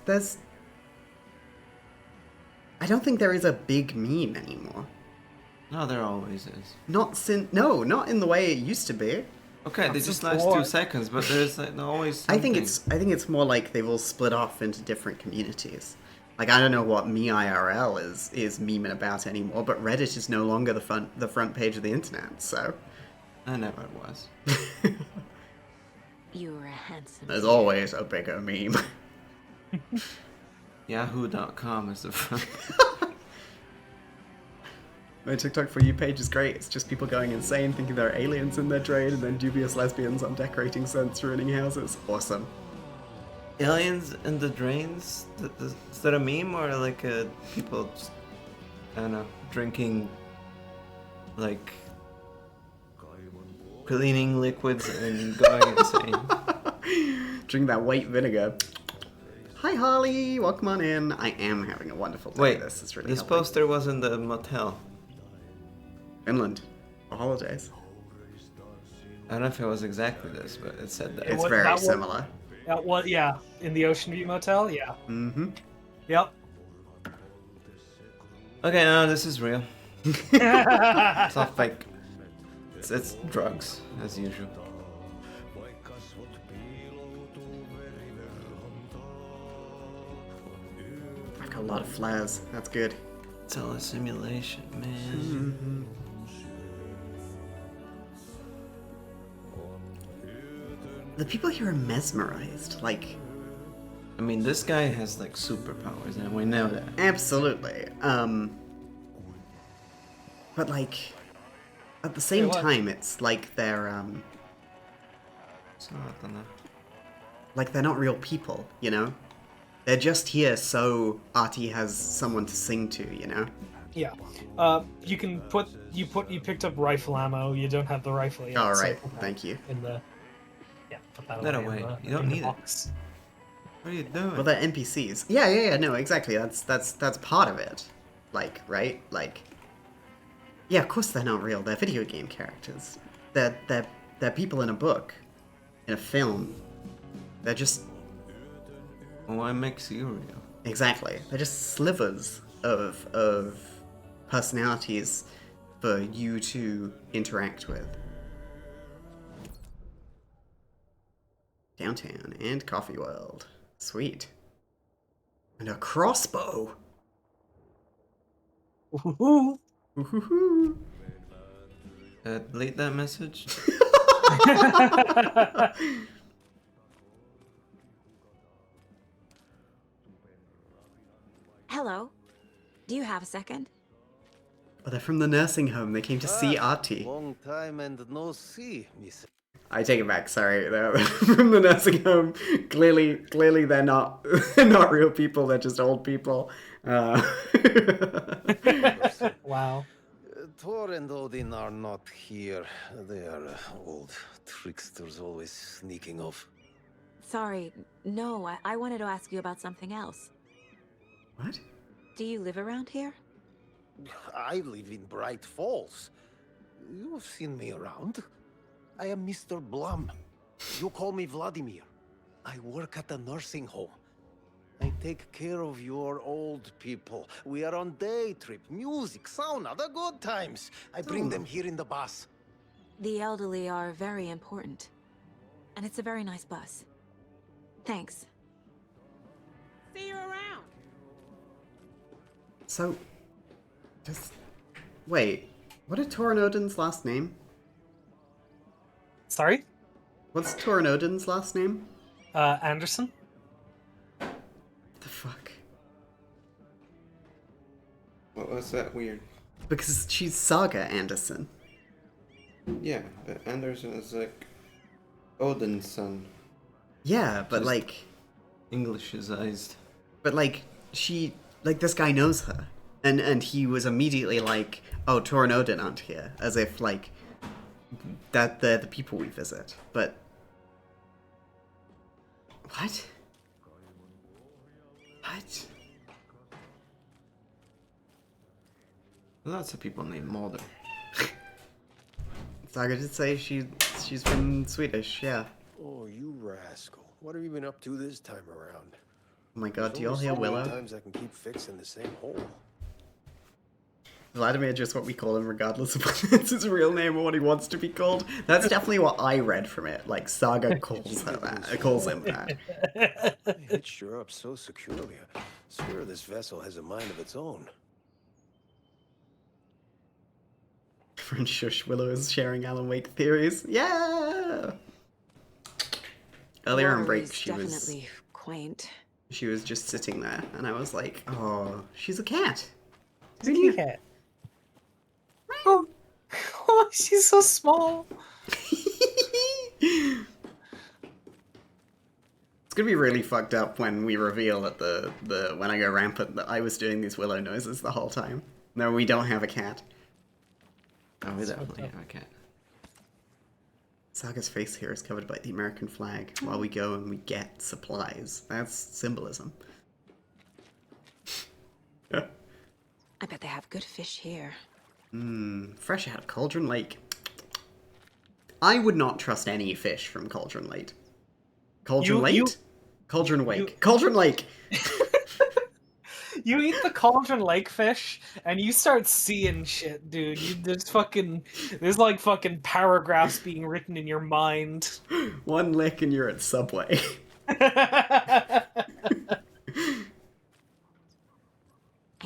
I don't think there is a big meme anymore. No, there always is. Not in the way it used to be. Okay, they just last 2 seconds, but there's like always something. I think it's more like they've all split off into different communities. Like, I don't know what MeIRL is memeing about anymore, but Reddit is no longer the front page of the internet, so... I never was. You're a handsome... There's always a bigger meme. Yahoo.com is the front. My TikTok For You page is great. It's just people going insane, thinking there are aliens in their drain, and then dubious lesbians on decorating scents ruining houses. Awesome. Aliens in the drains? Is that a meme or like people just, I don't know, drinking like cleaning liquids and going insane? Drink that white vinegar. Hi Harley, welcome on in. I am having a wonderful day. Wait, this is really this helping. poster was in the motel. Finland. For holidays. I don't know if it was exactly this, but it said that. It's very similar. That was, yeah, in the Ocean View Motel, yeah. Mm-hmm. Yep. Okay, no, this is real. It's all fake. It's drugs, as usual. I've got a lot of flares. That's good. It's all a simulation, man. Mm-hmm. The people here are mesmerized. Like, I mean, this guy has like superpowers, and we know that. Absolutely. But like, at the same time, it's like they're Like, they're not real people, you know? They're just here so Artie has someone to sing to, you know? Yeah. You picked up rifle ammo. You don't have the rifle yet. All so right, put that thank you. In the put that That away. away. In You don't in the need it. box. What are you doing? Well, they're NPCs. Yeah, no, exactly. That's part of it. Like, right? Like, yeah, of course they're not real. They're video game characters. They're people in a book, in a film. They're just What makes you real? exactly. They're just slivers of personalities for you to interact with. Downtown and Coffee World. Sweet. And a crossbow. Woohoo! Woohoo! Delete that message. Hello. Do you have a second? Oh, they're from the nursing home. They came to see Artie. Long time and no see, miss. I take it back. Sorry, they're from the nursing home. Clearly, they're not they're not real people. They're just old people. Wow. Thor and Odin are not here. They are old tricksters always sneaking off. Sorry. No, I wanted to ask you about something else. What? Do you live around here? I live in Bright Falls. You've seen me around. I am Mr. Blum. You call me Vladimir. I work at a nursing home. I take care of your old people. We are on day trip, music, sauna, the good times. I bring them here in the bus. The elderly are very important. And it's a very nice bus. Thanks. See you around. So, just wait. What is Torin Odin's last name? Sorry? What's Torin Odin's last name? Anderson? The fuck? What was that weird? Because she's Saga Anderson. Yeah, but Anderson is like Odin's son. Yeah, but Just like Englishized. But like this guy knows her. And he was immediately like, oh, Torin Odin aren't here. As if like that they're the people we visit. But what? What? Lots of people named Mulder. Saga did say she's from Swedish, yeah. Oh, you rascal. What have you been up to this time around? Oh my god, There's do y'all only hear so many Willow? times I can keep fixing the same hole. Vladimir just what we call him regardless of whether it's his real name or what he wants to be called. That's definitely what I read from it. Like Saga calls her that. Calls him that. I hitched her up so securely. I swear this vessel has a mind of its own. Friend Shush Willow is sharing Alan Wake theories. Yeah. Earlier on break, she was definitely quaint. She was just sitting there, and I was like, "Oh, she's a cat. She's a cute cat." Oh, oh, she's so small. It's gonna be really fucked up when we reveal at the when I go rampant that I was doing these Willow noises the whole time. No, we don't have a cat. Oh, we definitely have a cat. Saga's face here is covered by the American flag while we go and we get supplies. That's symbolism. I bet they have good fish here. Fresh out of Cauldron Lake. I would not trust any fish from Cauldron Lake. Cauldron Lake? Cauldron Wake. Cauldron Lake! You eat the Cauldron Lake fish, and you start seeing shit, dude. There's like fucking paragraphs being written in your mind. One lick and you're at Subway. I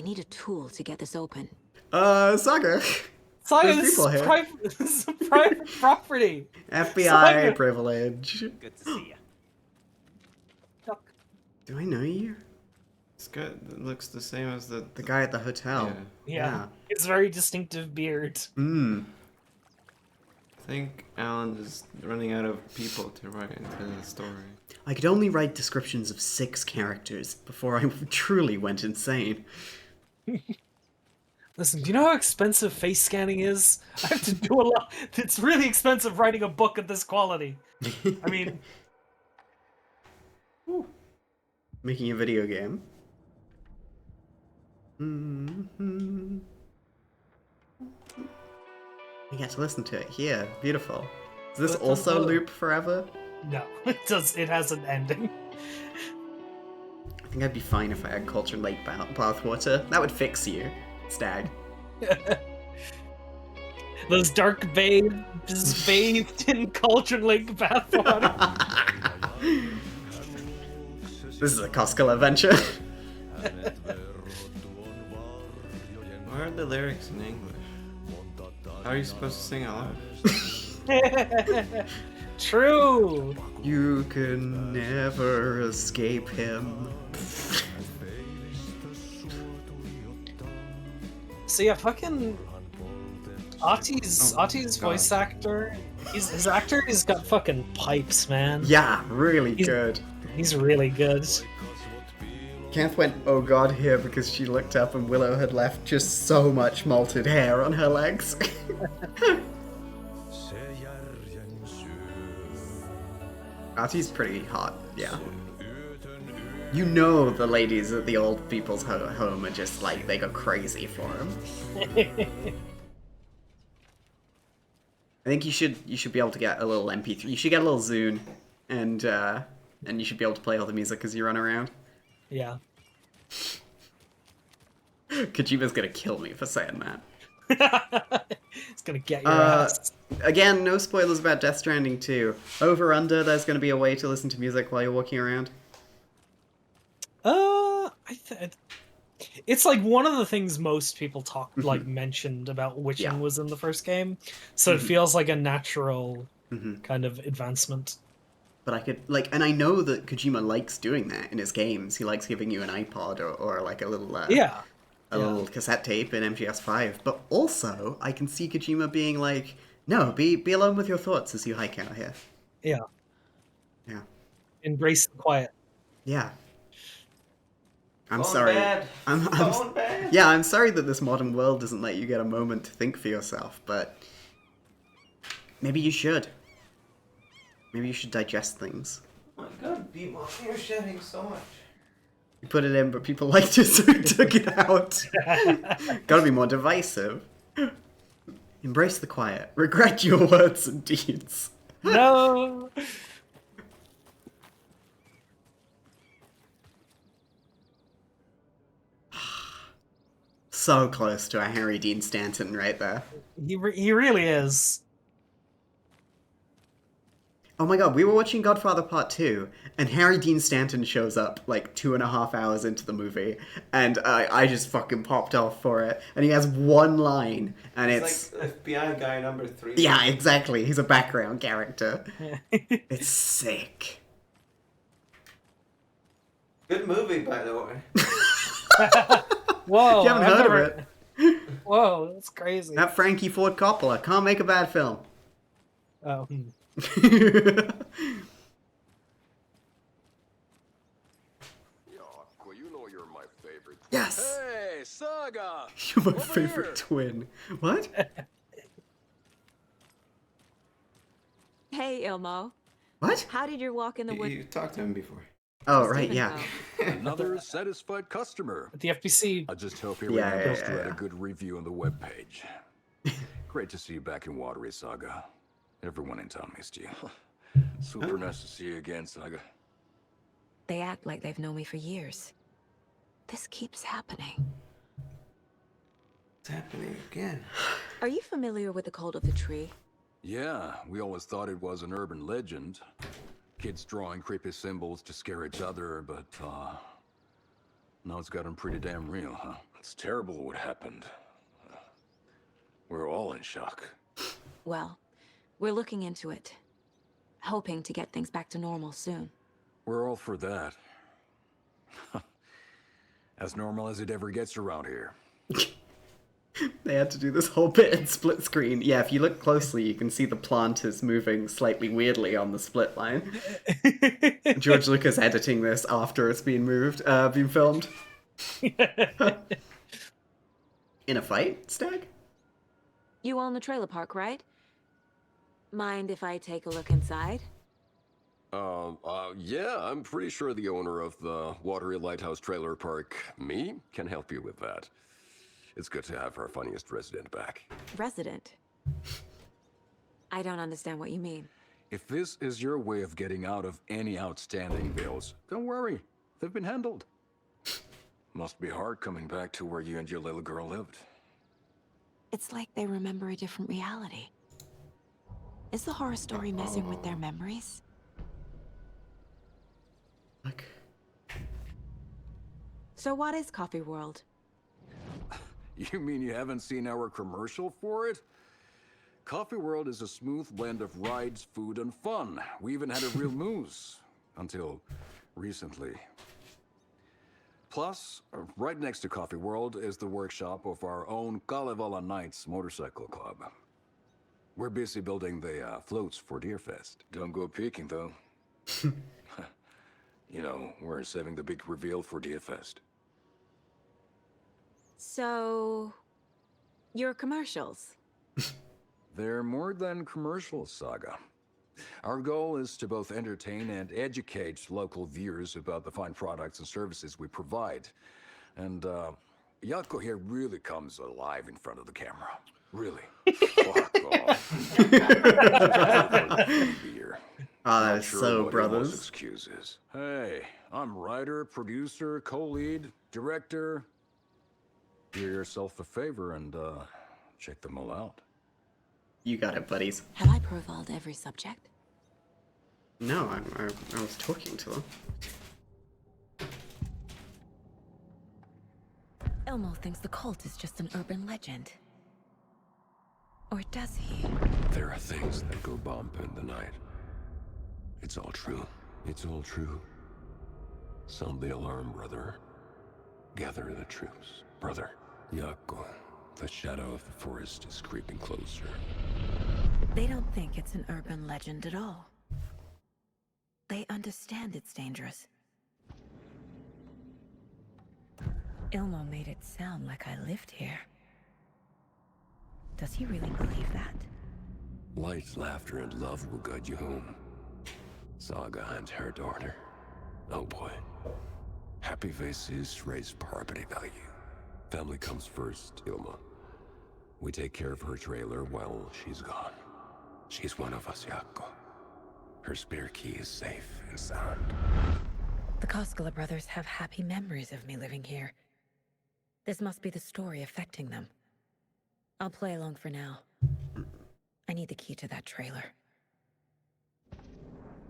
need a tool to get this open. Saga. Saga, There's this people is here. private property. FBI Saga. privilege. Good to see you. Do I know you? This guy looks the same as the guy at the hotel. Yeah. It's very distinctive beard. I think Alan is running out of people to write into the story. I could only write descriptions of 6 characters before I truly went insane. Listen, do you know how expensive face scanning is? I have to do a lot. It's really expensive writing a book of this quality. I mean, Making a video game. Mm-hmm. You get to listen to it here. Beautiful. Does this also loop forever? no, it does. It has an ending. I think I'd be fine if I had Culture Lake bathwater. That would fix you, Stag. Those dark babes bathed in Cauldron Lake bathwater. This is a Costco adventure. What are the lyrics in English? How are you supposed to sing aloud? True. You can never escape him. So yeah, fucking Ati's voice actor. His actor has got fucking pipes, man. Yeah, really good. He's really good. Kath went, oh god, here because she looked up and Willow had left just so much malted hair on her legs. Artie's pretty hot, yeah. You know the ladies at the old people's home are just like, they go crazy for him. I think you should be able to get a little MP3. You should get a little Zune, and you should be able to play all the music as you run around. Yeah. Kojima's gonna kill me for saying that. It's gonna get your ass. Again, no spoilers about Death Stranding 2. Over under, there's gonna be a way to listen to music while you're walking around. It's like one of the things most people mentioned about witching was in the first game, so it feels like a natural kind of advancement. But I could, and I know that Kojima likes doing that in his games. He likes giving you an iPod or like a little little cassette tape in MGS5. But also, I can see Kojima being like, no, be alone with your thoughts as you hike out here. Yeah. Yeah. Embrace the quiet. Yeah. I'm Going sorry. bad. Going bad. Yeah, I'm sorry that this modern world doesn't let you get a moment to think for yourself, but maybe you should. Maybe you should digest things. Oh my god, Beemo, you're shedding so much. You put it in, but people liked it, so we took it out. Gotta be more divisive. Embrace the quiet. Regret your words and deeds. No! So close to a Harry Dean Stanton right there. He really is. Oh my god, we were watching Godfather Part 2, and Harry Dean Stanton shows up like 2.5 hours into the movie, and I just fucking popped off for it. And he has one line, and it's like FBI guy number 3. Yeah, exactly. He's a background character. It's sick. Good movie, by the way. Whoa! You haven't heard of it? Whoa, that's crazy. That Frankie Ford Coppola can't make a bad film. Oh. You know you're my favorite. Yes. Hey, Saga. You're my favorite twin. What? Hey, Ilmo. What? How did your walk in the woods? You talked to him before. Oh, right, yeah. Another satisfied customer. At the FBC. I just hope he Yeah, remembers yeah, to write yeah. a good review on the webpage. Great to see you back in Watery, Saga. Everyone in town missed you. Super nice to see you again, Saga. They act like they've known me for years. This keeps happening. It's happening again. Are you familiar with the Cult of the Tree? Yeah, we always thought it was an urban legend. Kids drawing creepy symbols to scare each other, but, now it's gotten pretty damn real, huh? It's terrible what happened. We're all in shock. Well, we're looking into it. Hoping to get things back to normal soon. We're all for that. As normal as it ever gets around here. They had to do this whole bit in split screen. Yeah, if you look closely, you can see the plant is moving slightly weirdly on the split line. George Lucas editing this after it's been been filmed. In a fight, Stag? You own the trailer park, right? Mind if I take a look inside? Yeah, I'm pretty sure the owner of the Watery Lighthouse Trailer Park, me, can help you with that. It's good to have our funniest resident back. Resident? I don't understand what you mean. If this is your way of getting out of any outstanding bills, don't worry. They've been handled. Must be hard coming back to where you and your little girl lived. It's like they remember a different reality. Is the horror story messing with their memories? Like... So what is Coffee World? You mean you haven't seen our commercial for it? Coffee World is a smooth blend of rides, food, and fun. We even had a real moose. Until recently. Plus, right next to Coffee World is the workshop of our own Kalevala Knights Motorcycle Club. We're busy building the floats for Deerfest. Don't go peeking, though. You know, we're saving the big reveal for Deerfest. So... your commercials? They're more than commercials, Saga. Our goal is to both entertain and educate local viewers about the fine products and services we provide. And, Yako here really comes alive in front of the camera. Really. Fuck off. Oh, that is so Most brothers. excuses. Hey, I'm writer, producer, co-lead, director. Do yourself a favor and, check them all out. You got it, buddies. Have I profiled every subject? No, I was talking to them. Elmo thinks the cult is just an urban legend. Or does he? There are things that go bump in the night. It's all true. It's all true. Sound the alarm, brother. Gather the troops, brother. Yako, the shadow of the forest is creeping closer. They don't think it's an urban legend at all. They understand it's dangerous. Ilmo made it sound like I lived here. Does he really believe that? Light, laughter, and love will guide you home. Saga and her daughter. Oh boy. Happy faces raise property value. Family comes first, Ilma. We take care of her trailer while she's gone. She's one of us, Yako. Her spare key is safe and sound. The Koskela brothers have happy memories of me living here. This must be the story affecting them. I'll play along for now. I need the key to that trailer.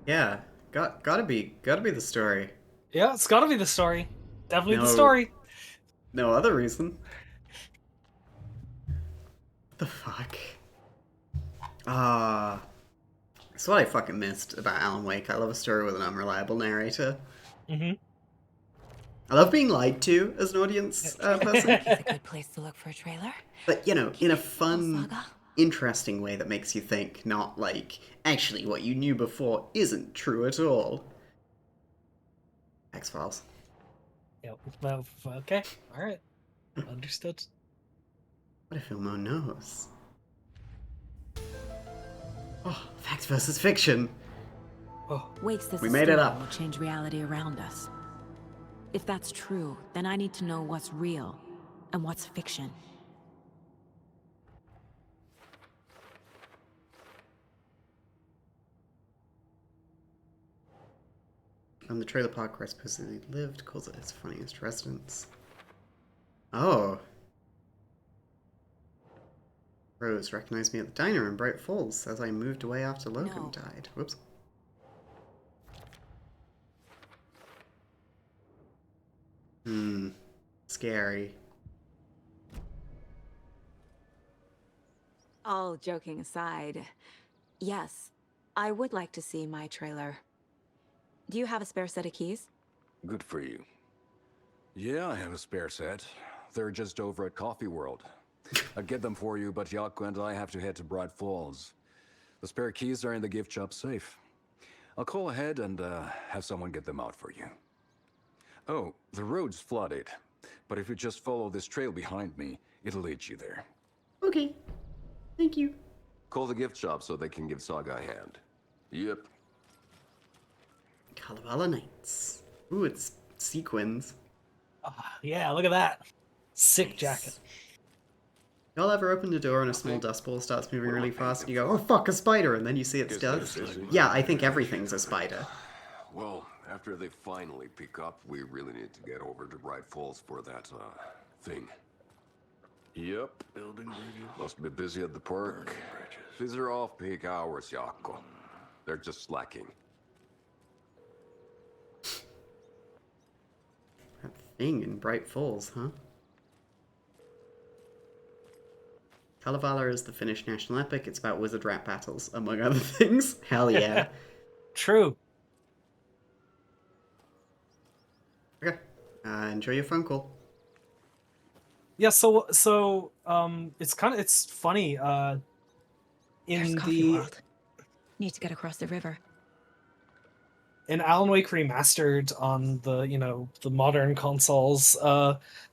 Yeah, gotta be the story. Yeah, it's gotta be the story. Definitely the No. story. No other reason. What the fuck? That's what I fucking missed about Alan Wake. I love a story with an unreliable narrator. Mm-hmm. I love being lied to as an audience person. It's a good place to look for a trailer. But, you know, in a fun, interesting way that makes you think, not like, actually, what you knew before isn't true at all. X-Files. Yep. Well, okay. Alright. Understood. What if Ilmo knows? Oh, fact versus fiction. Waits this We made it storm up. will change reality around us. If that's true, then I need to know what's real and what's fiction. The trailer park where I supposedly lived calls it its funniest residence. Oh. Rose recognized me at the diner in Bright Falls as I moved away after Logan died. Whoops. Scary. All joking aside, yes, I would like to see my trailer. Do you have a spare set of keys? Good for you. Yeah, I have a spare set. They're just over at Coffee World. I'll get them for you, but Yaku and I have to head to Bright Falls. The spare keys are in the gift shop safe. I'll call ahead and have someone get them out for you. Oh, the road's flooded, but if you just follow this trail behind me, it'll lead you there. Okay. Thank you. Call the gift shop so they can give Saga a hand. Yep. Kalevala Nights. Ooh, it's sequins. Yeah, look at that. Sick jacket. Y'all ever opened a door and a small dust ball starts moving really fast and you go, oh fuck, a spider, and then you see it's dust? Yeah, I think everything's a spider. Well, after they finally pick up, we really need to get over to Bright Falls for that, thing. Yep. Building bridges. Must be busy at the park. These are off-peak hours, Yaku. They're just slacking. That thing in Bright Falls, huh? Kalevala is the Finnish national epic. It's about wizard rat battles, among other things. Hell yeah. True. Okay. Enjoy your phone call. Yeah, so it's funny. In the Need to get across the river. in Alan Wake Remastered on the modern consoles,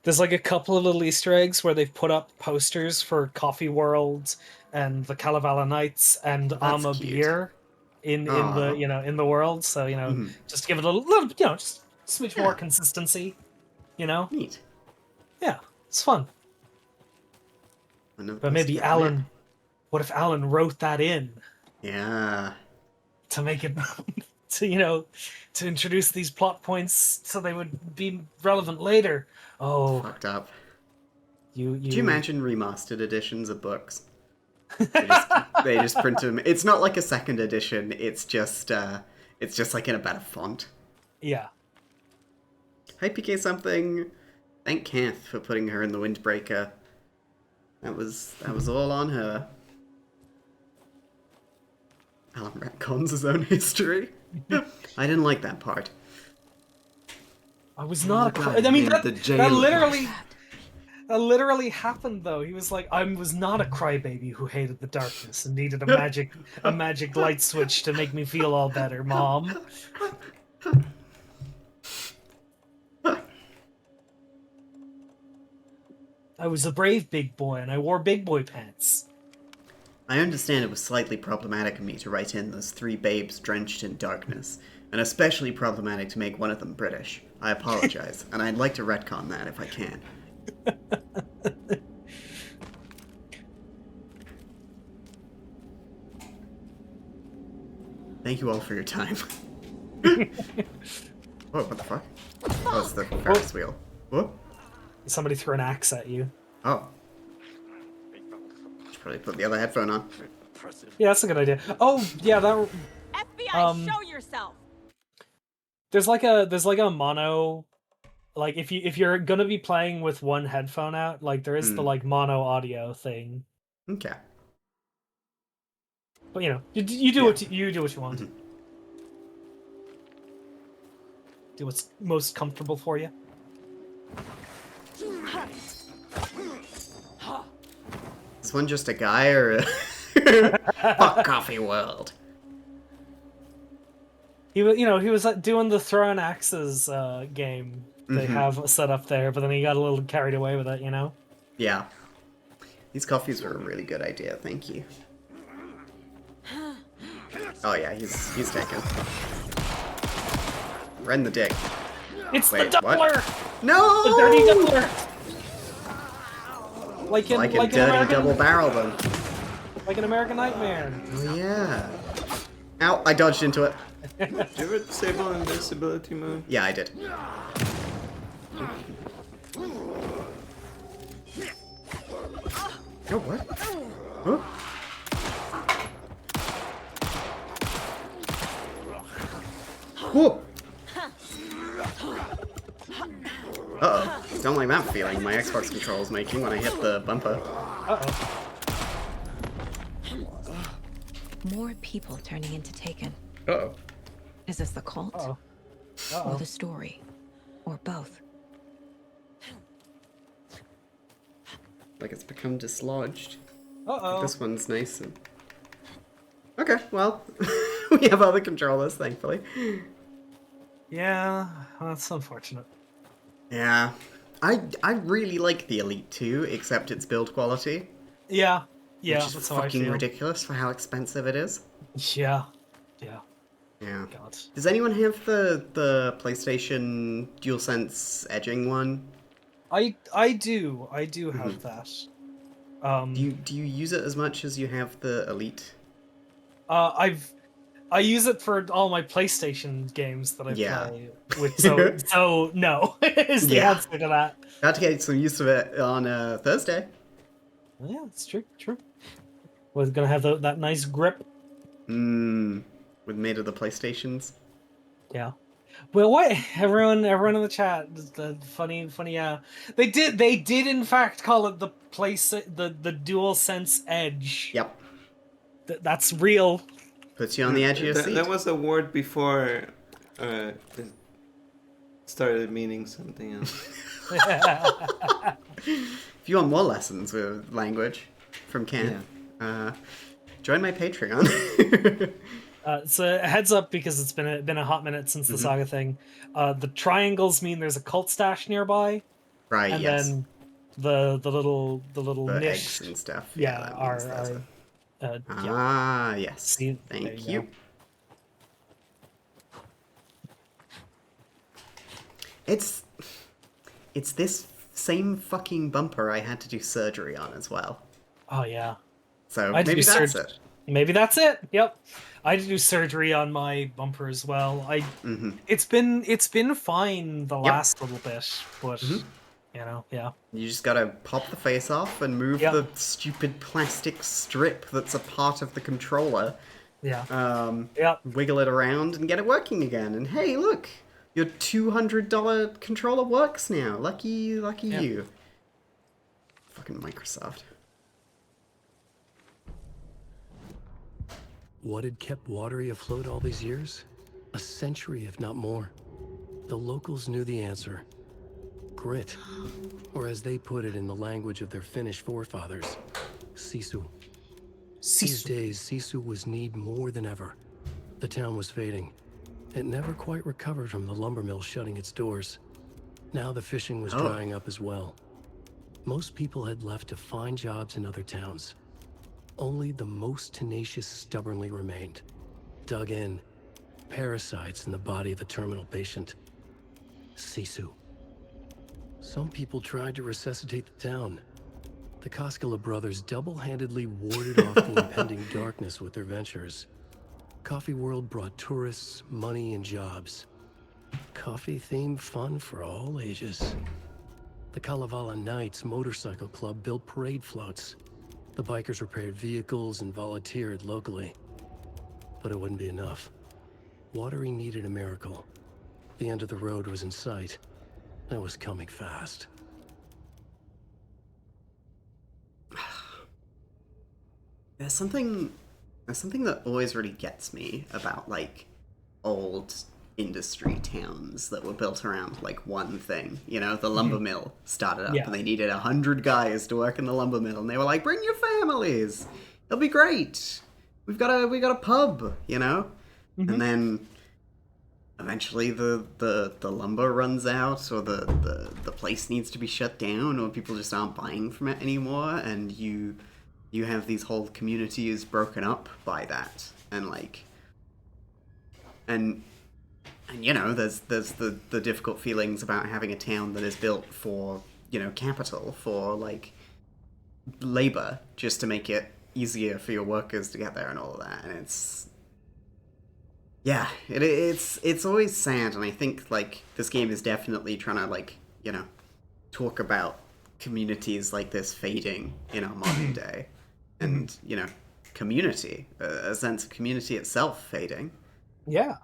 there's like a couple of little Easter eggs where they've put up posters for Coffee World and the Kalevala Nights and Alma Beer in the world. So just to give it a little just a smidge more consistency. Neat. Yeah, it's fun. But maybe Alan. What if Alan wrote that in? Yeah. To make it to introduce these plot points so they would be relevant later. Oh, fucked up. You Could you imagine remastered editions of books? They just print them. It's not like a second edition. It's just like in a better font. Yeah. Hi PK something. Thank Kath for putting her in the Windbreaker. That was all on her. Alan retcons his own history. I didn't like that part. I was not. I mean, that literally happened though. He was like, I was not a crybaby who hated the darkness and needed a magic light switch to make me feel all better, Mom. I was a brave big boy and I wore big boy pants. I understand it was slightly problematic of me to write in those 3 babes drenched in darkness, and especially problematic to make one of them British. I apologize, and I'd like to retcon that if I can. Thank you all for your time. Whoa, what the fuck? Oh, it's the Ferris wheel. Whoa. Somebody threw an axe at you. Oh. Should probably put the other headphone on. Yeah, that's a good idea. Oh, yeah, that... FBI, show yourself! There's like a mono... Like, if you're gonna be playing with one headphone out, like, there is the, like, mono audio thing. Okay. But, you do what you want. Mm-hmm. Do what's most comfortable for you. Is one just a guy or a... Fuck Coffee World. He was doing the throwing axes game they have set up there, but then he got a little carried away with it, Yeah. These coffees were a really good idea, thank you. Oh yeah, he's taken. Ren the dick. It's Wait, the doubler! What? No! The dirty doubler! Like in dirty double barrel them. Like an American Nightmare. Oh yeah. Ow, I dodged into it. Did you ever disable invisibility mode? Yeah, I did. Oh, what? Huh? Whoa! Uh-oh. Don't like that feeling my Xbox control's making when I hit the bumper. Uh-oh. More people turning into Taken. Uh-oh. Is this the cult? Uh-oh. Or the story? Or both? like it's become dislodged. Uh-oh. This one's nice. Okay, well, we have other controllers, thankfully. Yeah, that's unfortunate. Yeah. I really like the Elite 2, except its build quality. Yeah, which is that's how I fucking feel. ridiculous for how expensive it is. Yeah. Yeah. God. Does anyone have the PlayStation DualSense edging one? I do have that. Do you use it as much as you have the Elite? I use it for all my PlayStation games that I Yeah. play with, so no is the answer to that. Got to get some use of it on Thursday. Yeah, it's true. We're gonna have that nice grip. With made of the PlayStations. Yeah. Well, what everyone in the chat, the funny. They did in fact call it the DualSense Edge. Yep. That's real. Puts you on the edge of your seat. That was a word before it started meaning something else. If you want more lessons with language from Ken, join my Patreon. So heads up, because it's been a hot minute since the saga thing. The triangles mean there's a cult stash nearby. Right. And yes. then the little The niche eggs and stuff. Yeah, that are means there's yes. See, Thank there you. It's this same fucking bumper I had to do surgery on as well. Oh yeah. So I had to maybe do that's it. Maybe that's it. Yep. I had to do surgery on my bumper as well. It's been fine the last little bit, but yeah. You just gotta pop the face off and move the stupid plastic strip that's a part of the controller. Yeah. Wiggle it around and get it working again. And hey, look, your $200 controller works now. Lucky you. Fucking Microsoft. What had kept Watery afloat all these years? A century, if not more. The locals knew the answer. Grit. Or as they put it in the language of their Finnish forefathers, sisu. These days, sisu was needed more than ever. The town was fading. It never quite recovered from the lumber mill shutting its doors. Now the fishing was drying up as well. Most people had left to find jobs in other towns. Only the most tenacious stubbornly remained. Dug in. Parasites in the body of a terminal patient. Sisu. Some people tried to resuscitate the town. The Koskela brothers double-handedly warded off the impending darkness with their ventures. Coffee World brought tourists, money, and jobs. Coffee-themed fun for all ages. The Kalevala Knights Motorcycle Club built parade floats. The bikers repaired vehicles and volunteered locally. But it wouldn't be enough. Watery needed a miracle. The end of the road was in sight. It was coming fast. There's something that always really gets me about like old industry towns that were built around like one thing. You know, the lumber mill started up and they needed 100 guys to work in the lumber mill, and they were like, "Bring your families, it'll be great. We got a pub," you know, and then eventually the lumber runs out, or the place needs to be shut down, or people just aren't buying from it anymore, and you have these whole communities broken up by that, and like, and you know, there's the difficult feelings about having a town that is built for, you know, capital, for like labor, just to make it easier for your workers to get there and all of that, and it's always sad. And I think like this game is definitely trying to, like, you know, talk about communities like this fading in our modern day, and you know, community, a sense of community itself fading. Yeah.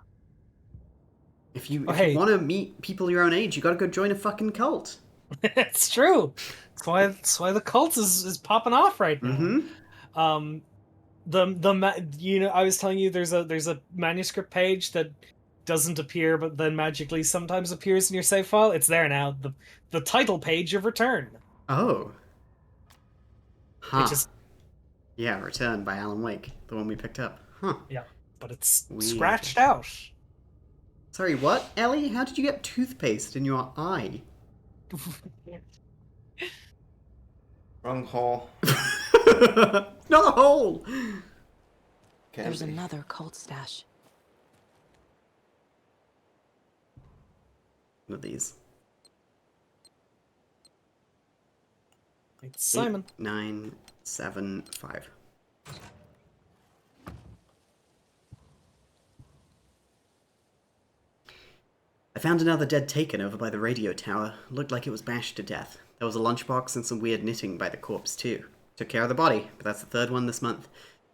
If you want to meet people your own age, you got to go join a fucking cult. It's true. That's why the cult is popping off right now. You know, I was telling you there's a manuscript page that doesn't appear, but then magically sometimes appears in your save file. It's there now. The title page of Return. Oh. Huh. It just Yeah, Return by Alan Wake, the one we picked up. Huh. yeah, but it's Weird. scratched out. Sorry, what? Ellie, how did you get toothpaste in your eye? Wrong hole. Not a hole! There's another cult stash. One of these. It's Simon. 8, 9, 7, 5. I found another dead Taken over by the radio tower. Looked like it was bashed to death. There was a lunchbox and some weird knitting by the corpse too. Took care of the body, but that's the third one this month.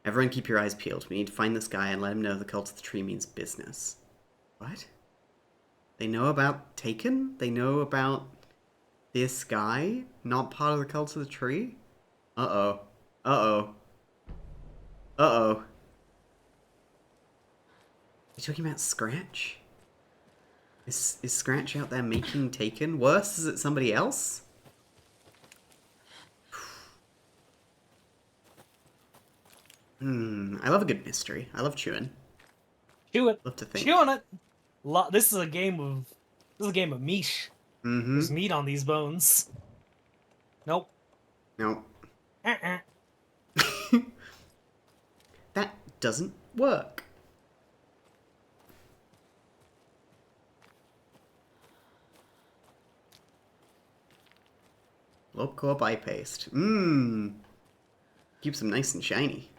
Everyone keep your eyes peeled. We need to find this guy and let him know the cult of the tree means business. What? They know about Taken? They know about this guy? Not part of the cult of the tree? Uh-oh. Uh-oh. Uh-oh. You talking about Scratch? Is Scratch out there making Taken? Worse, is it somebody else? I love a good mystery. I love chewing. Chew it. Love to think. Chew on it. This is a game of meat. Mm-hmm. There's meat on these bones. Nope. Nope. Uh-uh. That doesn't work. Low-core eye paste. Keeps them nice and shiny.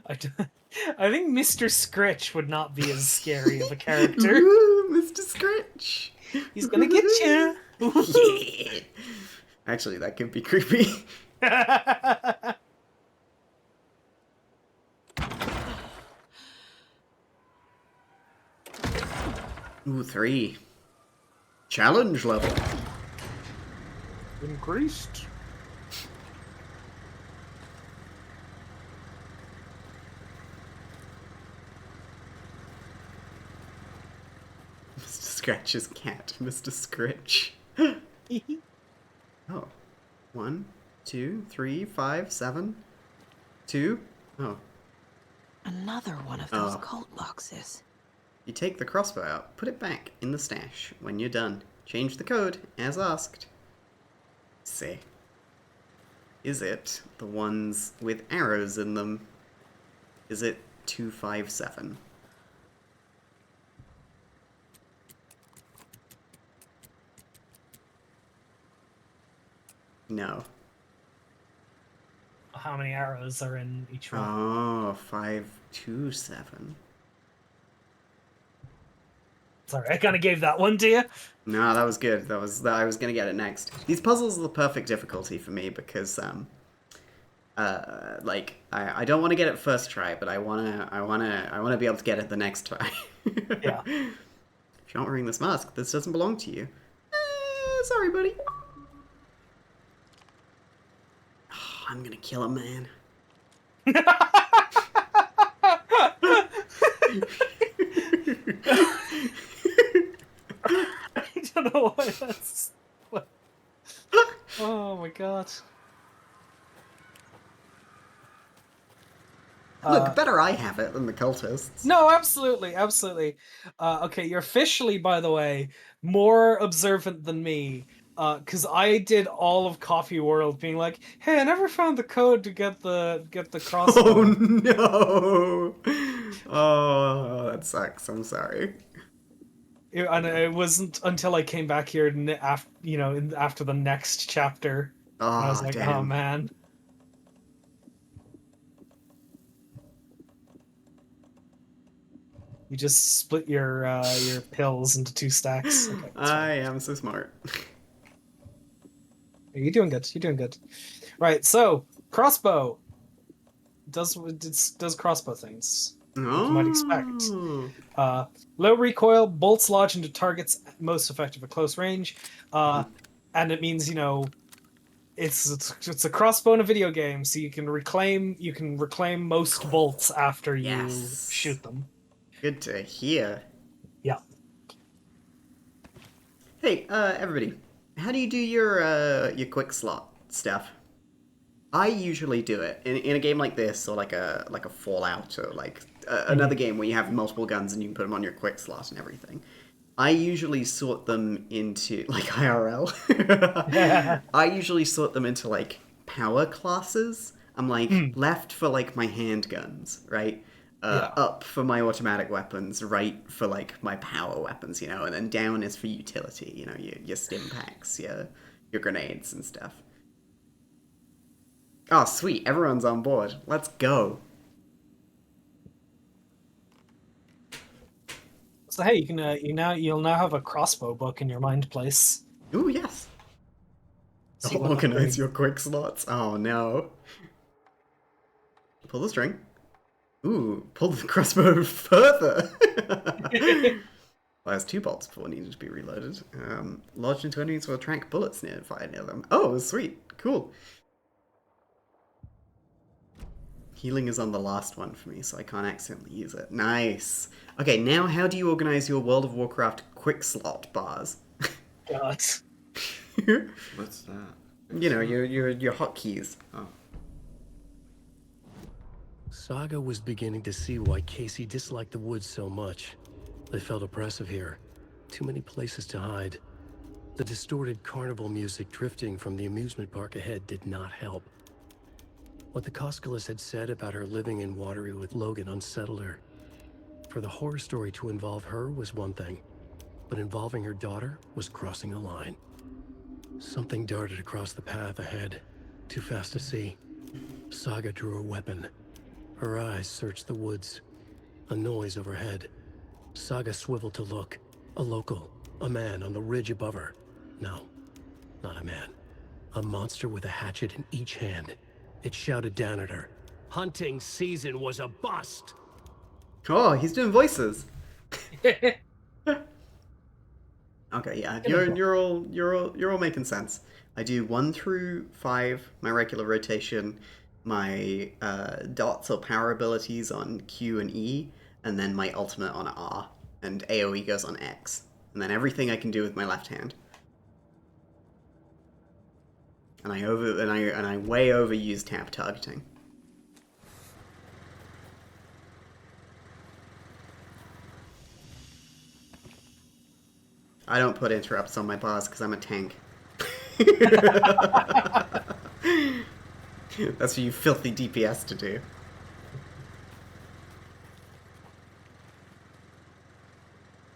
I think Mr. Scritch would not be as scary of a character. Ooh, Mr. Scritch. He's gonna get you. Yeah. Actually, that could be creepy. Ooh, 3. Challenge level. Increased. Mr. Scratch's cat, Mr. Scritch. Oh. 1, 2, 3, 5, 7, 2. Oh. Another one of those cult boxes. You take the crossbow out, put it back in the stash. When you're done, change the code, as asked. See. Is it the ones with arrows in them? Is it 257? No. How many arrows are in each one? Oh, 527. Sorry, I kind of gave that one to you. No, that was good. I was gonna get it next. These puzzles are the perfect difficulty for me because, like, I don't want to get it first try, but I wanna be able to get it the next try. Yeah. If you're not wearing this mask, this doesn't belong to you. Sorry, buddy. Oh, I'm gonna kill a man. I don't know why that's... Oh my god. Look, better I have it than the cultists. No, absolutely, absolutely. Okay, you're officially, by the way, more observant than me. Because I did all of Coffee World being like, hey, I never found the code to get the crossbow. Oh no! Oh, that sucks. I'm sorry. And it wasn't until I came back here, after the next chapter, Oh, I was like, damn. oh man. You just split your pills into 2 stacks. Okay, I am so smart. you're doing good. You're doing good. Right. So crossbow does crossbow things. Oh. You might expect. Low recoil, bolts lodge into targets most effective at close range, and it means it's a crossbow in a video game, so you can reclaim most bolts after you shoot them. Good to hear. Yeah. Hey, everybody, how do you do your quick slot stuff? I usually do it in a game like this, or like a Fallout, or like another game where you have multiple guns and you can put them on your quick slot and everything. I usually sort them into like IRL. I usually sort them into like power classes. I'm like left for like my handguns, right? Up for my automatic weapons, right for like my power weapons, you know, and then down is for utility, you know, your stim packs, your grenades and stuff. Oh, sweet! Everyone's on board. Let's go. So hey, you can you'll now have a crossbow book in your mind place. Ooh, yes. Organize your quick slots. Oh no. Pull the string. Ooh, pull the crossbow further. Fires 2 bolts before needing to be reloaded. Lodged into enemies will attract bullets fired near them. Oh, sweet. Cool. Healing is on the last one for me, so I can't accidentally use it. Nice. Okay, now how do you organize your World of Warcraft quick slot bars? God. What's that? You know, your hotkeys. Oh. Saga was beginning to see why Casey disliked the woods so much. They felt oppressive here. Too many places to hide. The distorted carnival music drifting from the amusement park ahead did not help. What the Koskalas had said about her living in Watery with Logan unsettled her. For the horror story to involve her was one thing, but involving her daughter was crossing a line. Something darted across the path ahead, too fast to see. Saga drew her weapon. Her eyes searched the woods. A noise overhead. Saga swiveled to look. A local, a man on the ridge above her. No, not a man. A monster with a hatchet in each hand. It shouted down at her. Hunting season was a bust! Oh, he's doing voices. Okay, yeah, you're all making sense. I do 1 through 5, my regular rotation, my dots or power abilities on Q and E, and then my ultimate on R, and AoE goes on X, and then everything I can do with my left hand. And I way overuse tab targeting. I don't put interrupts on my bars because I'm a tank. That's for you filthy DPS to do.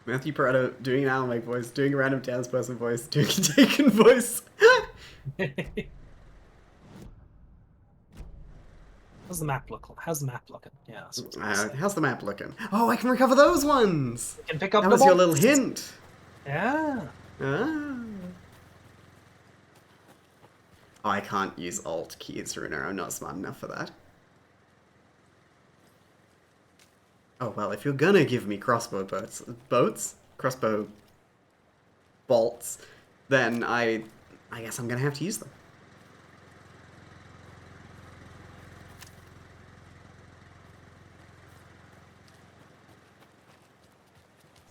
Matthew Pareto doing an anime voice, doing a random townsperson voice, doing a Taken voice. How's the map look? How's the map looking? Yeah. How's the map looking? Oh, I can recover those ones. You can pick up. That was your little hint. Yeah. Ah. Oh, I can't use Alt keys, Runa. I'm not smart enough for that. Oh well, if you're gonna give me crossbow crossbow bolts, then I guess I'm gonna have to use them.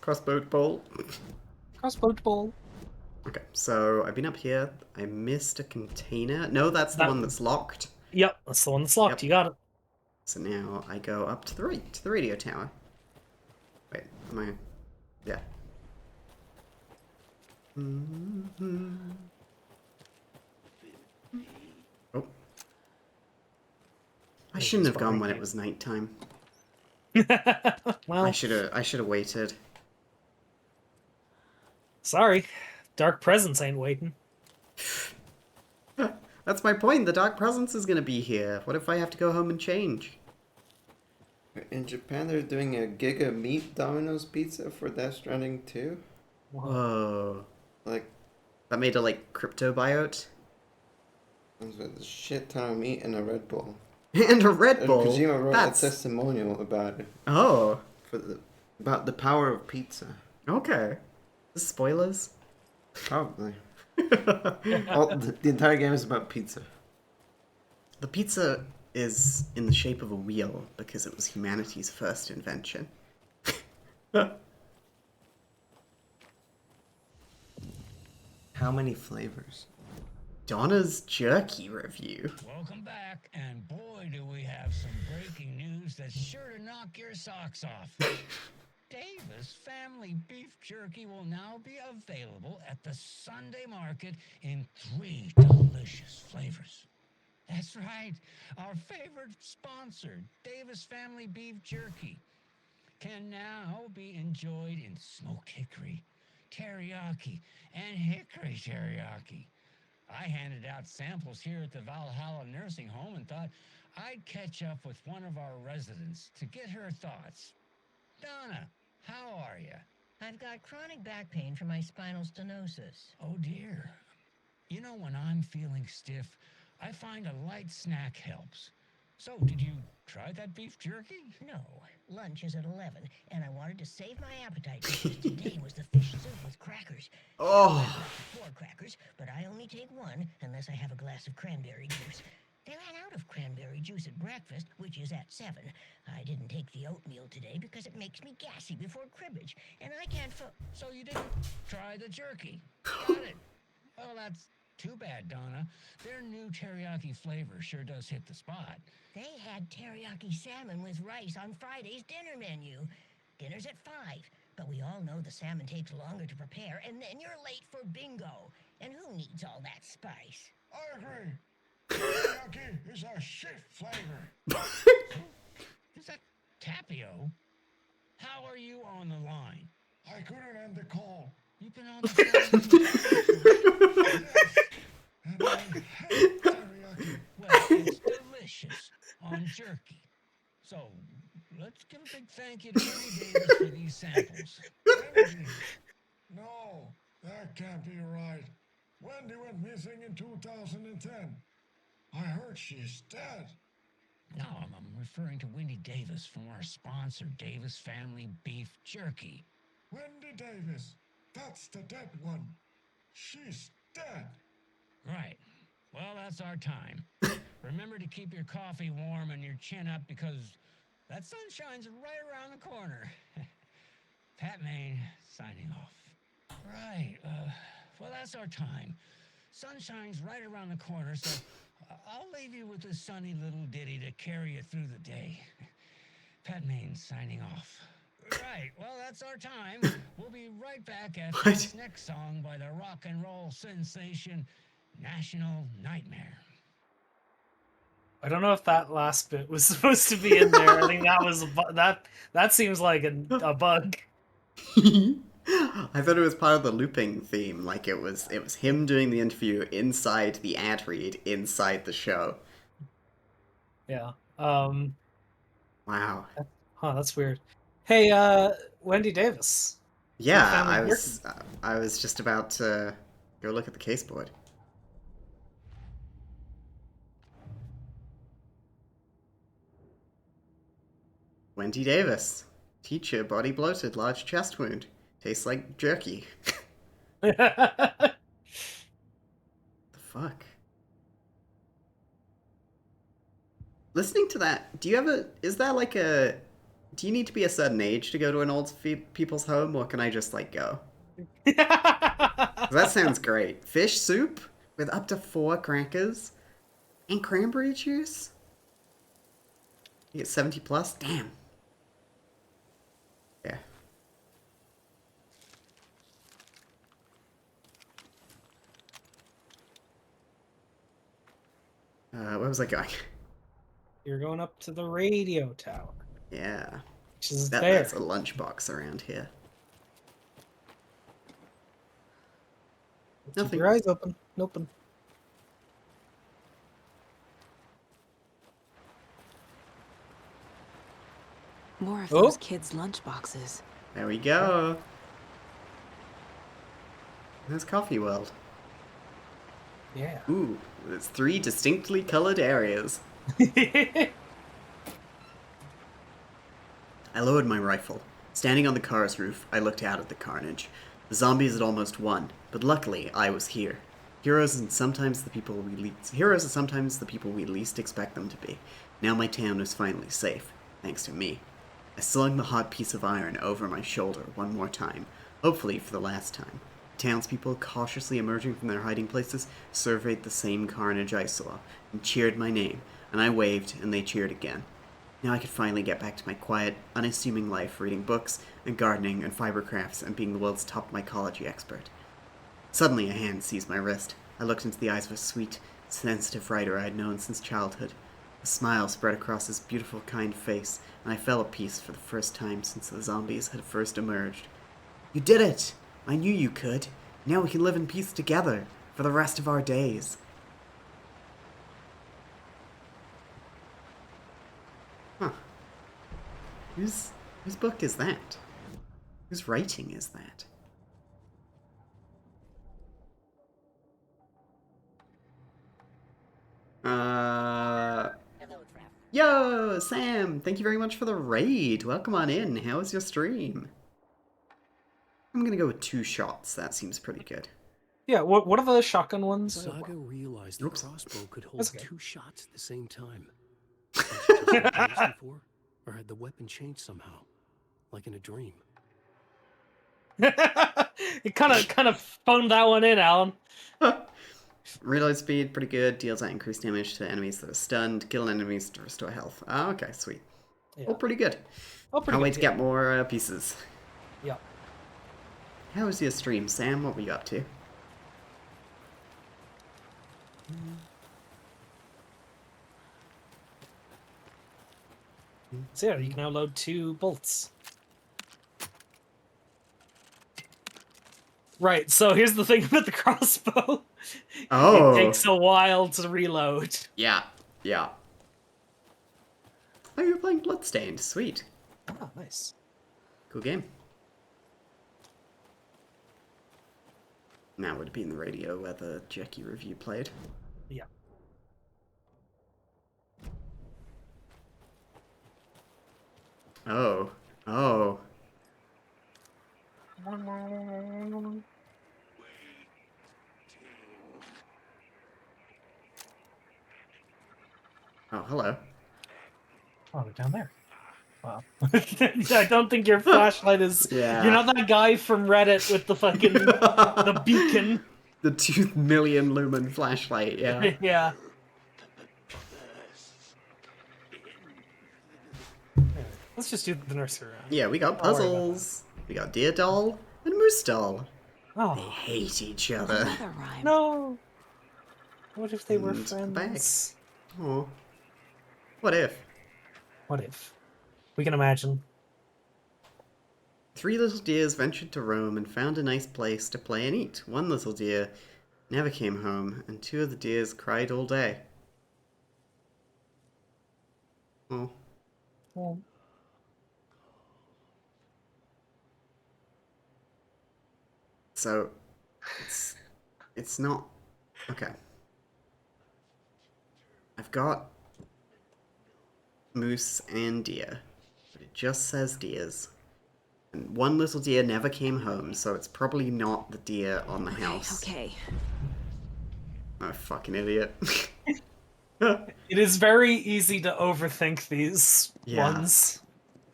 Crossbow bolt. Crossbow bolt. Okay, so I've been up here. I missed a container. No, that's the one that's locked. Yep, that's the one that's locked. Yep. You got it. So now I go up to the right, to the radio tower. Wait, am I? Yeah. Oh. I shouldn't have gone when it was nighttime. Well, I should have waited. Sorry, Dark Presence ain't waiting. That's my point. The Dark Presence is gonna be here. What if I have to go home and change? In Japan, they're doing a Giga Meat Domino's pizza for Death Stranding 2. Whoa. Like, that made a like crypto biote. With a shit ton of meat and a Red Bull. And a Red Bull. And Kojima wrote That's... a testimonial about it. Oh. About the power of pizza. Okay. Spoilers? Probably. The entire game is about pizza. The pizza is in the shape of a wheel because it was humanity's first invention. How many flavors? Donna's jerky review. Welcome back, and boy, do we have some breaking news that's sure to knock your socks off. Davis Family Beef Jerky will now be available at the Sunday market in 3 delicious flavors. That's right, our favorite sponsor, Davis Family Beef Jerky, can now be enjoyed in smoked hickory, teriyaki, and hickory teriyaki. I handed out samples here at the Valhalla Nursing Home and thought I'd catch up with one of our residents to get her thoughts. Donna, how are you? I've got chronic back pain from my spinal stenosis. Oh dear. You know, when I'm feeling stiff, I find a light snack helps. So, did you try that beef jerky? No, lunch is at 11, and I wanted to save my appetite because today was the fish soup with crackers. Oh. I like 4 crackers, but I only take 1 unless I have a glass of cranberry juice. They ran out of cranberry juice at breakfast, which is at 7. I didn't take the oatmeal today because it makes me gassy before cribbage, and I can't So you didn't try the jerky? Got it. Well, that's too bad, Donna. Their new teriyaki flavor sure does hit the spot. They had teriyaki salmon with rice on Friday's dinner menu. Dinner's at 5, but we all know the salmon takes longer to prepare, and then you're late for bingo. And who needs all that spice? I agree. Teriyaki is a shit flavor. Is that Tapio? How are you on the line? I couldn't end the call. You've been on the phone. And I hate teriyaki. Well, it's delicious on jerky. So, let's give a big thank you to Wendy Davis for these samples. Wendy? No, that can't be right. Wendy went missing in 2010. I heard she's dead. No, I'm referring to Wendy Davis from our sponsor, Davis Family Beef Jerky. Wendy Davis. That's the dead one. She's dead. Right. Well, that's our time. Remember to keep your coffee warm and your chin up because that sunshine's right around the corner. Pat Maine, signing off. Right. Well, that's our time. Sunshine's right around the corner, so I'll leave you with this sunny little ditty to carry you through the day. Pat Maine, signing off. Right, well, that's our time. We'll be right back after this next song by the rock and roll sensation, National Nightmare. I don't know if that last bit was supposed to be in there. I think that was that seems like a bug. I thought it was part of the looping theme, like it was him doing the interview inside the ad read inside the show. Yeah. Wow. Huh, that's weird. Hey, Wendy Davis. Yeah, I was just about to go look at the caseboard. Wendy Davis. Teacher, body bloated, large chest wound. Tastes like jerky. The fuck? Listening to that, do you need to be a certain age to go to an old people's home, or can I just, like, go? That sounds great. Fish soup with up to 4 crackers and cranberry juice? You get 70 plus? Damn. Yeah. Where was I going? You're going up to the radio tower. Yeah. Which is That's a lunchbox around here. Keep your eyes open. Open. More of those kids' lunchboxes. There we go. There's Coffee World. Yeah. Ooh, there's 3 distinctly colored areas. I lowered my rifle. Standing on the car's roof, I looked out at the carnage. The zombies had almost won, but luckily I was here. Heroes are sometimes the people we least expect them to be. Now my town is finally safe, thanks to me. I slung the hot piece of iron over my shoulder one more time, hopefully for the last time. Townspeople, cautiously emerging from their hiding places, surveyed the same carnage I saw, and cheered my name, and I waved, and they cheered again. Now I could finally get back to my quiet, unassuming life, reading books, and gardening, and fiber crafts, and being the world's top mycology expert. Suddenly a hand seized my wrist. I looked into the eyes of a sweet, sensitive writer I had known since childhood. A smile spread across his beautiful, kind face, and I felt at peace for the first time since the zombies had first emerged. You did it! I knew you could. Now we can live in peace together for the rest of our days. Huh. Whose book is that? Whose writing is that? Yo, Sam! Thank you very much for the raid. Welcome on in. How was your stream? I'm gonna go with 2 shots. That seems pretty good. Yeah, what are the shotgun ones? Saga realized the crossbow could hold That's okay. 2 shots at the same time. Had she taken it before, or had the weapon changed somehow, like in a dream? You kind of phoned that one in, Alan. Reload speed, pretty good. Deals out increased damage to enemies that are stunned. Kill enemies to restore health. Ah, okay, sweet. Yeah. Oh, pretty good. Oh, pretty Can't wait good, to yeah. get more pieces. Yeah. How was your stream, Sam? What were you up to? So yeah, you can now load 2 bolts. Right, so here's the thing about the crossbow. Oh. It takes a while to reload. Yeah, yeah. Oh, you're playing Bloodstained. Sweet. Ah, nice. Cool game. Now would it be in the radio where the Jackie review played? Yeah. Oh. Oh. Oh, hello. Oh, they're down there. Wow. I don't think your flashlight is... Yeah. You're not that guy from Reddit with the fucking... the beacon. The 2 million lumen flashlight, yeah. Yeah. Let's just do the nursery round. Yeah, we got Don't worry about puzzles. We got Deer Doll and Moose Doll. Oh. They hate each other. No. What if they were And friends? Oh. What if? What if? We can imagine. 3 little deers ventured to Rome and found a nice place to play and eat. 1 little deer never came home, and 2 of the deers cried all day. Oh. Oh. So, it's not... Okay. I've got moose and deer, but it just says deers. And 1 little deer never came home, so it's probably not the deer on the house. Okay. I'm a fucking idiot. It is very easy to overthink these Yeah. ones.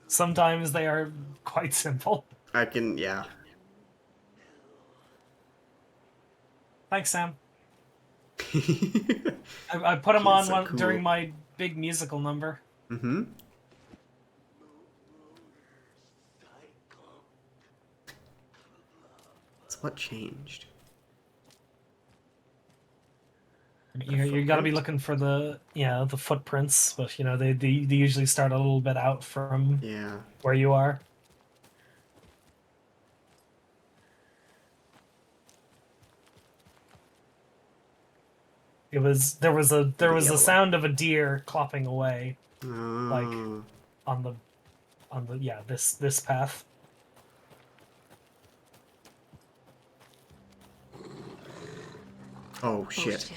Sometimes they are quite simple. I can, yeah. Thanks, Sam. I put them on so one, cool. during my big musical number. Mm-hmm. So what changed? You got to be looking for the the footprints, but you know they usually start a little bit out from where you are. There was a sound of a deer clopping away, like on the this path. Oh shit.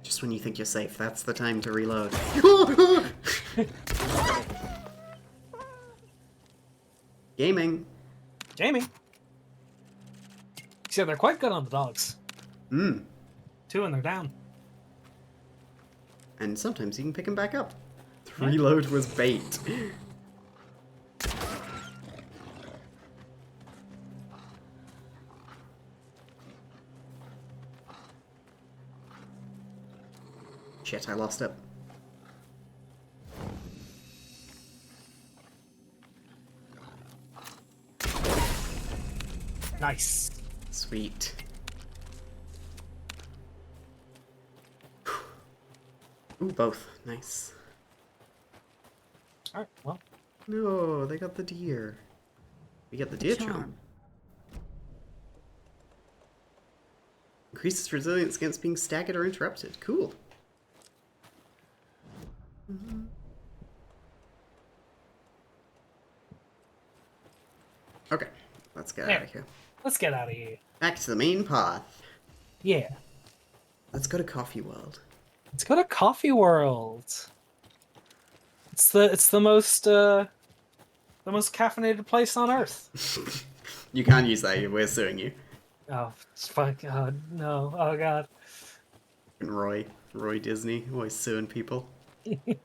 Just when you think you're safe, that's the time to reload. Gaming. Jamie. See, they're quite good on the dogs. Hmm. 2 and they're down. And sometimes you can pick them back up. The reload was bait. Shit, I lost it. Nice. Sweet. Ooh, both. Nice. Alright, well. No, they got the deer. We get the deer charm. Increases resilience against being staggered or interrupted. Cool. Okay, let's get out of here. Let's get out of here. Back to the main path. Yeah. Let's go to Coffee World. Let's go to Coffee World. It's the most caffeinated place on earth. You can't use that. We're suing you. Oh, fuck! God, no! Oh God. And Roy Disney, always suing people. Hey,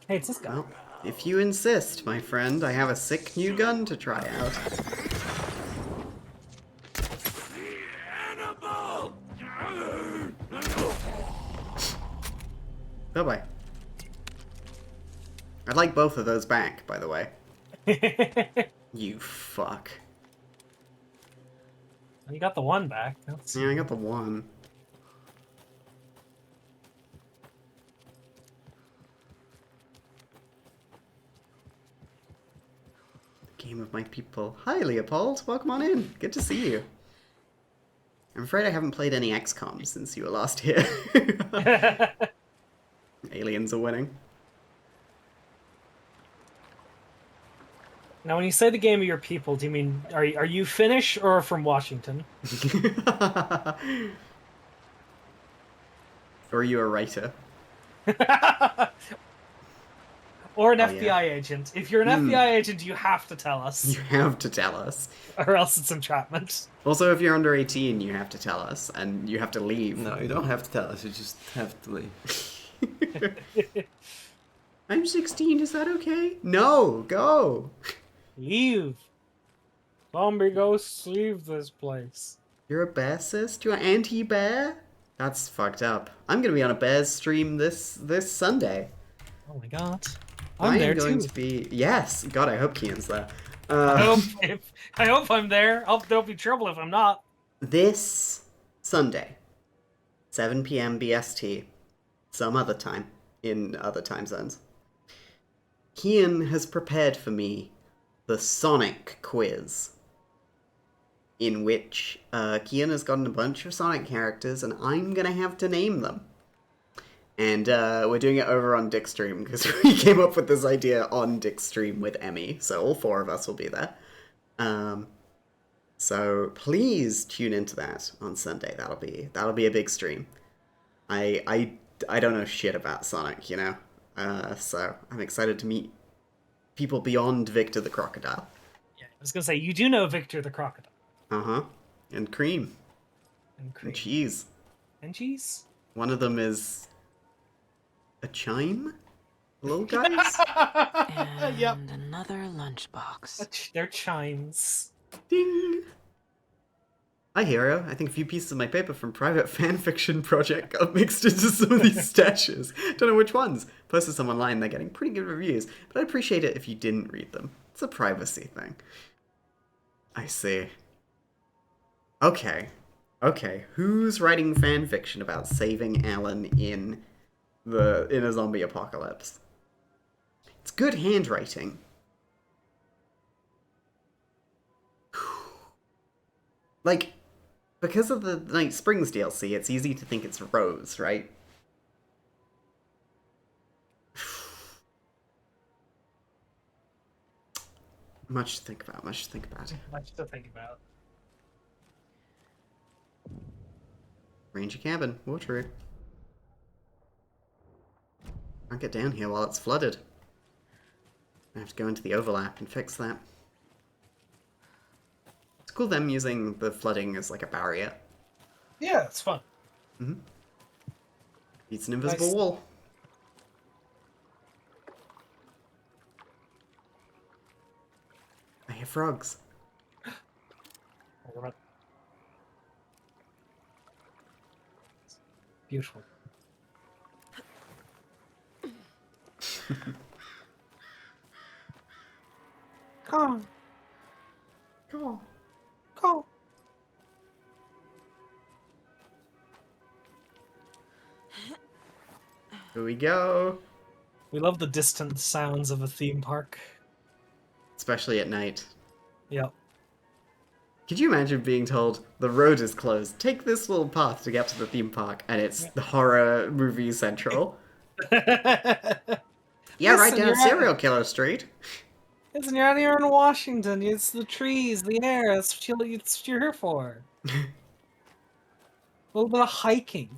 it's this guy. Well, if you insist, my friend, I have a sick new gun to try out. Bye-bye. I'd like both of those back, by the way. You fuck. You got the one back. That's... Yeah, I got the one. Game of my people. Hi, Leopold. Welcome on in. Good to see you. I'm afraid I haven't played any XCOM since you were last here. Aliens are winning. Now, when you say the game of your people, do you mean are you Finnish or from Washington? Or are you a writer? Or an FBI agent. If you're an FBI agent, you have to tell us. You have to tell us. Or else it's entrapment. Also, if you're under 18, you have to tell us, and you have to leave. No, you don't have to tell us, you just have to leave. I'm 16, is that okay? No, go! Leave. Zombie ghosts, leave this place. You're a bearcist? You're anti-bear? That's fucked up. I'm gonna be on a Bears stream this Sunday. Oh my god. I'm there going too. to be... Yes! God, I hope Kian's there. I hope I'm there. There'll be trouble if I'm not. This Sunday, 7 p.m. BST, some other time, in other time zones, Kian has prepared for me the Sonic quiz, in which Kian has gotten a bunch of Sonic characters, and I'm gonna have to name them. And we're doing it over on Dickstream, because we came up with this idea on Dickstream with Emmy, so all 4 of us will be there. So please tune into that on Sunday. That'll be a big stream. I don't know shit about Sonic, you know? So I'm excited to meet people beyond Victor the Crocodile. Yeah, I was gonna say, you do know Victor the Crocodile. Uh-huh. And cream. And cream. And cheese. And cheese. One of them is a chime? Little guys? And Yep. another lunchbox. They're chimes. Ding! Hi, Hero. I think a few pieces of my paper from private fanfiction project got mixed into some of these stashes. Don't know which ones. Posted some online, they're getting pretty good reviews, but I'd appreciate it if you didn't read them. It's a privacy thing. I see. Okay. Who's writing fanfiction about saving Alan in a zombie apocalypse? It's good handwriting. Like, because of the Night Springs DLC, it's easy to think it's Rose, right? Much to think about. Much to think about. Ranger cabin. Water. Can't get down here while it's flooded. I have to go into the overlap and fix that. It's cool them using the flooding as like a barrier Yeah, it's fun. Mm-hmm. Beats an invisible Nice. wall. I hear frogs. Beautiful. Come on. Come on. Go. Here we go. We love the distant sounds of a theme park. Especially at night. Yep. Could you imagine being told the road is closed? Take this little path to get to the theme park, and it's the horror movie central. Yeah, right Listen, down you're Serial Killer Street. Listen, you're out here in Washington. It's the trees, the air. That's what you're here for. A little bit of hiking.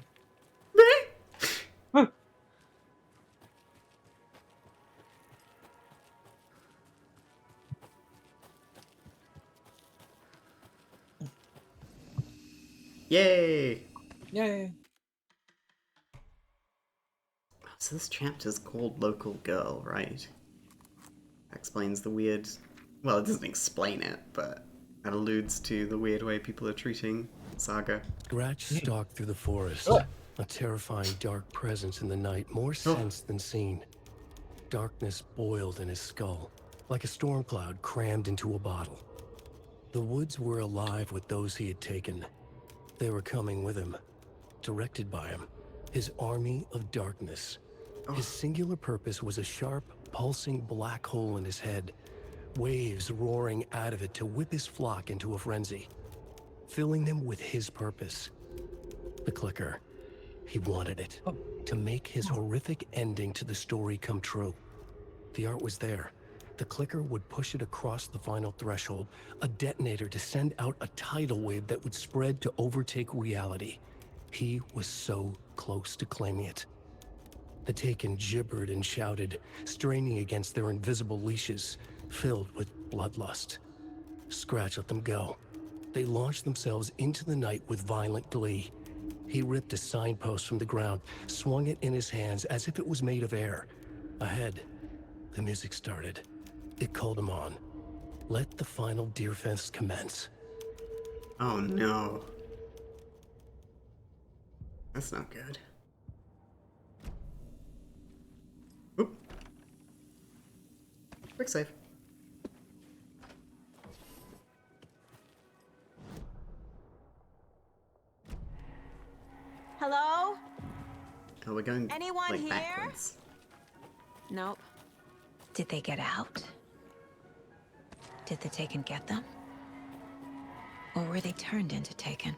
Yay! Yay. So this chapter's called Local Girl, right? That explains the weird... Well, it doesn't explain it, but it alludes to the weird way people are treating Saga. Scratch stalked through the forest. A terrifying dark presence in the night, more sensed than seen. Darkness boiled in his skull, like a storm cloud crammed into a bottle. The woods were alive with those he had taken. They were coming with him, directed by him. His army of darkness. His singular purpose was a sharp, pulsing black hole in his head, waves roaring out of it to whip his flock into a frenzy, filling them with his purpose. The clicker. He wanted it, to make his horrific ending to the story come true. The art was there. The clicker would push it across the final threshold, a detonator to send out a tidal wave that would spread to overtake reality. He was so close to claiming it. The Taken gibbered and shouted, straining against their invisible leashes, filled with bloodlust. Scratch let them go. They launched themselves into the night with violent glee. He ripped a signpost from the ground, swung it in his hands as if it was made of air. Ahead, the music started. It called him on. Let the final Deerfest commence. Oh no. That's not good. Oop. Quick save. Hello? Oh, we're going Anyone like here? backwards. Nope. Did they get out? Did the Taken get them? Or were they turned into Taken?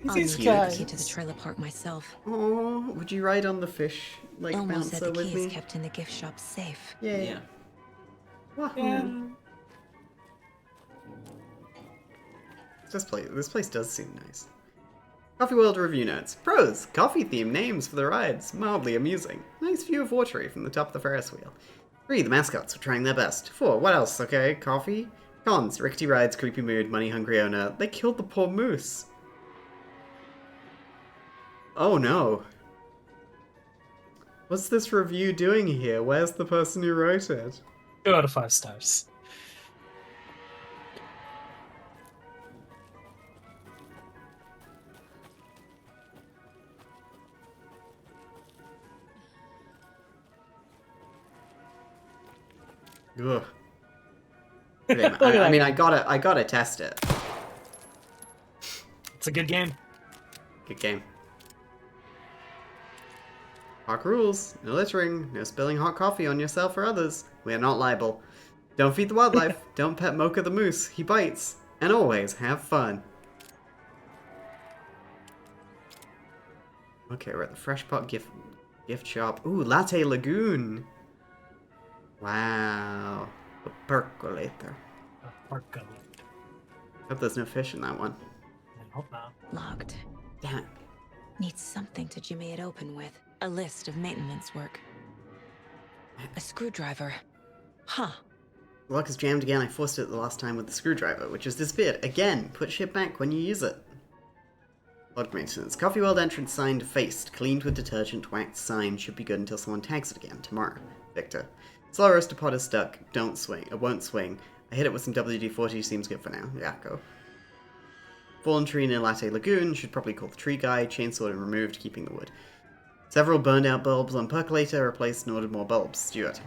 I'll These need the guys. key to the trailer park myself. Oh, would you ride on the fish like Elmo said bouncer the with key me? is kept in the gift shop safe. Yeah. Yeah. This place does seem nice. Coffee World review notes. Pros. Coffee themed names for the rides. Mildly amusing. Nice view of Watery from the top of the Ferris wheel. 3. The mascots were trying their best. 4. What else? Okay, coffee. Cons. Rickety rides, creepy mood, money hungry owner. They killed the poor moose. Oh no. What's this review doing here? Where's the person who wrote it? 2 out of 5 stars. Ugh. I mean, I gotta test it. It's a good game. Good game. Park rules. No littering. No spilling hot coffee on yourself or others. We are not liable. Don't feed the wildlife. Don't pet Mocha the moose. He bites. And always have fun. Okay, we're at the Fresh Pot gift shop. Ooh, Latte Lagoon. Wow. The percolator. Hope there's no fish in that one. I hope not. Locked. Damn it. Needs something to jimmy it open with. A list of maintenance work. A screwdriver. Huh. The lock is jammed again. I forced it the last time with the screwdriver, which has disappeared. Again, put shit back when you use it. Log maintenance. Coffee World entrance sign defaced. Cleaned with detergent. Waxed sign. Should be good until someone tags it again. Tomorrow. Victor. Slow roaster pod is stuck. Don't swing. It won't swing. I hit it with some WD-40. Seems good for now. Yeah, go. Fallen tree near Latte Lagoon. Should probably call the tree guy. Chainsawed and removed, keeping the wood. Several burned out bulbs on percolator. Replaced and ordered more bulbs. Stuart.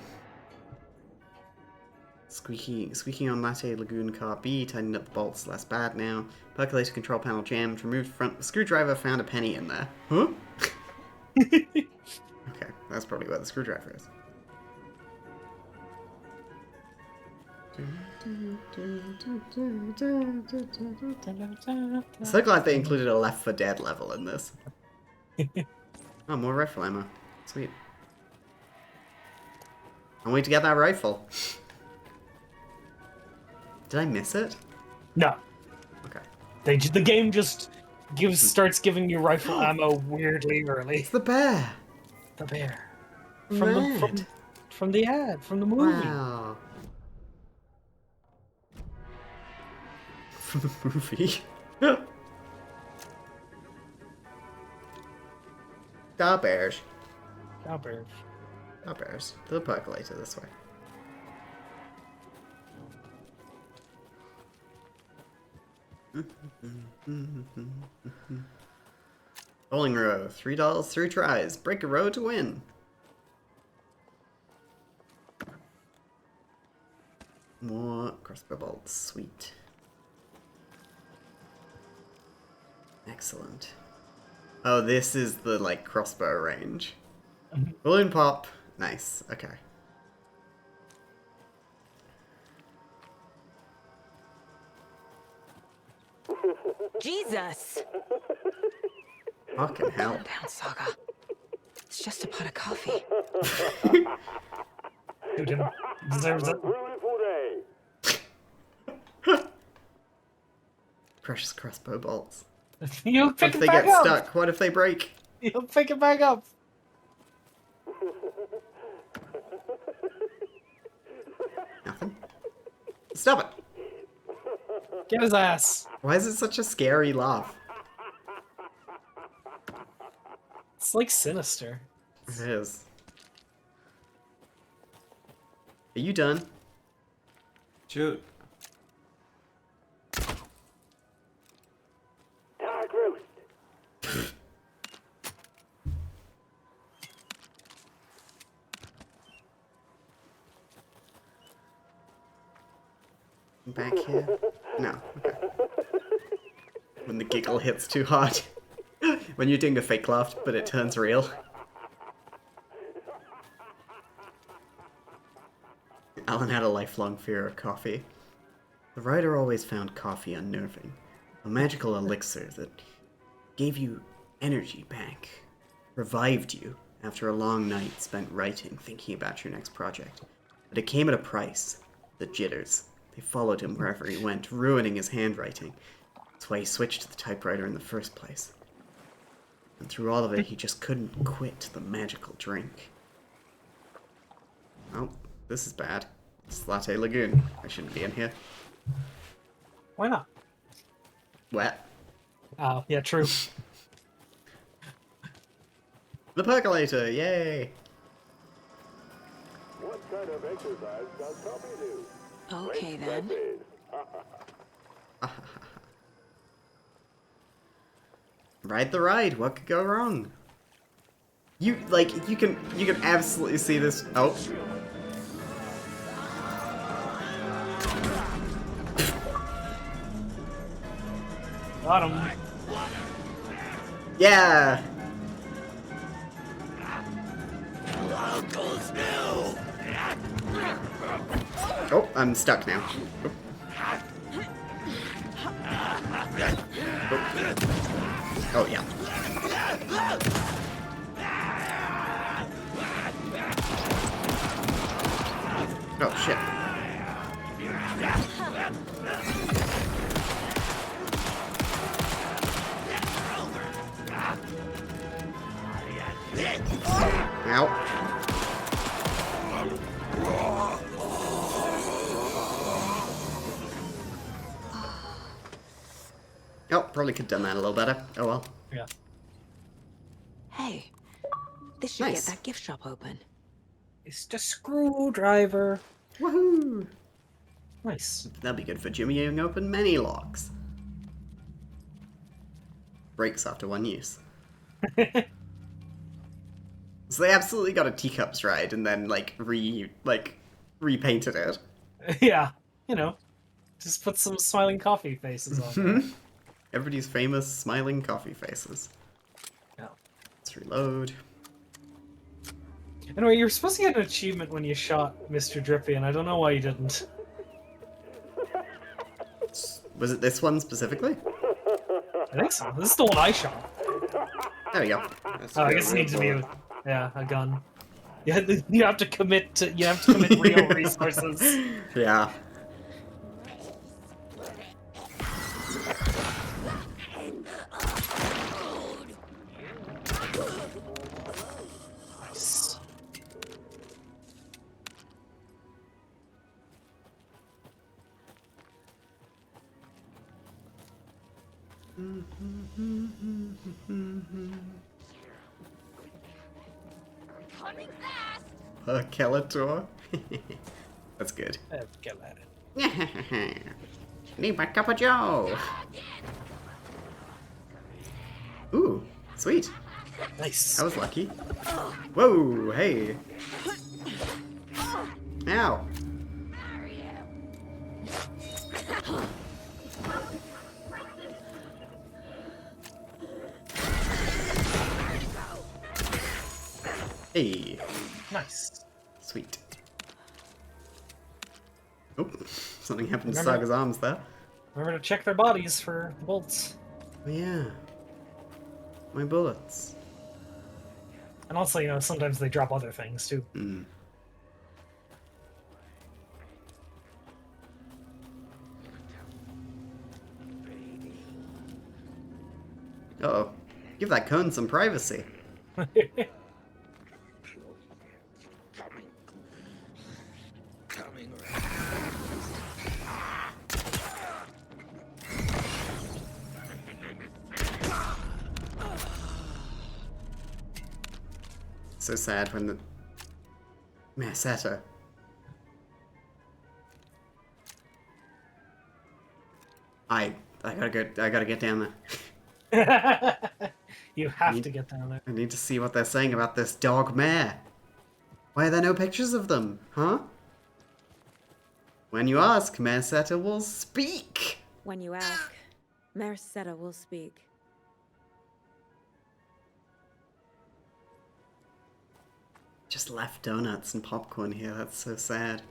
Squeaking on Latte Lagoon car B. Tightened up the bolts. Less bad now. Percolator control panel jammed. Removed front screwdriver. Found a penny in there. Huh? Okay, that's probably where the screwdriver is. I'm so glad they included a Left 4 Dead level in this. Oh, more rifle ammo. Sweet. I'm waiting to get that rifle. Did I miss it? No. Okay. The game just starts giving you rifle ammo weirdly early. It's the bear. The bear. Red. From the ad, from the movie. Wow. From the movie. Da bears. Da bears. Da bears. To the percolator this way. Bowling row. $3, 3 tries. Break a row to win. More crossbow bolts. Sweet. Excellent. Oh, this is the, like, crossbow range. Balloon pop. Nice. Okay. Jesus! Fucking hell. Calm down, Saga. It's just a pot of coffee. Dude deserves it. Precious crossbow bolts. You'll What pick if it they back get up. stuck? What if they break? You'll pick it back up. Nothing. Stop it. Get his ass. Why is it such a scary laugh? It's like sinister. It is. Are you done? Shoot. Dark roast. Back here? No. Okay. When the giggle hits too hard. When you're doing a fake laugh, but it turns real. Alan had a lifelong fear of coffee. The writer always found coffee unnerving. A magical elixir that gave you energy back. Revived you after a long night spent writing, thinking about your next project. But it came at a price. The jitters. They followed him wherever he went, ruining his handwriting. That's why he switched to the typewriter in the first place. And through all of it, he just couldn't quit the magical drink. Oh, this is bad. It's Latte Lagoon. I shouldn't be in here. Why not? Wet. Oh, yeah, true. The percolator, yay! What kind of exercise does coffee do? Okay, then. Ride the ride. What could go wrong? You can absolutely see this. Oh. Got him. Yeah. Oh, I'm stuck now. Oh. Oh, yeah. Oh, shit. Ow. Oh, probably could have done that a little better. Oh well. Yeah. Hey, this should Nice. get that gift shop open. It's the screwdriver. Woohoo! Nice. That'll be good for jimmying open many locks. Breaks after one use. So they absolutely got a teacups ride and then repainted it. Yeah, you know, just put some smiling coffee faces on there. Everybody's famous smiling coffee faces. Yeah. Let's reload. Anyway, you were supposed to get an achievement when you shot Mr. Drippy, and I don't know why you didn't. Was it this one specifically? I think so. This is the one I shot. There we go. Oh, I guess it needs to be a gun. You have to commit real resources. Yeah. Nice. Coming fast. Skeletor. That's good. Let's get at it. Need my cup of joe. Ooh, sweet. Nice. I was lucky. Whoa, hey. Ow. Hey. Nice. Sweet. Oh, something happened to Remember- Saga's arms there. Remember to check their bodies for the bolts. Oh, yeah. My bullets. And also, you know, sometimes they drop other things too. Mm. Uh-oh. Give that cone some privacy. So sad when the Masetta. I gotta get down there. You have to get down there. I need to see what they're saying about this dog mare. Why are there no pictures of them, huh? When you ask, Masetta will speak. When you ask, Merceda will speak. Just left donuts and popcorn here, that's so sad.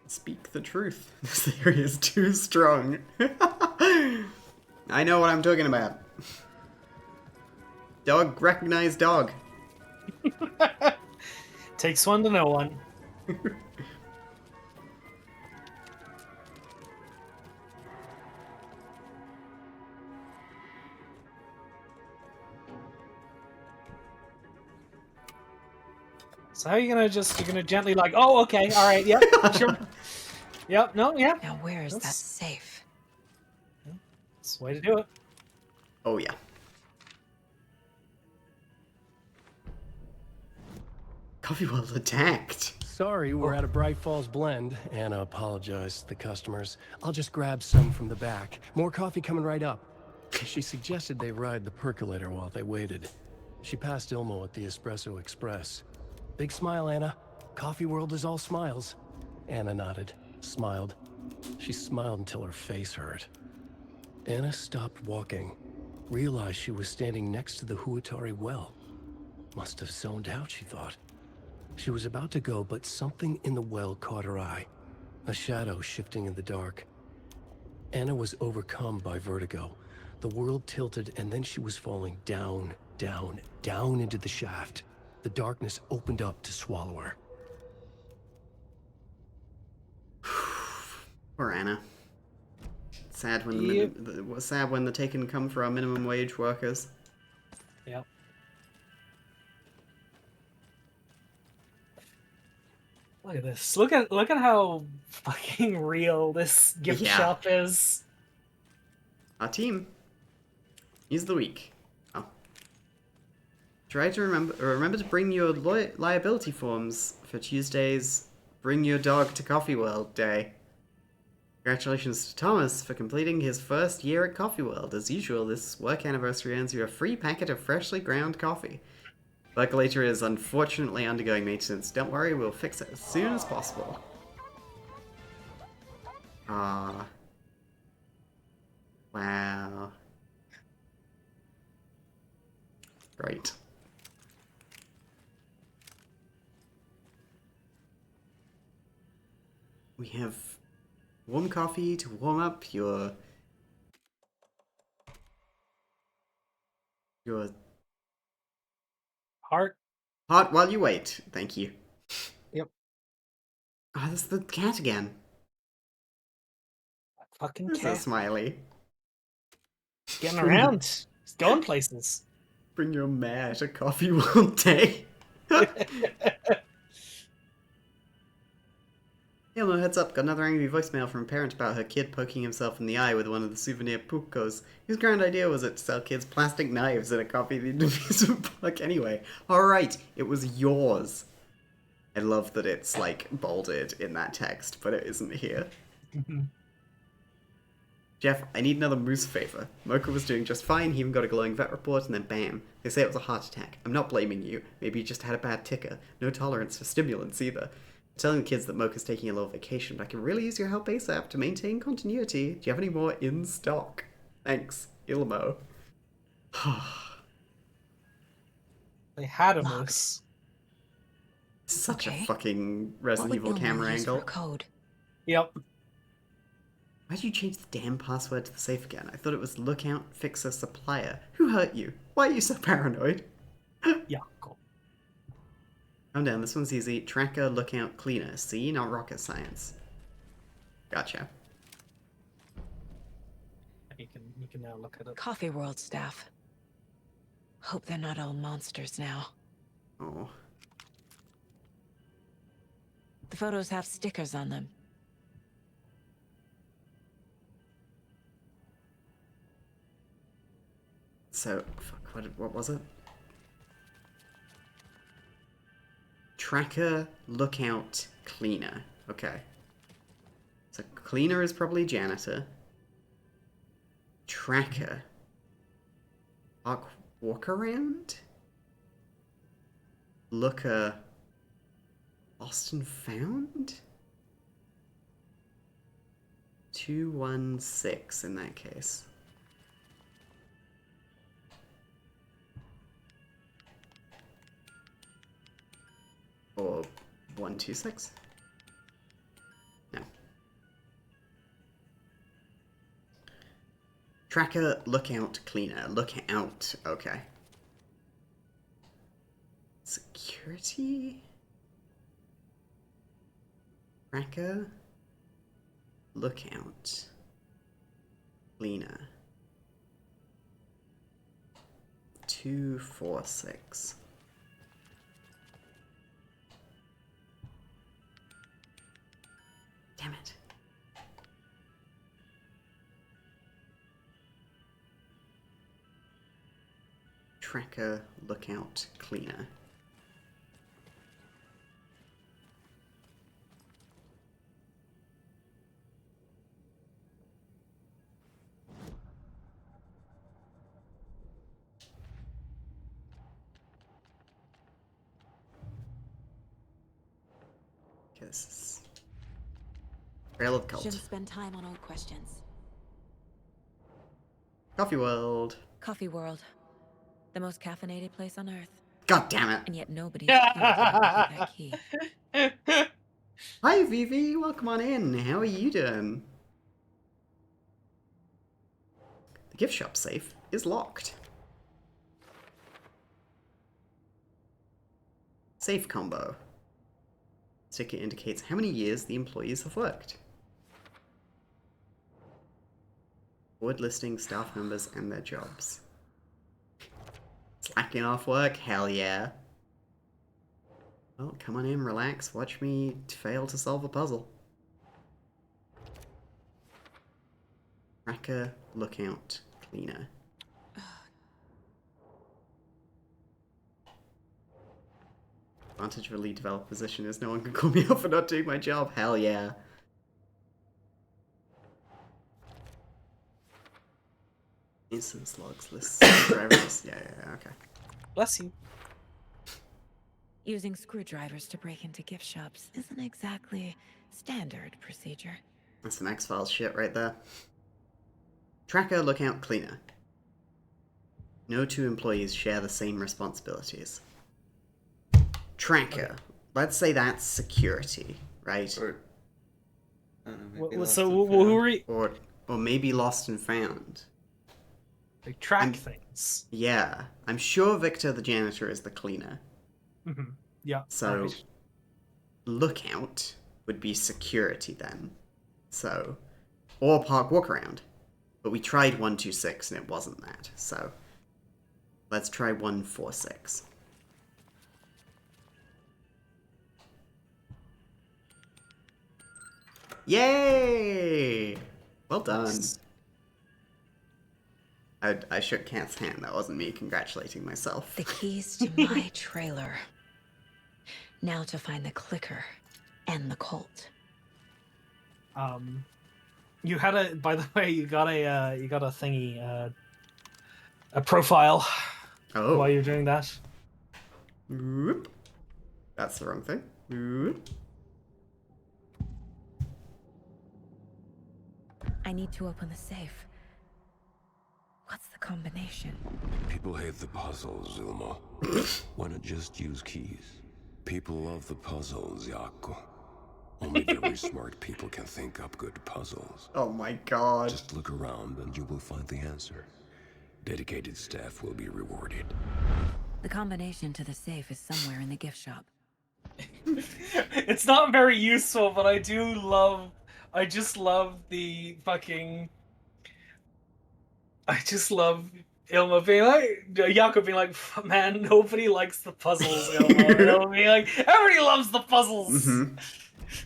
Speak the truth. This area is too strong. I know what I'm talking about. Dog, recognize dog. Takes one to know one. So how are you gonna you're gonna gently like, oh, okay, all right, yep, sure. Yep, no, yep. Now where is that That's- safe? That's the way to do it. Oh yeah. Coffee World attacked. Sorry, we're at a Bright Falls blend. Anna apologized to the customers. I'll just grab some from the back. More coffee coming right up. She suggested they ride the percolator while they waited. She passed Ilmo at the Espresso Express. Big smile, Anna. Coffee World is all smiles. Anna nodded, smiled. She smiled until her face hurt. Anna stopped walking, realized she was standing next to the Huatari well. Must have zoned out, she thought. She was about to go, but something in the well caught her eye. A shadow shifting in the dark. Anna was overcome by vertigo. The world tilted, and then she was falling down, down, down into the shaft. The darkness opened up to swallow her. Poor Anna. Sad when Yep. sad when the Taken come for our minimum wage workers. Yep. Look at this. Look at how fucking real this gift Yeah. shop is. Our team. He's the week. Oh. Try to remember to bring your liability forms for Tuesday's Bring Your Dog to Coffee World Day. Congratulations to Thomas for completing his first year at Coffee World. As usual, this work anniversary earns you a free packet of freshly ground coffee. Percolator is unfortunately undergoing maintenance. Don't worry, we'll fix it as soon as possible. Ah. Wow. Great. We have warm coffee to warm up your Heart. Heart while you wait. Thank you. Yep. Oh, that's the cat again. Fucking There's a cat. smiley. Getting around. He's going places. Bring your mare to Coffee World Day. Yeah, no, heads up. Got another angry voicemail from a parent about her kid poking himself in the eye with one of the souvenir pucos. Whose grand idea was it to sell kids plastic knives in a coffee-themed amusement park anyway? Alright, it was yours. I love that it's, like, bolded in that text, but it isn't here. Jeff, I need another moose favor. Mocha was doing just fine, he even got a glowing vet report, and then bam. They say it was a heart attack. I'm not blaming you. Maybe you just had a bad ticker. No tolerance for stimulants either. I'm telling the kids that Mocha's taking a little vacation, but I can really use your help ASAP to maintain continuity. Do you have any more in stock? Thanks, Ilmo. They had a moose. Such a fucking Resident Evil camera angle. Code? Yep. Why'd you change the damn password to the safe again? I thought it was Lookout Fixer Supplier. Who hurt you? Why are you so paranoid? Yeah, cool. Calm down, this one's easy. Tracker, Lookout, Cleaner. See? Not rocket science. Gotcha. You can now look at it. Coffee World staff. Hope they're not all monsters now. Oh. The photos have stickers on them. So, fuck, what was it? Tracker, Lookout, Cleaner. Okay. So, Cleaner is probably Janitor. Tracker. Walk around? Looker. Lost and found? 216 in that case. Or 126? No. Tracker, Lookout, Cleaner. Lookout. Okay. Security? Tracker, Lookout, Cleaner. 246. Damn it. Tracker, Lookout, Cleaner. This is Trail of the Cult. Shouldn't spend time on old questions. Coffee World. Coffee World. The most caffeinated place on Earth. God damn it. And yet nobody's that key. Hi Vivi, welcome on in. How are you doing? The gift shop safe is locked. Safe combo. Sticker indicates how many years the employees have worked. Board listing staff members and their jobs. Slacking off work? Hell yeah. Well, come on in, relax, watch me fail to solve a puzzle. Tracker, lookout cleaner. Advantage of a lead developer position is no one can call me out for not doing my job. Hell yeah. Instance logs, lists, drivers. Yeah, okay. Bless you. Using screwdrivers to break into gift shops isn't exactly standard procedure. That's some X-Files shit right there. Tracker, lookout, cleaner. No two employees share the same responsibilities. Tracker. Let's say that's security, right? Or, who are you? Or maybe lost and found. They track things. Yeah. I'm sure Victor the janitor is the cleaner. Mm-hmm. Yeah. So, right. Lookout would be security then. So, or park walk around. But we tried 126 and it wasn't that. So, let's try 146. Yay! Well done. I shook Cat's hand. That wasn't me congratulating myself. The keys to my trailer. Now to find the clicker and the Colt. You had a. By the way, you got a thingy, a profile. Oh. While you're doing that. Whoop. That's the wrong thing. Whoop. I need to open the safe. What's the combination? People hate the puzzles, Ilmo. Why not just use keys? People love the puzzles, Jaakko. Only very smart people can think up good puzzles. Oh my god. Just look around and you will find the answer. Dedicated staff will be rewarded. The combination to the safe is somewhere in the gift shop. It's not very useful, but I just love the fucking... I just love Ilma being like... Jaakko being like, man, nobody likes the puzzles, Ilma. Ilma being like, everybody loves the puzzles! Mm-hmm.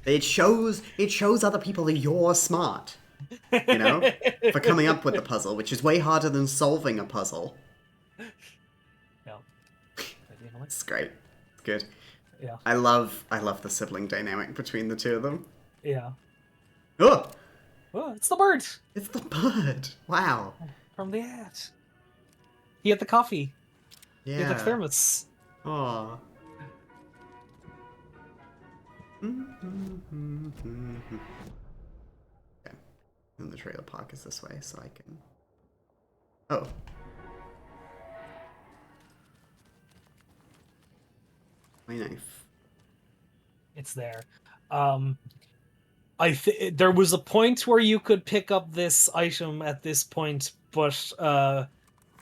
It shows other people that you're smart. You know? For coming up with the puzzle, which is way harder than solving a puzzle. Yeah. It's great. It's good. Yeah. I love the sibling dynamic between the two of them. Yeah. Oh! Oh, it's the bird! It's the bird! Wow. From the ad. He had the coffee. Yeah. He had the thermos. Aww. Okay. And the trailer park is this way, so I can... Oh. My knife. It's there. There was a point where you could pick up this item at this point, but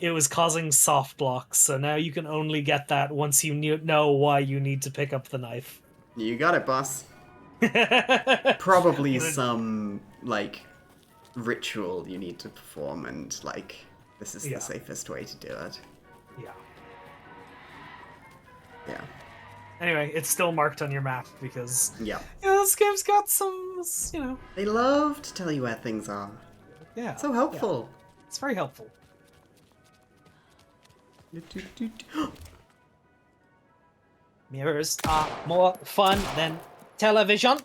it was causing soft blocks, so now you can only get that once you know why you need to pick up the knife. You got it, boss. Probably some, like, ritual you need to perform, and, like, this is the safest way to do it. Yeah. Yeah. Anyway, it's still marked on your map because this game's got some, They love to tell you where things are. Yeah. So helpful. Yeah. It's very helpful. Mirrors are more fun than television.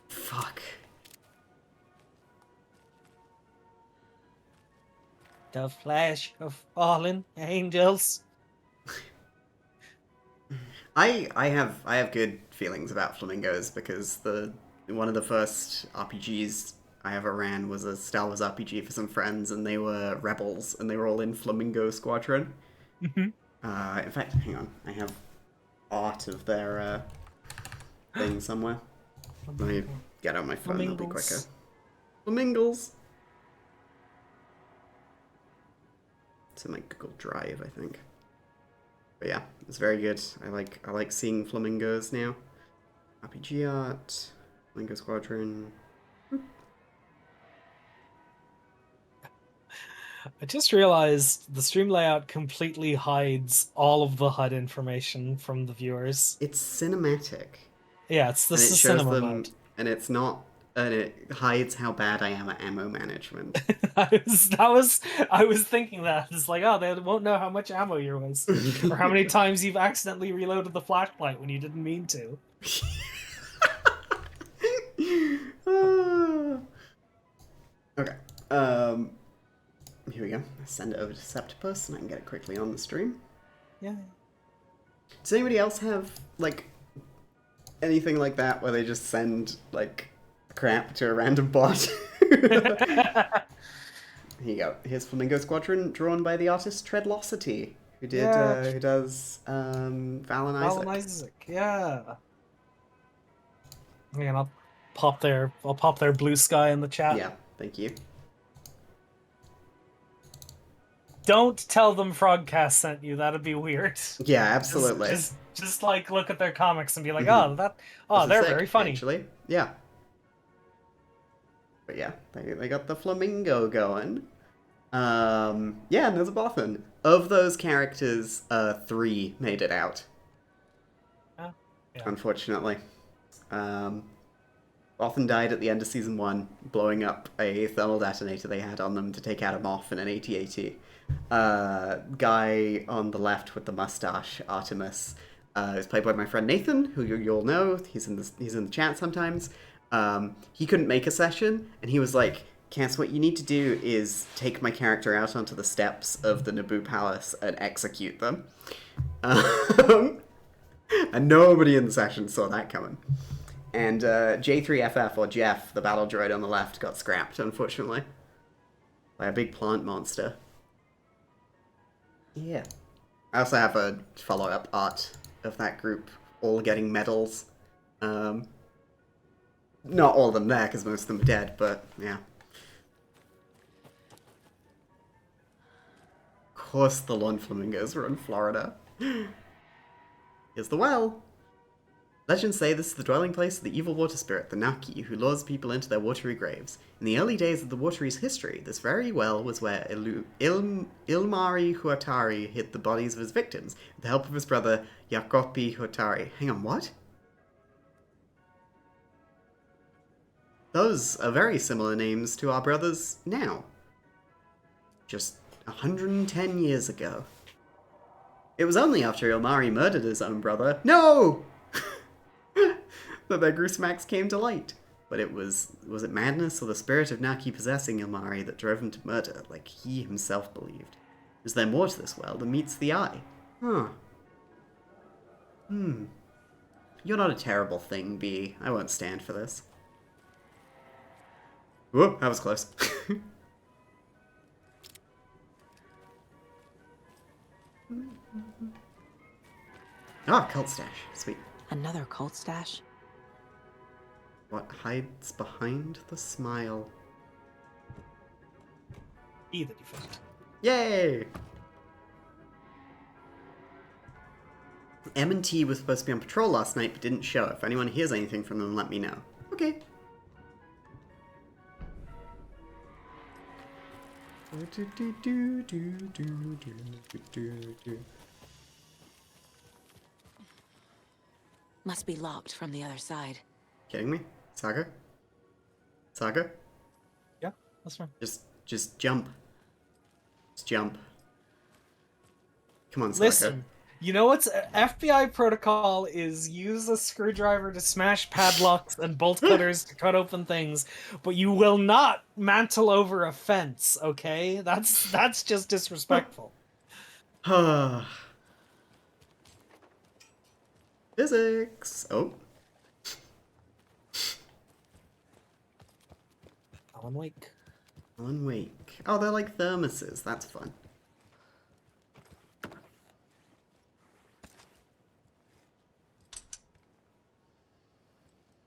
Fuck. The flash of fallen angels. I have good feelings about flamingos because one of the first RPGs I ever ran was a Star Wars RPG for some friends, and they were rebels, and they were all in Flamingo Squadron. Mm-hmm. In fact, hang on, I have art of their thing somewhere. Let me get out my phone, it'll be quicker. Flamingos! It's in my Google Drive, I think. But yeah, it's very good. I like seeing flamingos now. RPG art, Flamingo Squadron. I just realized the stream layout completely hides all of the HUD information from the viewers. It's cinematic. Yeah, it's the and it shows cinema them, mode. and it's not and it hides how bad I am at ammo management. I was thinking that. It's like, oh, they won't know how much ammo you're wasting. Or how many times you've accidentally reloaded the flashlight when you didn't mean to. Okay. Here we go. Send it over to Septipus and I can get it quickly on the stream. Yeah. Does anybody else have, like, anything like that where they just send, like, crap to a random bot? Here you go. Here's Flamingo Squadron, drawn by the artist Treadlocity, who did who does Val and Isaac. Isaac, yeah. And I'll pop their blue sky in the chat. Yeah, thank you. Don't tell them Frogcast sent you. That'd be weird. Yeah, absolutely. Just like look at their comics and be like, Mhm. they're Sick, very funny. Actually, yeah. But yeah, they got the flamingo going. Yeah, and there's a Bothan. Of those characters, 3 made it out. Yeah. Unfortunately. Bothan died at the end of Season 1, blowing up a thermal detonator they had on them to take Adam off in an AT-AT. Guy on the left with the mustache, Artemis, is played by my friend Nathan, who you'll know. He's in the chat sometimes. He couldn't make a session, and he was like, Cass, what you need to do is take my character out onto the steps of the Naboo Palace and execute them. And nobody in the session saw that coming. And J3FF, or Jeff, the battle droid on the left, got scrapped, unfortunately, by a big plant monster. Yeah. I also have a follow-up art of that group all getting medals. Not all of them there, because most of them are dead, but yeah. Of course the lawn flamingos were in Florida. Here's the well. Legends say this is the dwelling place of the evil water spirit, the Naki, who lures people into their watery graves. In the early days of the Watery's history, this very well was where Ilmari Huatari hid the bodies of his victims, with the help of his brother Jacopi Huatari. Hang on, what? Those are very similar names to our brothers now. Just 110 years ago. It was only after Ilmari murdered his own brother. No! That their gruesome acts came to light. But was it madness or the spirit of Naki possessing Ilmari that drove him to murder, like he himself believed? Is there more to this world than meets the eye? Huh. You're not a terrible thing, B. I won't stand for this. Whoa, that was close. Ah, cult stash. Sweet. Another cult stash? What hides behind the smile? Be the defect. Yay! M&T was supposed to be on patrol last night, but didn't show. If anyone hears anything from them, let me know. Okay. Must be locked from the other side. Kidding me? Saga? Saga? Yeah, that's fine. Just jump. Just jump. Come on, Saga. Listen, you know what's FBI protocol is use a screwdriver to smash padlocks and bolt cutters to cut open things, but you will not mantle over a fence, okay? That's just disrespectful. Physics. Oh. Alan Wake. Alan Wake. Oh, they're like thermoses. That's fun.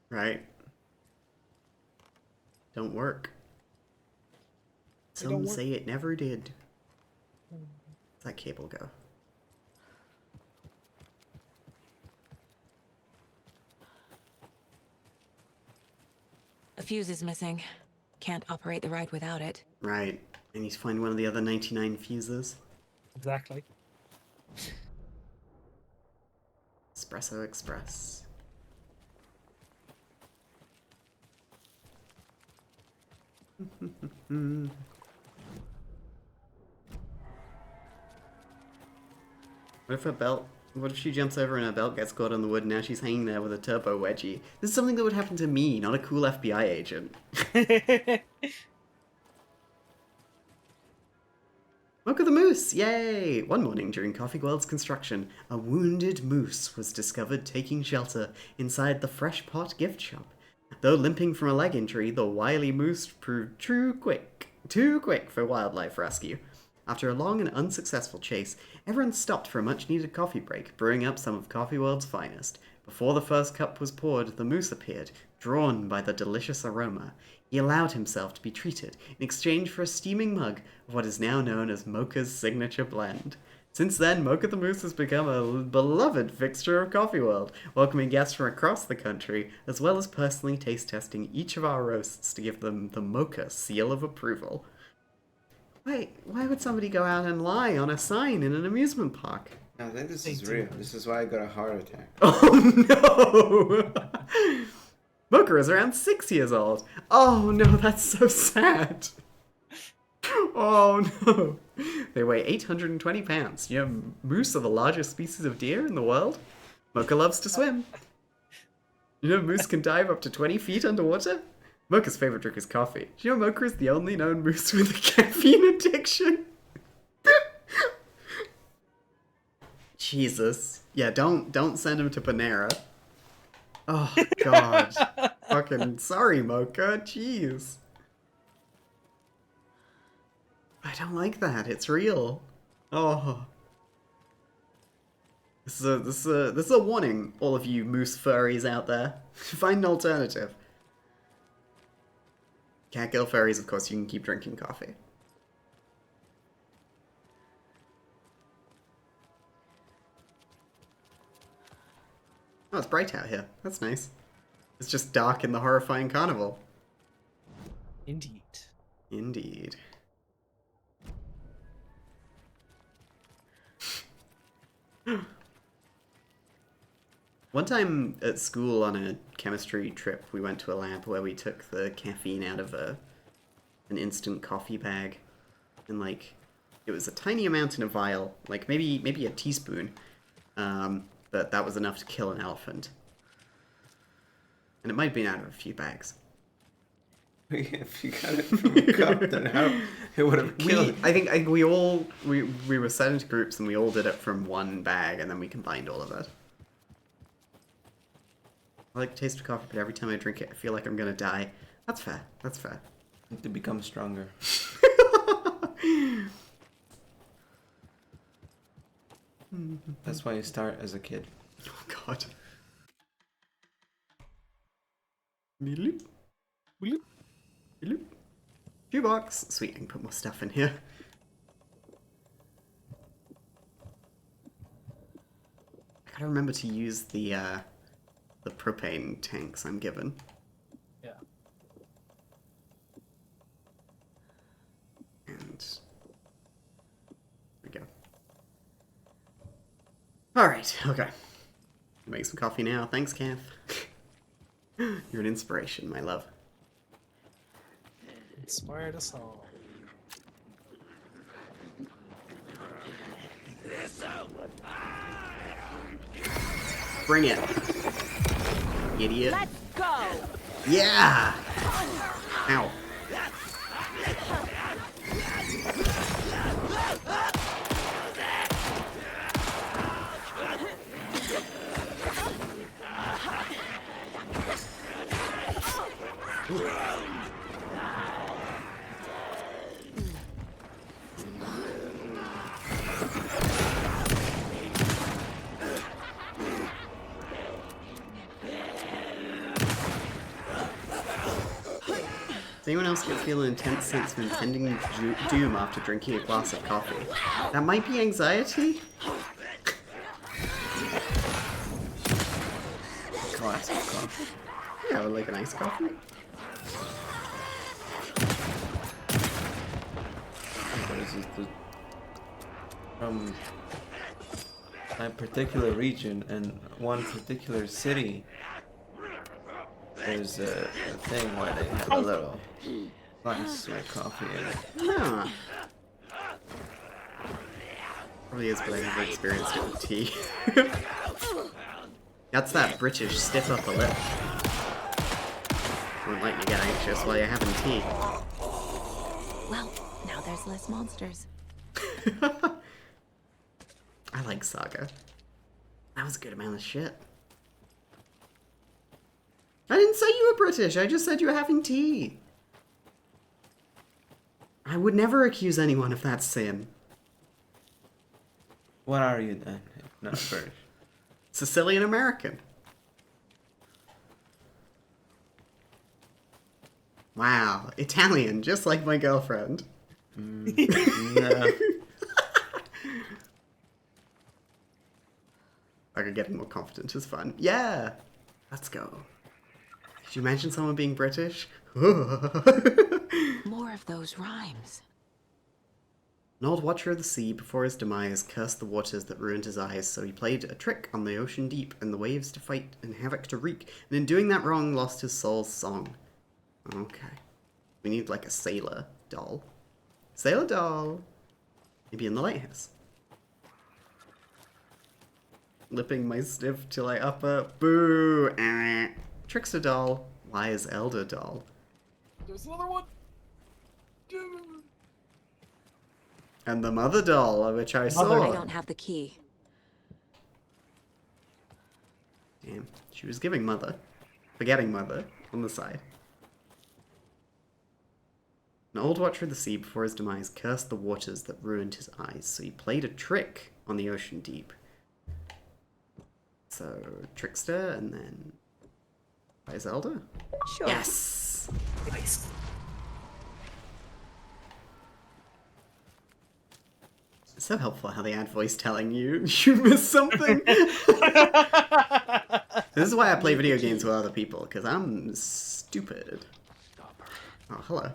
Right. Don't work. Some say it never did. Where's that cable go? A fuse is missing. Can't operate the ride without it. Right. I need to find one of the other 99 fuses. Exactly. Espresso Express. What if her belt? What if she jumps over and her belt gets caught on the wood and now she's hanging there with a turbo wedgie? This is something that would happen to me, not a cool FBI agent. Mocha the Moose! Yay! One morning during Coffee World's construction, a wounded moose was discovered taking shelter inside the Fresh Pot gift shop. Though limping from a leg injury, the wily moose proved too quick for wildlife rescue. After a long and unsuccessful chase, everyone stopped for a much-needed coffee break, brewing up some of Coffee World's finest. Before the first cup was poured, the moose appeared, drawn by the delicious aroma. He allowed himself to be treated in exchange for a steaming mug of what is now known as Mocha's signature blend. Since then, Mocha the Moose has become a beloved fixture of Coffee World, welcoming guests from across the country, as well as personally taste-testing each of our roasts to give them the Mocha seal of approval. Why would somebody go out and lie on a sign in an amusement park? I think this is real. This is why I got a heart attack. Oh no! Mocha is around 6 years old. Oh no, that's so sad. Oh no. They weigh 820 pounds. You know, moose are the largest species of deer in the world. Mocha loves to swim. You know, moose can dive up to 20 feet underwater. Mocha's favorite drink is coffee. Do you know Mocha is the only known moose with a caffeine addiction? Jesus. Yeah, don't send him to Panera. Oh, God. Fucking sorry, Mocha. Jeez. I don't like that. It's real. Oh. This is a warning, all of you moose furries out there. Find an alternative. Can't kill furries, of course, you can keep drinking coffee. Oh, it's bright out here. That's nice. It's just dark in the horrifying carnival. Indeed. Indeed. One time at school on a chemistry trip, we went to a lab where we took the caffeine out of an instant coffee bag. And, like, it was a tiny amount in a vial, like maybe a teaspoon. But that was enough to kill an elephant. And it might have been out of a few bags. If you got it from a cup, then how it would have killed. I think we were set into groups and we all did it from one bag and then we combined all of it. I like the taste of coffee, but every time I drink it, I feel like I'm gonna die. That's fair. That's fair. To become stronger. That's why you start as a kid. Oh God. Mealoop. Mealoop. Mealoop. Shoebox. Sweet, I can put more stuff in here. I gotta remember to use the propane tanks I'm given. Yeah. And there we go. Alright, okay. Make some coffee now. Thanks, Kath. You're an inspiration, my love. Inspired us all. Bring it. Idiot. Let's go. Yeah! Ow. Does anyone else feel an intense sense of impending doom after drinking a glass of coffee? That might be anxiety? Glass of coffee. Yeah, I would like an iced coffee. This is from a particular region and one particular city. There's a thing where they have a little Nice, my coffee in it. Yeah. Probably is, but I never experienced it with tea. That's that British stiff upper lip. Won't let you get anxious while you're having tea. Well, now there's less monsters. I like Saga. That was a good amount of shit. I didn't say you were British, I just said you were having tea. I would never accuse anyone of that sin. What are you then? Not British. Sicilian American. Wow, Italian, just like my girlfriend. No. Okay, getting more confident is fun. Yeah, let's go. Could you imagine someone being British? More of those rhymes. An old watcher of the sea, before his demise, cursed the waters that ruined his eyes, so he played a trick on the ocean deep, and the waves to fight, and havoc to wreak, and in doing that wrong, lost his soul's song. Okay. We need, like, a sailor doll. Sailor doll! Maybe in the lighthouse. Lipping my stiff till I upper. Boo! Trickster doll. Wise elder doll. There's another one. And the mother doll, which I saw. I don't have the key. Damn, she was giving mother. Forgetting mother on the side. An old watcher of the sea, before his demise, cursed the waters that ruined his eyes, so he played a trick on the ocean deep. So, Trickster, and then... Wise elder? Sure. Yes! Nice. It's so helpful how they add voice telling you you missed something. This is why I play video games with other people, because I'm stupid. Oh, hello.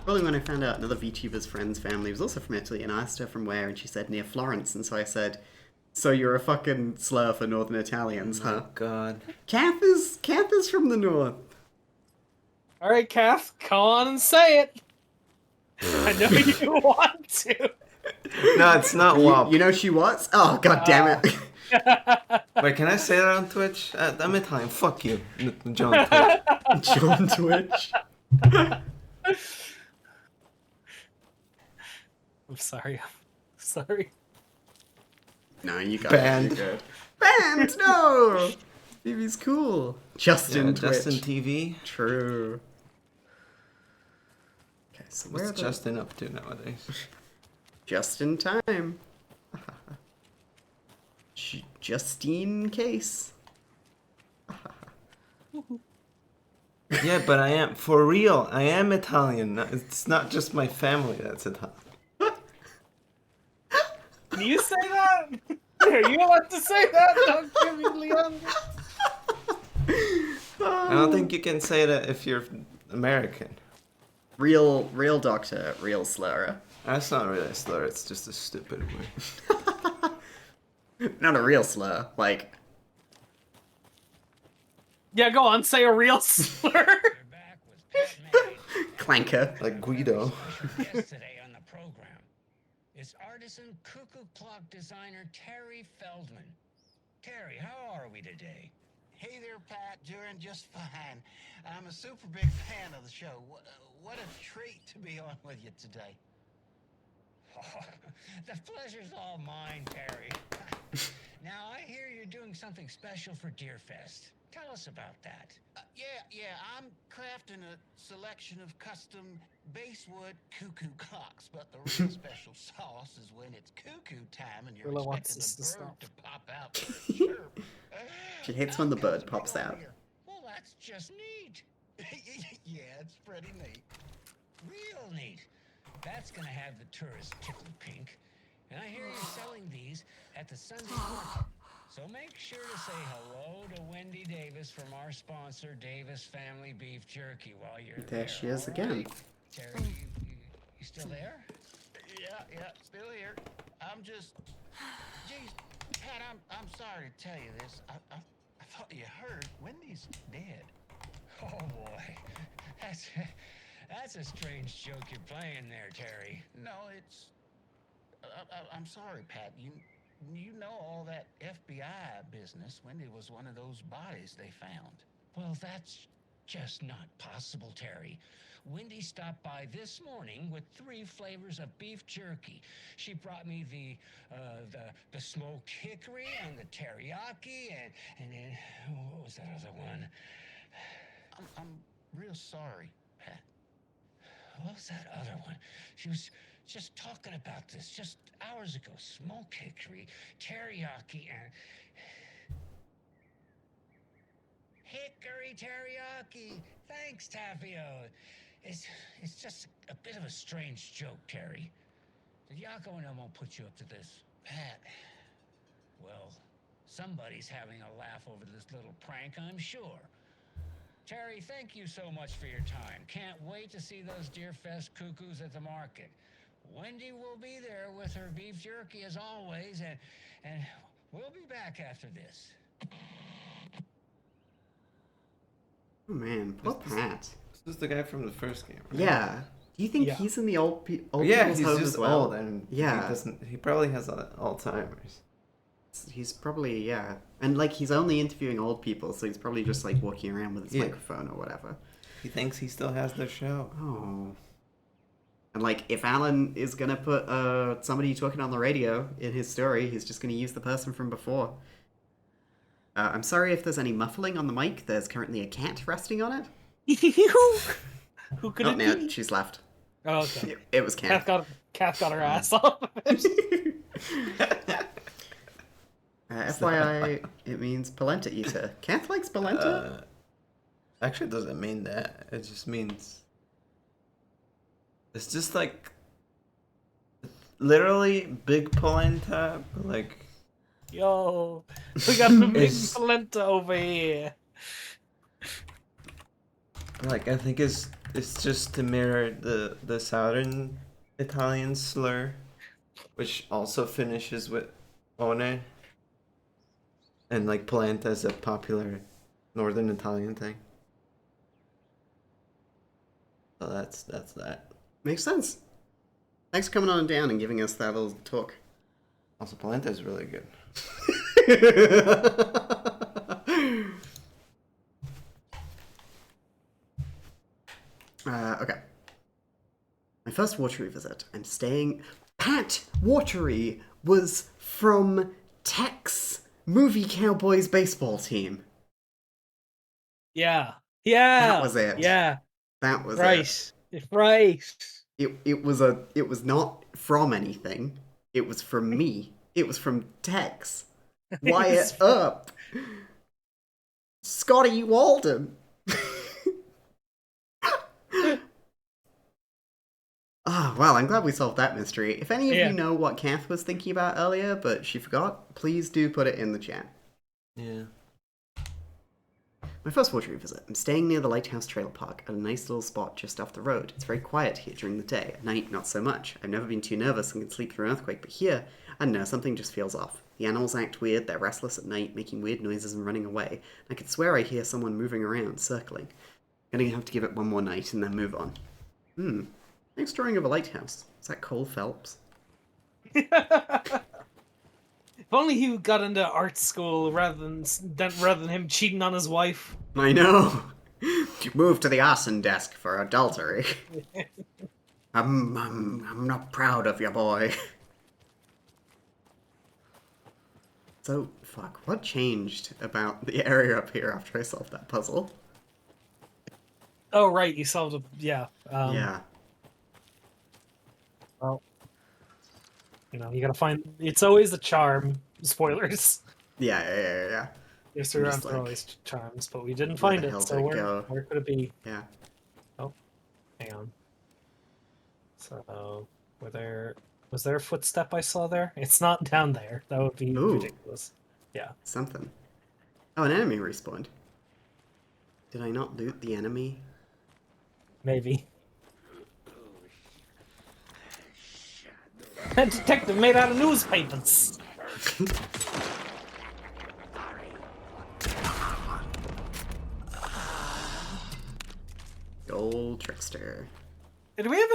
Probably when I found out another VTuber's friend's family was also from Italy, and I asked her from where, and she said near Florence, and so I said, so you're a fucking slur for Northern Italians, huh? Oh, God. Kath is from the north. Alright, Kath, come on and say it. I know you want to. No, it's not WAP. You know she was? Oh, god damn it. Wait, can I say that on Twitch? I'm Italian. Fuck you, John Twitch. John Twitch. I'm sorry. Sorry. No, you got Banned. it. You're good. Banned! No! Phoebe's cool. Justin Twitch. Justin TV. True. Okay, so where's What's Justin up to nowadays? Just in time. Justine Case. Yeah, but I am, for real, I am Italian. It's not just my family that's Italian. Can you say that? Are you allowed to say that? Don't give me Leon. I don't think you can say that if you're American. Real doctor, real slurrer. That's not really a slur, it's just a stupid word. Not a real slur, like... Yeah, go on, say a real slur. Clanker. Like Guido. Yesterday on the program is artisan cuckoo clock designer Terry Feldman. Terry, how are we today? Hey there, Pat. Doing just fine. I'm a super big fan of the show. What a treat to be on with you today. Oh, the pleasure's all mine, Terry. Now, I hear you're doing something special for Deerfest. Tell us about that. Yeah, I'm crafting a selection of custom basswood cuckoo clocks, but the real special sauce is when it's cuckoo time and you're Willa wants expecting us the to bird stop. to pop out for a chirp. She hates when the bird pops out. Well, that's just neat. Yeah, it's pretty neat. Real neat. That's gonna have the tourists tickled pink. And I hear you're selling these at the Sunday market. So make sure to say hello to Wendy Davis from our sponsor, Davis Family Beef Jerky, while you're there. There she is again. Terry, you still there? Yeah, still here. I'm just Geez, Pat, I'm sorry to tell you this. I thought you heard Wendy's dead. Oh boy, that's a strange joke you're playing there, Terry. No, it's. I'm sorry, Pat. You know all that FBI business. Wendy was one of those bodies they found. Well, that's just not possible, Terry. Wendy stopped by this morning with 3 flavors of beef jerky. She brought me the smoked hickory and the teriyaki, and then what was that other one? I'm real sorry, Pat. What was that other one? She was just talking about this just hours ago. Smoked hickory, teriyaki, and hickory teriyaki. Thanks, Tapio. It's just a bit of a strange joke, Terry. Did Yako and I won't put you up to this? Pat. Well, somebody's having a laugh over this little prank, I'm sure. Terry, thank you so much for your time. Can't wait to see those Deerfest cuckoos at the market. Wendy will be there with her beef jerky as always, and we'll be back after this. Oh man, poor Pat. This is the guy from the first game, right? Yeah. Do you think he's in the old yeah, people's he's home just as well? old, and yeah, he probably has Alzheimer's. He's probably, yeah. And like he's only interviewing old people, so he's probably just like walking around with his microphone or whatever. He thinks he still has the show. Oh. And like if Alan is gonna put somebody talking on the radio in his story, he's just gonna use the person from before. I'm sorry if there's any muffling on the mic. There's currently a cat resting on it. Who could it no, be? she's left. Oh, okay. It was Cat. Cat got her ass off. FYI, it means polenta eater. Cat likes polenta? Actually, it doesn't mean that. It just means... It's just like... Literally big polenta, but like... Yo, we got the big polenta over here. Like, I think it's just to mirror the southern Italian slur, which also finishes with one. And like polenta is a popular northern Italian thing. So that's that. Makes sense. Thanks for coming on down and giving us that little talk. Also, polenta is really good. Okay. My first Watery visit. I'm staying... Pat Watery was from Tex Movie Cowboys baseball team. Yeah. Yeah. That was it. Yeah. That was right. it. Right. It was not from anything. It was from me. It was from Tex. Wyatt Earp. Scotty Walden. Ah, well, I'm glad we solved that mystery. If any of you know what Kath was thinking about earlier, but she forgot, please do put it in the chat. Yeah. My first Watery visit. I'm staying near the Lighthouse Trailer Park at a nice little spot just off the road. It's very quiet here during the day. At night, not so much. I've never been too nervous and can sleep through an earthquake, but here, I don't know, something just feels off. The animals act weird, they're restless at night, making weird noises and running away. I could swear I hear someone moving around, circling. I'm gonna have to give it one more night and then move on. Next drawing of a lighthouse. Is that Cole Phelps? If only he got into art school rather than him cheating on his wife. I know. Move to the arson desk for adultery. I'm not proud of you, boy. So, fuck, what changed about the area up here after I solved that puzzle? Oh, right, you solved it. Yeah. Yeah. Well, you know, you gotta find... It's always a charm. Spoilers. Yeah. Yes, around for always charms, but we didn't find it, so where could it be? Yeah. Oh, hang on. So, was there a footstep I saw there? It's not down there. That would be ridiculous. Yeah. Something. Oh, an enemy respawned. Did I not loot the enemy? Maybe. That detective made out of newspapers. Old trickster. Do we have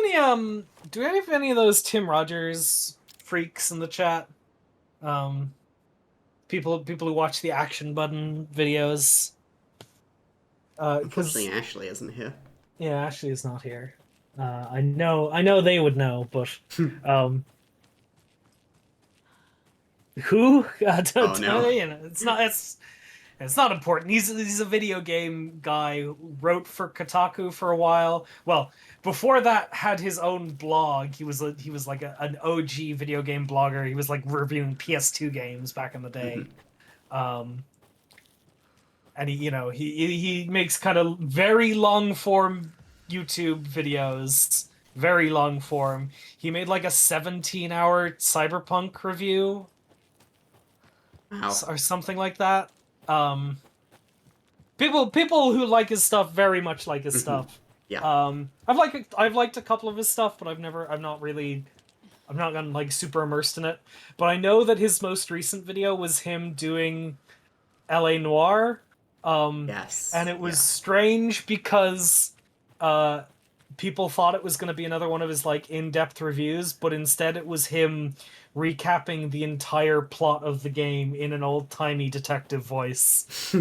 any of those Tim Rogers freaks in the chat? People who watch the Action Button videos. Unfortunately, Ashley isn't here. Yeah, Ashley is not here. I know they would know, but who? Oh, no. You know, it's not important. He's a video game guy who wrote for Kotaku for a while. Well, before that, had his own blog. He was like an OG video game blogger. He was like reviewing PS2 games back in the day. And he makes kind of very long form YouTube videos. Very long form. He made like a 17-hour Cyberpunk review. Wow. Or something like that. People who like his stuff very much like his stuff. Yeah. I've liked a couple of his stuff, but I'm not gotten like super immersed in it. But I know that his most recent video was him doing LA Noire. Yes. And it was strange because people thought it was going to be another one of his like in-depth reviews, but instead it was him recapping the entire plot of the game in an old-timey detective voice.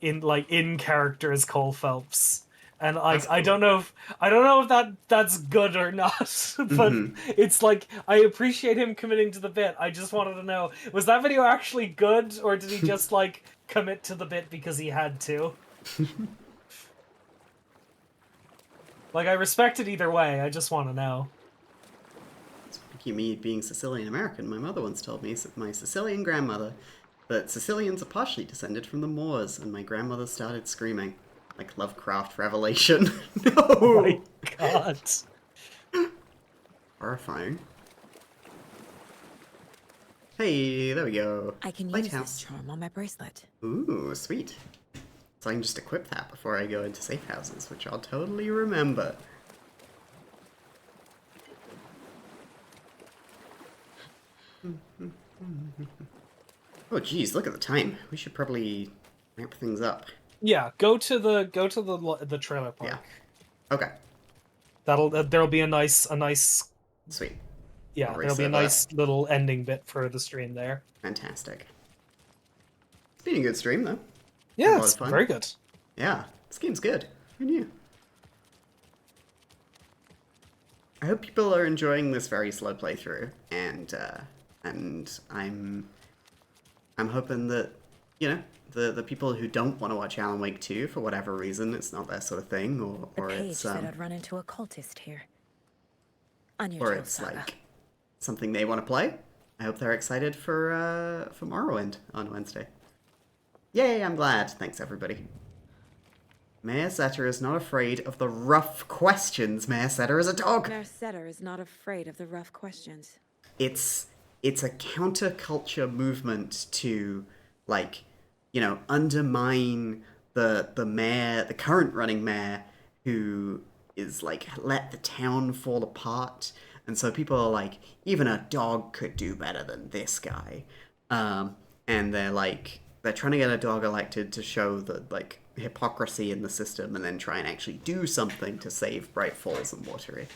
in character as Cole Phelps. And like That's cool. I don't know if that's good or not, but it's like I appreciate him committing to the bit. I just wanted to know, was that video actually good, or did he just like commit to the bit because he had to? Like, I respect it either way. I just want to know. Speaking of me being Sicilian American, my mother once told me, my Sicilian grandmother, that Sicilians are partially descended from the Moors, and my grandmother started screaming. Like Lovecraft revelation. No! Oh my god. Horrifying. Hey, there we go. I can use Lighthouse. this charm on my bracelet. Ooh, sweet. So I can just equip that before I go into safe houses, which I'll totally remember. Oh geez, look at the time. We should probably ramp things up. Yeah, go to the trailer park. Yeah. Okay. There'll be a nice sweet. Yeah, there'll be a nice little ending bit for the stream there. Fantastic. It's been a good stream though. Yeah, it's very good. Yeah, this game's good. Who knew? I hope people are enjoying this very slow playthrough, and I'm hoping that, you know, the people who don't want to watch Alan Wake 2 for whatever reason, it's not their sort of thing, or The page it's said I'd run into a cultist here. On your or trail, it's Saga. like something they want to play. I hope they're excited for Morrowind on Wednesday. Yay, I'm glad. Thanks everybody. Mayor Setter is not afraid of the rough questions. Mayor Setter is a dog. Mayor Setter is not afraid of the rough questions. It's a counterculture movement to, like, you know, undermine the mayor, the current running mayor, who is like let the town fall apart, and so people are like, even a dog could do better than this guy, and they're trying to get a dog elected to show the like hypocrisy in the system, and then try and actually do something to save Bright Falls and Watery.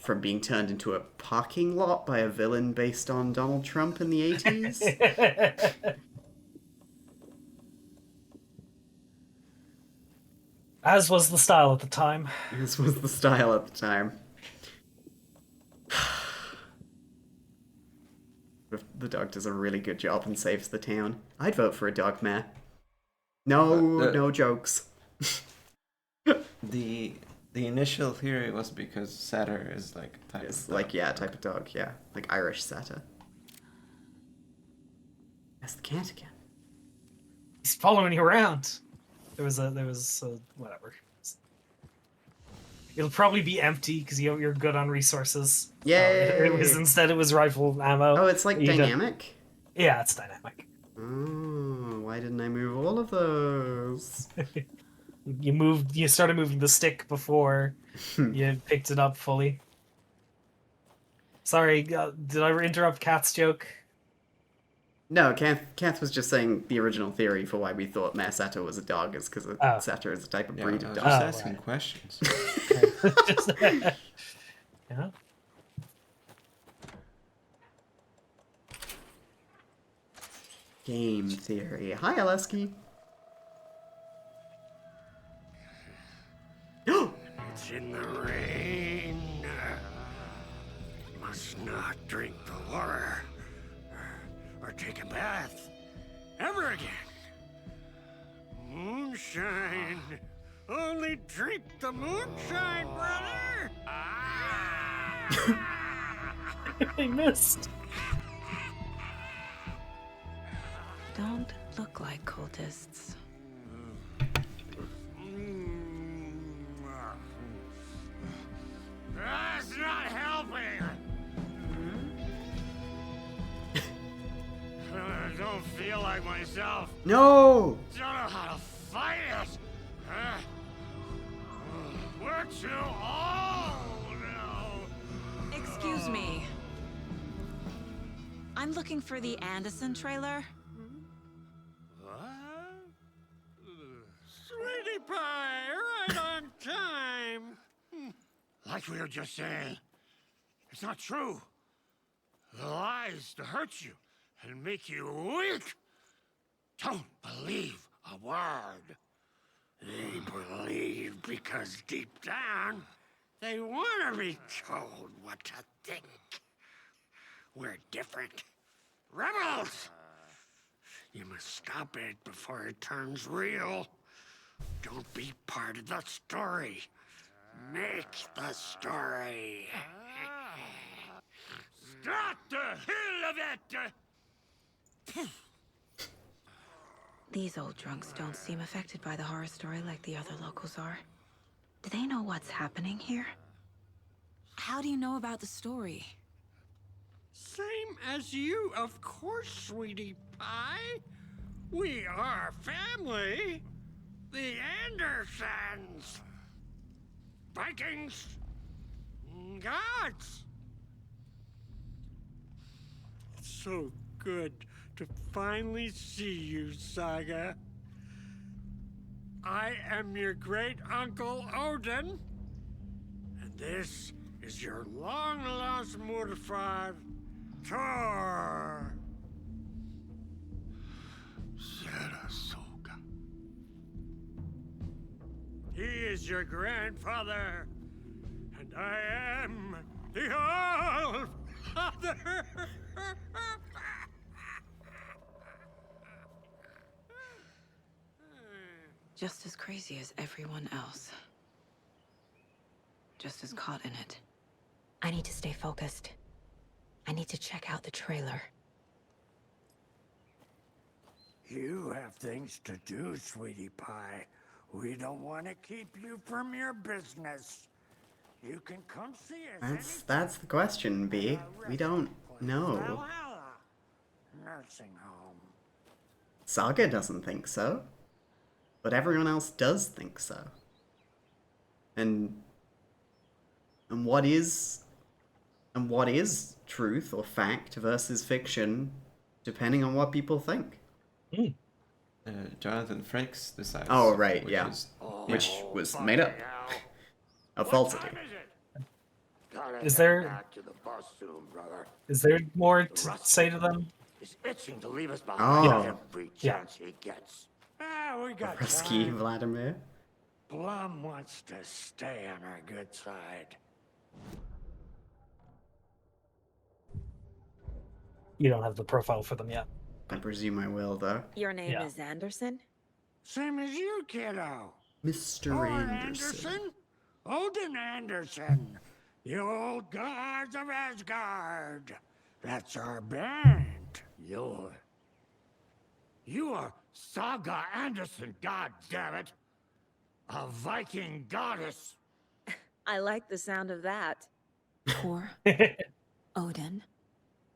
From being turned into a parking lot by a villain based on Donald Trump in the 80s. As was the style at the time. As was the style at the time. The dog does a really good job and saves the town. I'd vote for a dog mayor. No jokes. The initial theory was because Setter is like type of dog. Like, yeah, type of dog, yeah. Like Irish Setter. That's the cat again. He's following you around. There was whatever. It'll probably be empty because you're good on resources. Yay! It was rifle ammo. Oh, it's like dynamic? Yeah, it's dynamic. Oh, why didn't I move all of those? You started moving the stick before you picked it up fully. Sorry, did I interrupt Kat's joke? No, Kath was just saying the original theory for why we thought Mare Satyr was a dog is because a satyr is a type of breed of I was dog. just asking questions. Yeah. Game theory. Hi, Aleski. It's in the rain. Must not drink the water or take a bath ever again. Moonshine. Only drink the moonshine, brother. I missed. Don't look like cultists. That's not helping. I don't feel like myself. No! Don't know how to fight it. We're too old now. Excuse me. I'm looking for the Anderson trailer. What? Sweetie pie, right on time. Like we were just saying, it's not true. The lies to hurt you and make you weak. Don't believe a word. They believe because deep down, they want to be told what to think. We're different. Rebels! You must stop it before it turns real. Don't be part of the story. Make the story. Start the hell of it! These old drunks don't seem affected by the horror story like the other locals are. Do they know what's happening here? How do you know about the story? Same as you, of course, sweetie pie. We are family. The Andersons. Vikings. Gods. It's so good to finally see you, Saga. I am your great uncle Odin, and this is your long-lost Murfar, Thor. Saratoga. He is your grandfather, and I am the All-Father. Just as crazy as everyone else. Just as caught in it. I need to stay focused. I need to check out the trailer. You have things to do, sweetie pie. We don't want to keep you from your business. You can come see us. That's the question, B. We don't know. Valhalla. Nursing home. Saga doesn't think so. But everyone else does think so. And what is truth or fact versus fiction, depending on what people think. Jonathan Frakes decides. Oh right, which yeah, is- which was made up, a falsity. Is there more to say to them? He's itching to leave us behind every chance he gets. We got Rusky time. Vladimir. Blum wants to stay on our good side. You don't have the profile for them yet. I presume I will, though. Your name Yeah. is Anderson? Same as you, kiddo. Mr. Or Anderson. Odin Anderson. The old gods of Asgard. That's our band. You are Saga Anderson, goddammit. A Viking goddess. I like the sound of that. Thor, Odin,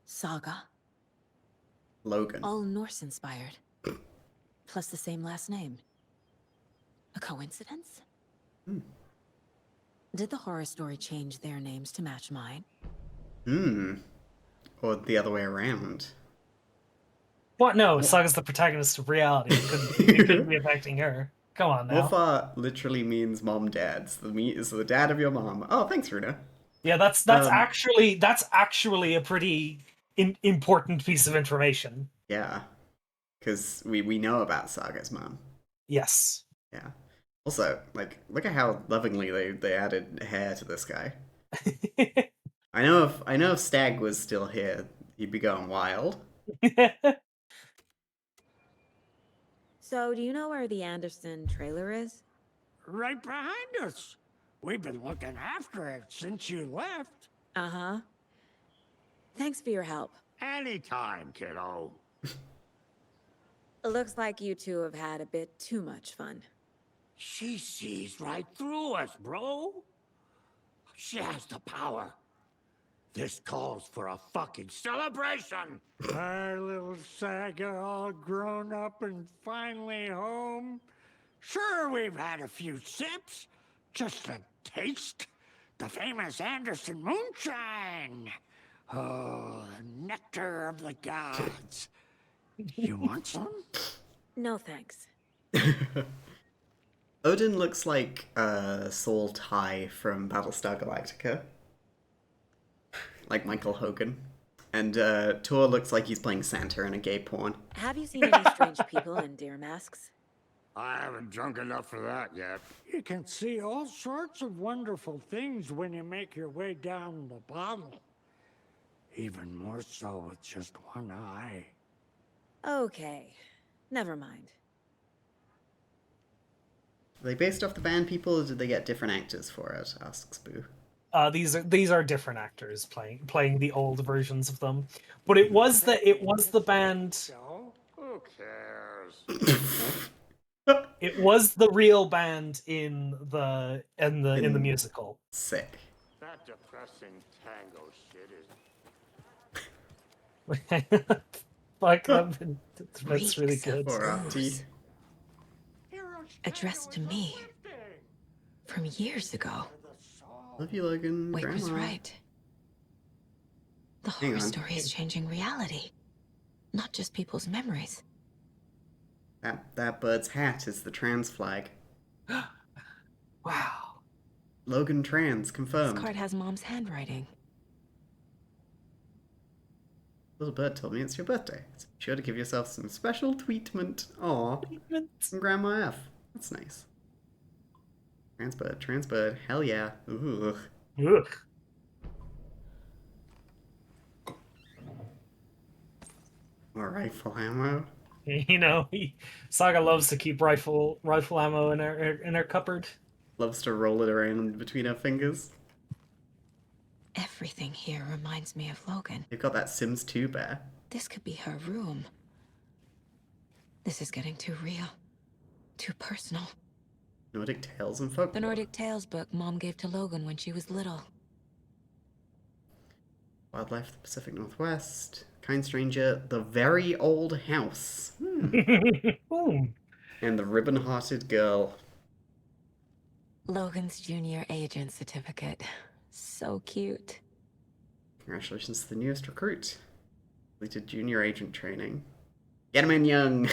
Saga, Logan. all Norse inspired. Plus the same last name. A coincidence? Did the horror story change their names to match mine? Or the other way around. What? No, Saga's the protagonist of reality. It couldn't be affecting her. Come on now. Wolfa literally means mom dads. Is the dad of your mom. Oh, thanks, Runa. Yeah, that's actually a pretty important piece of information. Yeah. Because we know about Saga's mom. Yes. Yeah. Also, like, look at how lovingly they added hair to this guy. I know if Stag was still here, he'd be going wild. So, do you know where the Anderson trailer is? Right behind us. We've been looking after it since you left. Uh-huh. Thanks for your help. Anytime, kiddo. It looks like you two have had a bit too much fun. She sees right through us, bro. She has the power. This calls for a fucking celebration. Our little Saga all grown up and finally home. Sure, we've had a few sips. Just a taste. The famous Anderson moonshine. Oh, the nectar of the gods. You want some? No, thanks. Odin looks like Saul Ty from Battlestar Galactica. Like Michael Hogan. And Tor looks like he's playing Santa in a gay porn. Have you seen any strange people in deer masks? I haven't drunk enough for that yet. You can see all sorts of wonderful things when you make your way down the bottle. Even more so with just one eye. Okay. Never mind. Are they based off the band people, or did they get different actors for it? Asks Boo. These are different actors playing the old versions of them. But it was the band. So, who cares? It was the real band in the musical. Sick. That depressing tango shit is. Fuck, that's really good. Addressed to me. From years ago. Love you, Logan. Wake was Grandma. right. The horror story is changing reality. Not just people's memories. That bird's hat is the trans flag. Wow. Logan trans, confirmed. This card has Mom's handwriting. Little bird told me it's your birthday. So be sure to give yourself some special treatment. Aw. From Grandma F. That's nice. Trans bird. Hell yeah. Ooh. Ugh. More rifle ammo. You know, Saga loves to keep rifle ammo in her cupboard. Loves to roll it around between her fingers. Everything here reminds me of Logan. They've got that Sims 2 bear. This could be her room. This is getting too real. Too personal. Nordic tales and folklore. The Nordic Tales book Mom gave to Logan when she was little. Wildlife of the Pacific Northwest. Kind stranger. The very old house. And the ribbon-hearted girl. Logan's junior agent certificate. So cute. Congratulations to the newest recruit. Completed junior agent training. Get him in young.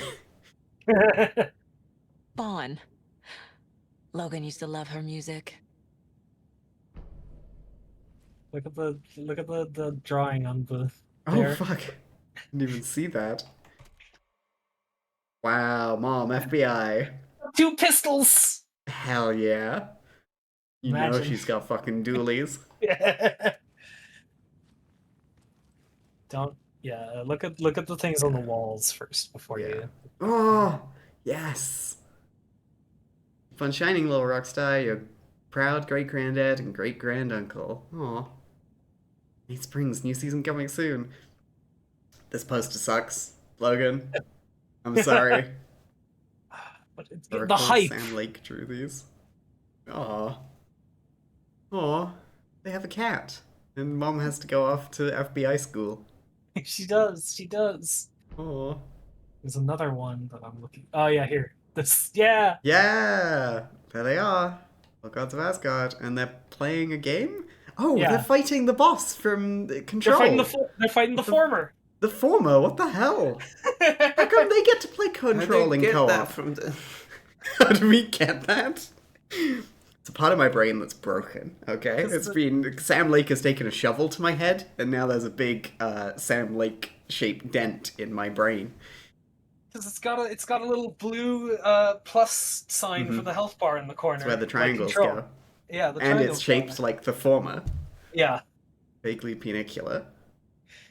Vaughn. Logan used to love her music. Look at the drawing on the. Oh there. fuck! Didn't even see that. Wow, Mom, FBI. 2 pistols. Hell yeah. You know Imagine. she's got fucking dualies. Don't. Yeah. Look at the things on the walls first before you. Oh yes. Keep on shining, little rockstar. Your proud great granddad and great granduncle. Aw. 8 Springs, new season coming soon. This poster sucks, Logan. I'm sorry. But Oracle the hype. Sam Lake drew these. Aw. Aw. They have a cat. And Mom has to go off to FBI school. She does. Aw. There's another one that I'm looking. Oh yeah, here. This. Yeah. Yeah! There they are. All Gods of Asgard. And they're playing a game? Oh, Yeah. they're fighting the boss from Control. They're fighting the former. The former, what the hell? How come they get to play Control in co-op? That from the... How do we get that? It's a part of my brain that's broken, okay? Sam Lake has taken a shovel to my head, and now there's a big Sam Lake-shaped dent in my brain. Because it's got a little blue plus sign for the health bar in the corner. That's where the like triangles Control. go. Yeah, the And triangles. it's shaped like the former. Yeah. Vaguely penicular.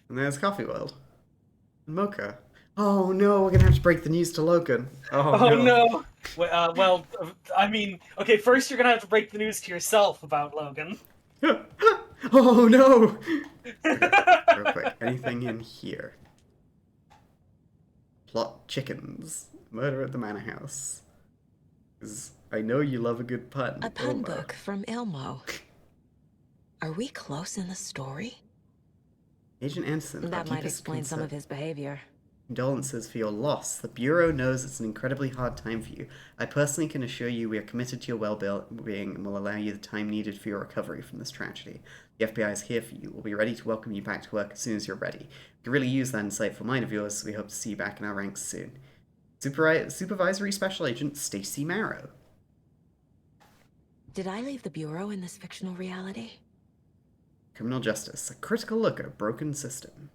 And there's Coffee World. And Mocha. Oh no, we're gonna have to break the news to Logan. Oh no. Well, I mean, okay, first you're gonna have to break the news to yourself about Logan. Oh no! Okay, real quick, anything in here? Plot chickens. Murder at the Manor House. 'Cause I know you love a good pun. A pun Ilmo. book from Ilmo. Are we close in the story? Agent Anderson. That I'll keep might us explain some of concerned. his behavior. Condolences for your loss. The Bureau knows it's an incredibly hard time for you. I personally can assure you we are committed to your well-being and will allow you the time needed for your recovery from this tragedy. The FBI is here for you. We'll be ready to welcome you back to work as soon as you're ready. We could really use that insightful mind of yours, so we hope to see you back in our ranks soon. Supervisory Special Agent Stacy Marrow. Did I leave the Bureau in this fictional reality? Criminal Justice. A critical look at a broken system.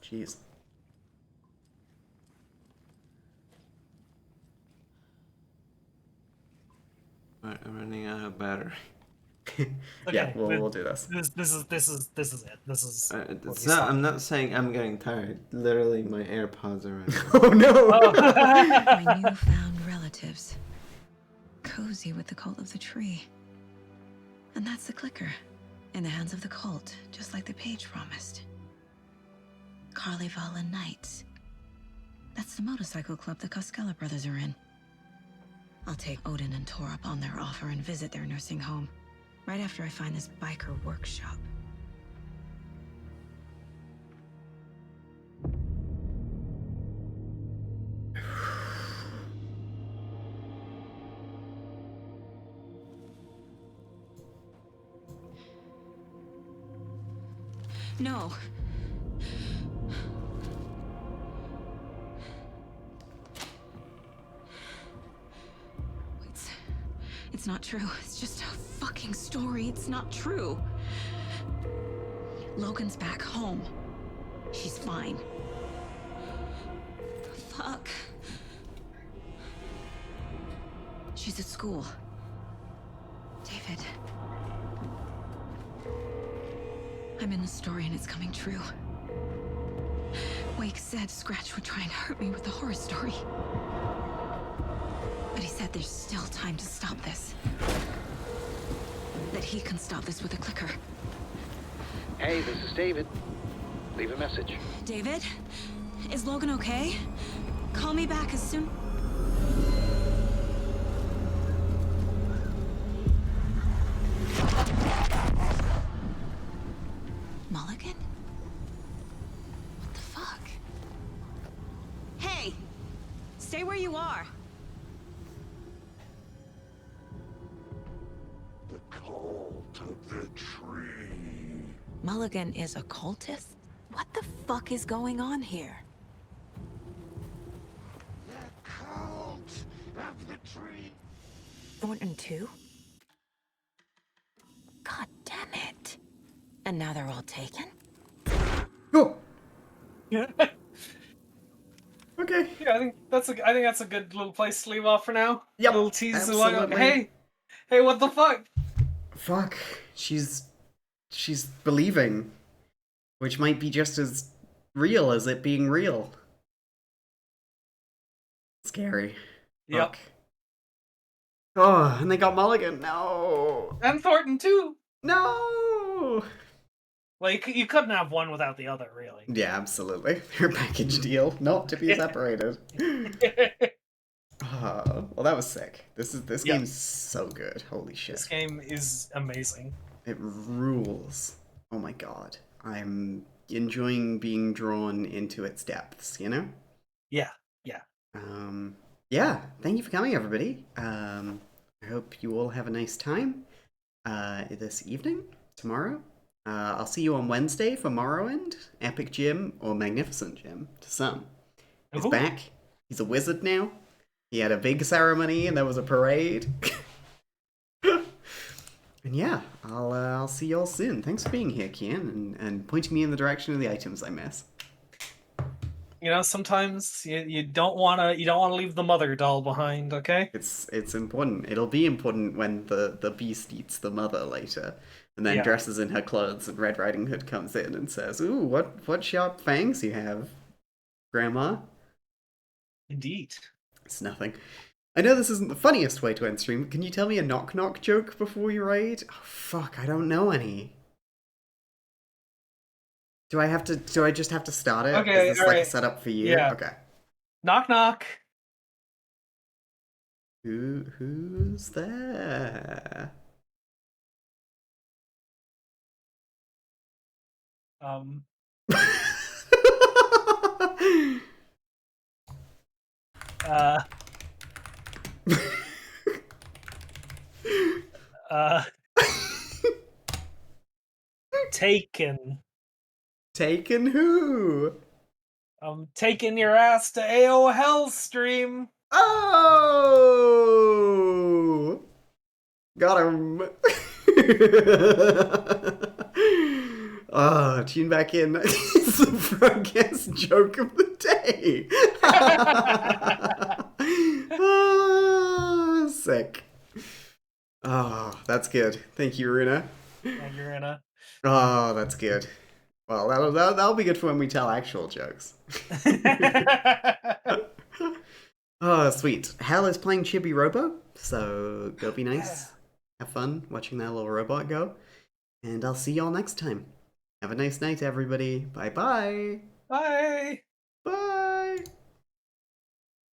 Jeez. Alright, I'm running out of battery. Yeah, we'll do this. This is it. This is. It's not. I'm not saying I'm getting tired. Literally, my AirPods are running. Oh no! My newfound relatives. Cozy with the cult of the tree. And that's the clicker. In the hands of the cult, just like the page promised. Carnival and Knights. That's the motorcycle club the Koskela brothers are in. I'll take Odin and Tor up on their offer and visit their nursing home. Right after I find this biker workshop. No. It's not true. It's just a fucking story. It's not true. Logan's back home. She's fine. Fuck. She's at school. David. I'm in the story and it's coming true. Wake said Scratch would try and hurt me with the horror story. But he said there's still time to stop this. That he can stop this with a clicker. Hey, this is David. Leave a message. David? Is Logan okay? Call me back as soon... Mulligan? What the fuck? Hey! Stay where you are! The cult of the tree. Mulligan is a cultist? What the fuck is going on here? The cult of the tree. Thornton too? God damn it. And now they're all taken? Oh! Yeah. Okay. Yeah, I think that's a good little place to leave off for now. Yep. A little tease. Absolutely. Hey, what the fuck? Fuck. She's believing. Which might be just as real as it being real. Scary. Yep. Fuck. Oh, and they got Mulligan. No. And Thornton too. No. Like you couldn't have one without the other, really. Yeah, absolutely. They're a package deal, not to be separated. Well, that was sick. This game's so good. Holy shit. This game is amazing. It rules. Oh my god. I'm enjoying being drawn into its depths, you know? Yeah, yeah. yeah, thank you for coming, everybody. I hope you all have a nice time this evening, tomorrow. I'll see you on Wednesday for Morrowind, Epic Jim, or Magnificent Jim to some. He's back. He's a wizard now. He had a big ceremony and there was a parade. And yeah, I'll see y'all soon. Thanks for being here, Kian, and pointing me in the direction of the items I miss. You know, sometimes you don't wanna leave the mother doll behind, okay? It's important. It'll be important when the beast eats the mother later, and then dresses in her clothes, and Red Riding Hood comes in and says, "Ooh, what sharp fangs you have, Grandma?" Indeed. It's nothing. I know this isn't the funniest way to end stream, but can you tell me a knock-knock joke before you raid? Oh, fuck, I don't know any. Do I just have to start it? Okay, Is this like a setup for you? Yeah. Okay. Knock knock. Who's there? Taken. Taken who? I'm taking your ass to AO Hellstream. Oh! Got him. Tune back in. It's the Frogcast joke of the day. Sick. Oh, that's good. Thank you, Runa. Thank you, Runa. Oh, that's good. Well, that'll be good for when we tell actual jokes. Oh, sweet. Hell is playing Chibi Robo, so go be nice. Have fun watching that little robot go. And I'll see y'all next time. Have a nice night, everybody. Bye-bye. Bye.